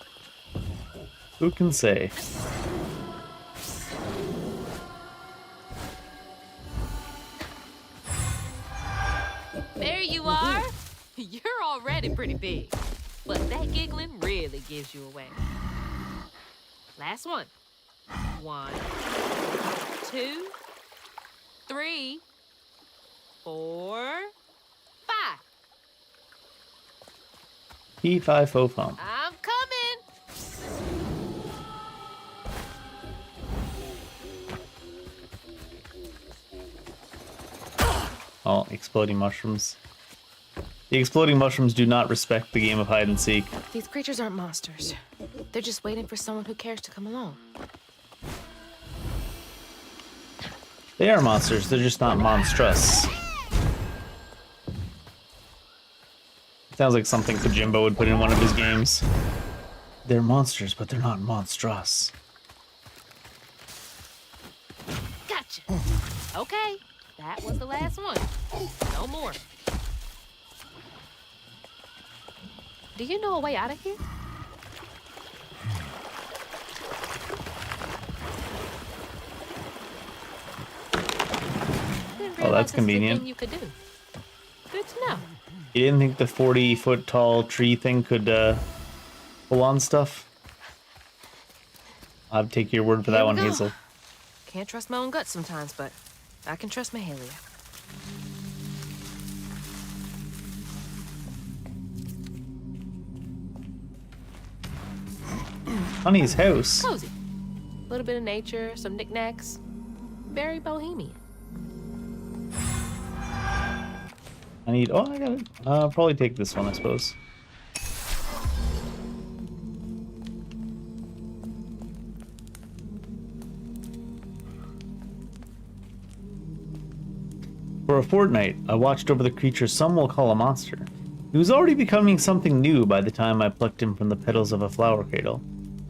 Speaker 1: Who can say?
Speaker 2: There you are. You're already pretty big. But that giggling really gives you away. Last one. 1, 2, 3, 4, 5.
Speaker 1: P5 faux phone.
Speaker 2: I'm coming.
Speaker 1: Oh, exploding mushrooms. The exploding mushrooms do not respect the game of hide and seek.
Speaker 2: These creatures aren't monsters. They're just waiting for someone who cares to come along.
Speaker 1: They are monsters, they're just not monstrous. Sounds like something Kojimbo would put in one of his games. They're monsters, but they're not monstrous.
Speaker 2: Gotcha. Okay, that was the last one. No more. Do you know a way out of here? Didn't
Speaker 1: Oh,
Speaker 2: realize
Speaker 1: that's
Speaker 2: this was a
Speaker 1: convenient.
Speaker 2: thing you could do. Good to know.
Speaker 1: You didn't think the 40-foot tall tree thing could pull on stuff? I'll take your word for
Speaker 2: Here
Speaker 1: that
Speaker 2: we
Speaker 1: one,
Speaker 2: go.
Speaker 1: Hazel.
Speaker 2: Can't trust my own gut sometimes, but I can trust Mahalia.
Speaker 1: Honey's house.
Speaker 2: Cozy. A little bit of nature, some knickknacks. Very bohemian.
Speaker 1: I need. Oh, I got it. I'll probably take this one, I suppose. For a fortnight, I watched over the creature some will call a monster. He was already becoming something new by the time I plucked him from the petals of a flower cradle.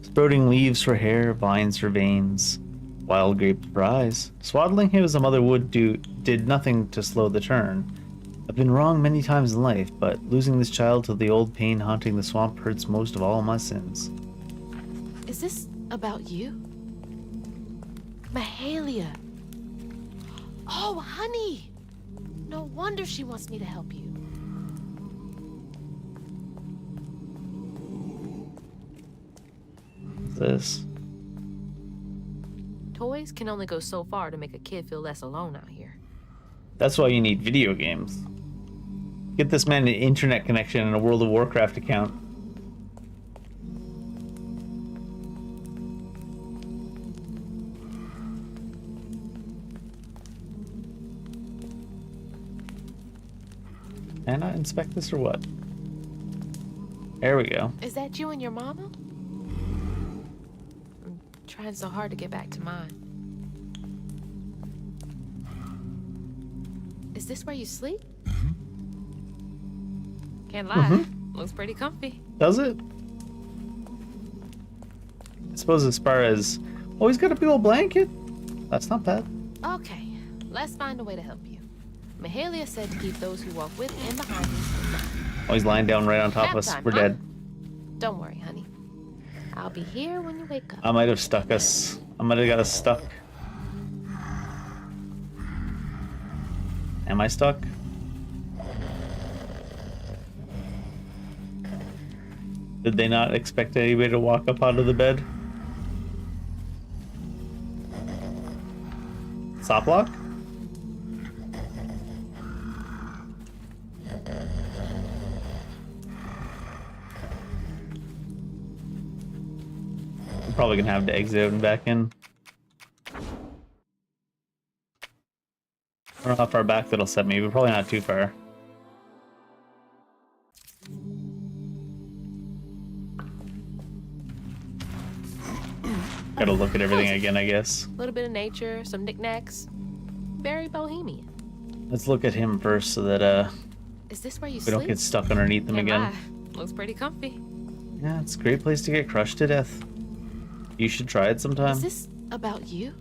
Speaker 1: Sprouting leaves for hair, vines for veins, wild grapes for eyes. Swaddling him as a mother would do did nothing to slow the turn. I've been wrong many times in life, but losing this child to the old pain haunting the swamp hurts most of all my sins.
Speaker 2: Is this about you? Mahalia. Oh, honey. No wonder she wants me to help you.
Speaker 1: What's this?
Speaker 2: Toys can only go so far to make a kid feel less alone out here.
Speaker 1: That's why you need video games. Get this man an internet connection and a World of Warcraft account. Can I inspect this or what? There we go.
Speaker 2: Is that you and your mama? I'm trying so hard to get back to mine. Is this where you sleep? Can't lie. Looks pretty comfy.
Speaker 1: Does it? I suppose as far as... Oh, he's got a big old blanket? That's not bad.
Speaker 2: Okay, let's find a way to help you. Mahalia said to keep those who walk with and behind me in mind.
Speaker 1: Oh, he's lying down right on top of us.
Speaker 2: Nap time,
Speaker 1: We're
Speaker 2: huh?
Speaker 1: dead.
Speaker 2: Don't worry, honey. I'll be here when you wake up.
Speaker 1: I might have stuck us. I might have got us stuck. Am I stuck? Did they not expect anybody to walk up out of the bed? Stop lock? I'm probably gonna have to exit out and back in. I don't know how far back that'll set me, but probably not too far. Gotta look at everything again, I guess.
Speaker 2: A little bit of nature, some knickknacks. Very bohemian.
Speaker 1: Let's look at him first so that
Speaker 2: Is this where you
Speaker 1: we
Speaker 2: sleep?
Speaker 1: don't get stuck underneath them
Speaker 2: Can't
Speaker 1: again.
Speaker 2: lie. Looks pretty comfy.
Speaker 1: Yeah, it's a great place to get crushed to death. You should try it sometime.
Speaker 2: Is this about you?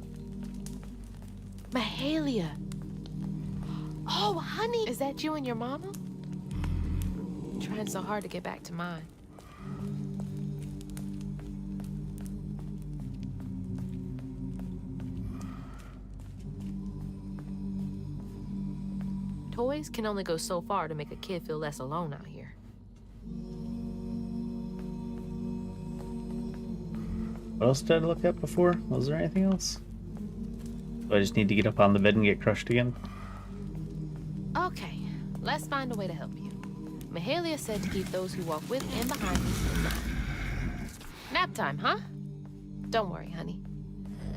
Speaker 2: Mahalia. Oh, honey. Is that you and your mama? I'm trying so hard to get back to mine. Toys can only go so far to make a kid feel less alone out here.
Speaker 1: What else did I look at before? Was there anything else? Do I just need to get up on the bed and get crushed again?
Speaker 2: Okay, let's find a way to help you. Mahalia said to keep those who walk with and behind me in mind. Nap time, huh? Don't worry, honey.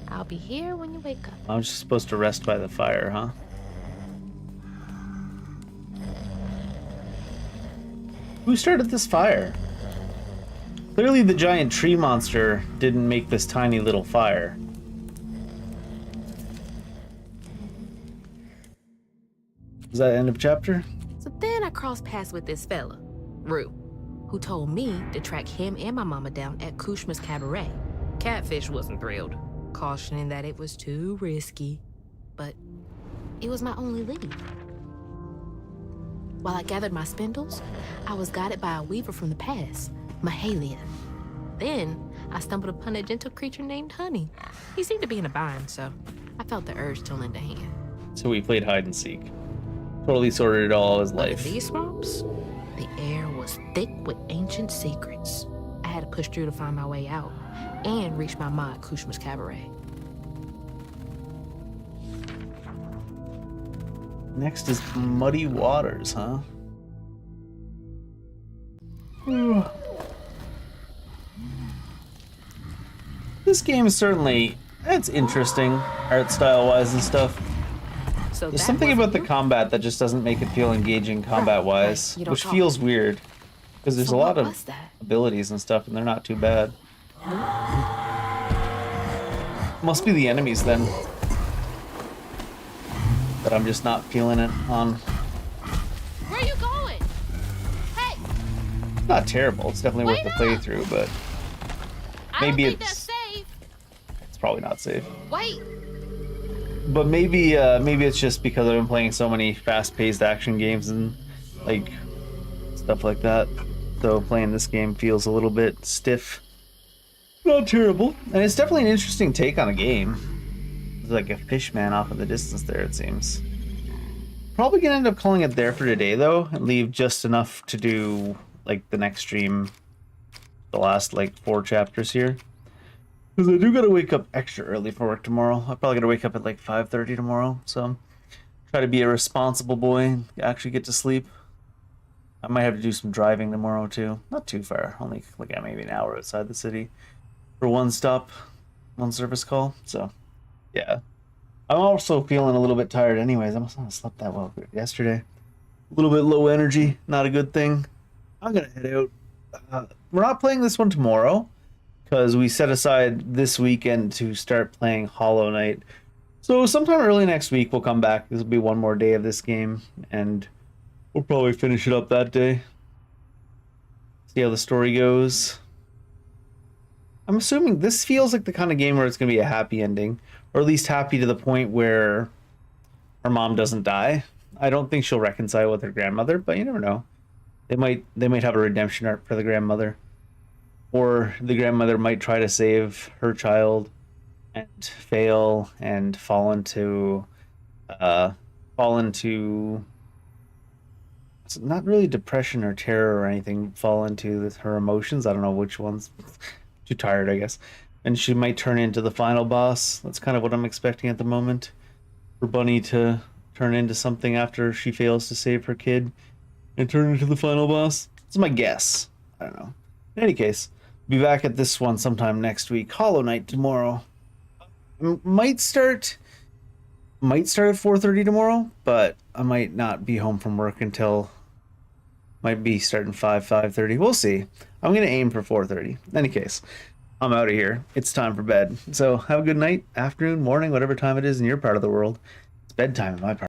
Speaker 2: I'll be here when you wake up.
Speaker 1: I'm just supposed to rest by the fire, huh? Who started this fire? Clearly the giant tree monster didn't make this tiny little fire. Is that end of chapter?
Speaker 2: So then I crossed paths with this fella, Rue, who told me to track him and my mama down at Kushma's Cabaret. Catfish wasn't thrilled, cautioning that it was too risky. But it was my only lead. While I gathered my spindles, I was guided by a weaver from the past, Mahalia. Then I stumbled upon a gentle creature named Honey. He seemed to be in a bind, so I felt the urge to lend a hand.
Speaker 1: So we played hide and seek. Totally sorted it all his
Speaker 2: But in
Speaker 1: life.
Speaker 2: these swamps, the air was thick with ancient secrets. I had to push through to find my way out and reach my ma at Kushma's Cabaret.
Speaker 1: Next is Muddy Waters, huh? This game is certainly, it's interesting, art style wise and stuff.
Speaker 2: So
Speaker 1: There's
Speaker 2: that
Speaker 1: something
Speaker 2: wasn't
Speaker 1: about the
Speaker 2: you?
Speaker 1: combat that just doesn't make it feel engaging combat wise,
Speaker 2: right. You don't
Speaker 1: which
Speaker 2: talk.
Speaker 1: feels weird. Because there's
Speaker 2: So
Speaker 1: a lot
Speaker 2: what
Speaker 1: of
Speaker 2: was that?
Speaker 1: abilities and stuff, and they're not too bad. Must be the enemies then. But I'm just not feeling it on.
Speaker 2: Where you going? Hey,
Speaker 1: Not terrible. It's definitely worth
Speaker 2: Wait
Speaker 1: the
Speaker 2: up!
Speaker 1: playthrough, but
Speaker 2: I
Speaker 1: maybe
Speaker 2: don't think
Speaker 1: it's
Speaker 2: that's safe.
Speaker 1: it's probably not safe.
Speaker 2: Wait,
Speaker 1: But maybe it's just because I've been playing so many fast-paced action games and like stuff like that. So playing this game feels a little bit stiff. Not terrible, and it's definitely an interesting take on a game. There's like a fish man off in the distance there, it seems. probably gonna end up calling it there for today, though, and leave just enough to do like the next stream, the last like 4 chapters here. Because I do gotta wake up extra early for work tomorrow. I'm probably gonna wake up at like 5:30 tomorrow, so try to be a responsible boy, actually get to sleep. I might have to do some driving tomorrow too. Not too far, only like maybe an hour outside the city for one stop, one service call. So yeah, I'm also feeling a little bit tired anyways. I must not have slept that well yesterday. A little bit low energy, not a good thing. I'm gonna head out. We're not playing this one tomorrow because we set aside this weekend to start playing Hollow Knight. So sometime early next week we'll come back. This will be one more day of this game, and we'll probably finish it up that day. See how the story goes. I'm assuming this feels like the kind of game where it's going to be a happy ending, or at least happy to the point where her mom doesn't die. I don't think she'll reconcile with her grandmother, but you never know. They might have a redemption arc for the grandmother, or the grandmother might try to save her child and fail and fall into it's not really depression or terror or anything, fall into her emotions. I don't know which ones. Too tired, I guess. And she might turn into the final boss. That's kind of what I'm expecting at the moment, for Bunny to turn into something after she fails to save her kid and turn into the final boss. It's my guess. I don't know. In any case, be back at this one sometime next week. Hollow Knight tomorrow. Might start at 4:30 tomorrow, but I might not be home from work until, might be starting 5:30. We'll see. I'm gonna aim for 4:30. In any case, I'm out of here. It's time for bed. So have a good night, afternoon, morning, whatever time it is in your part of the world. It's bedtime in my part.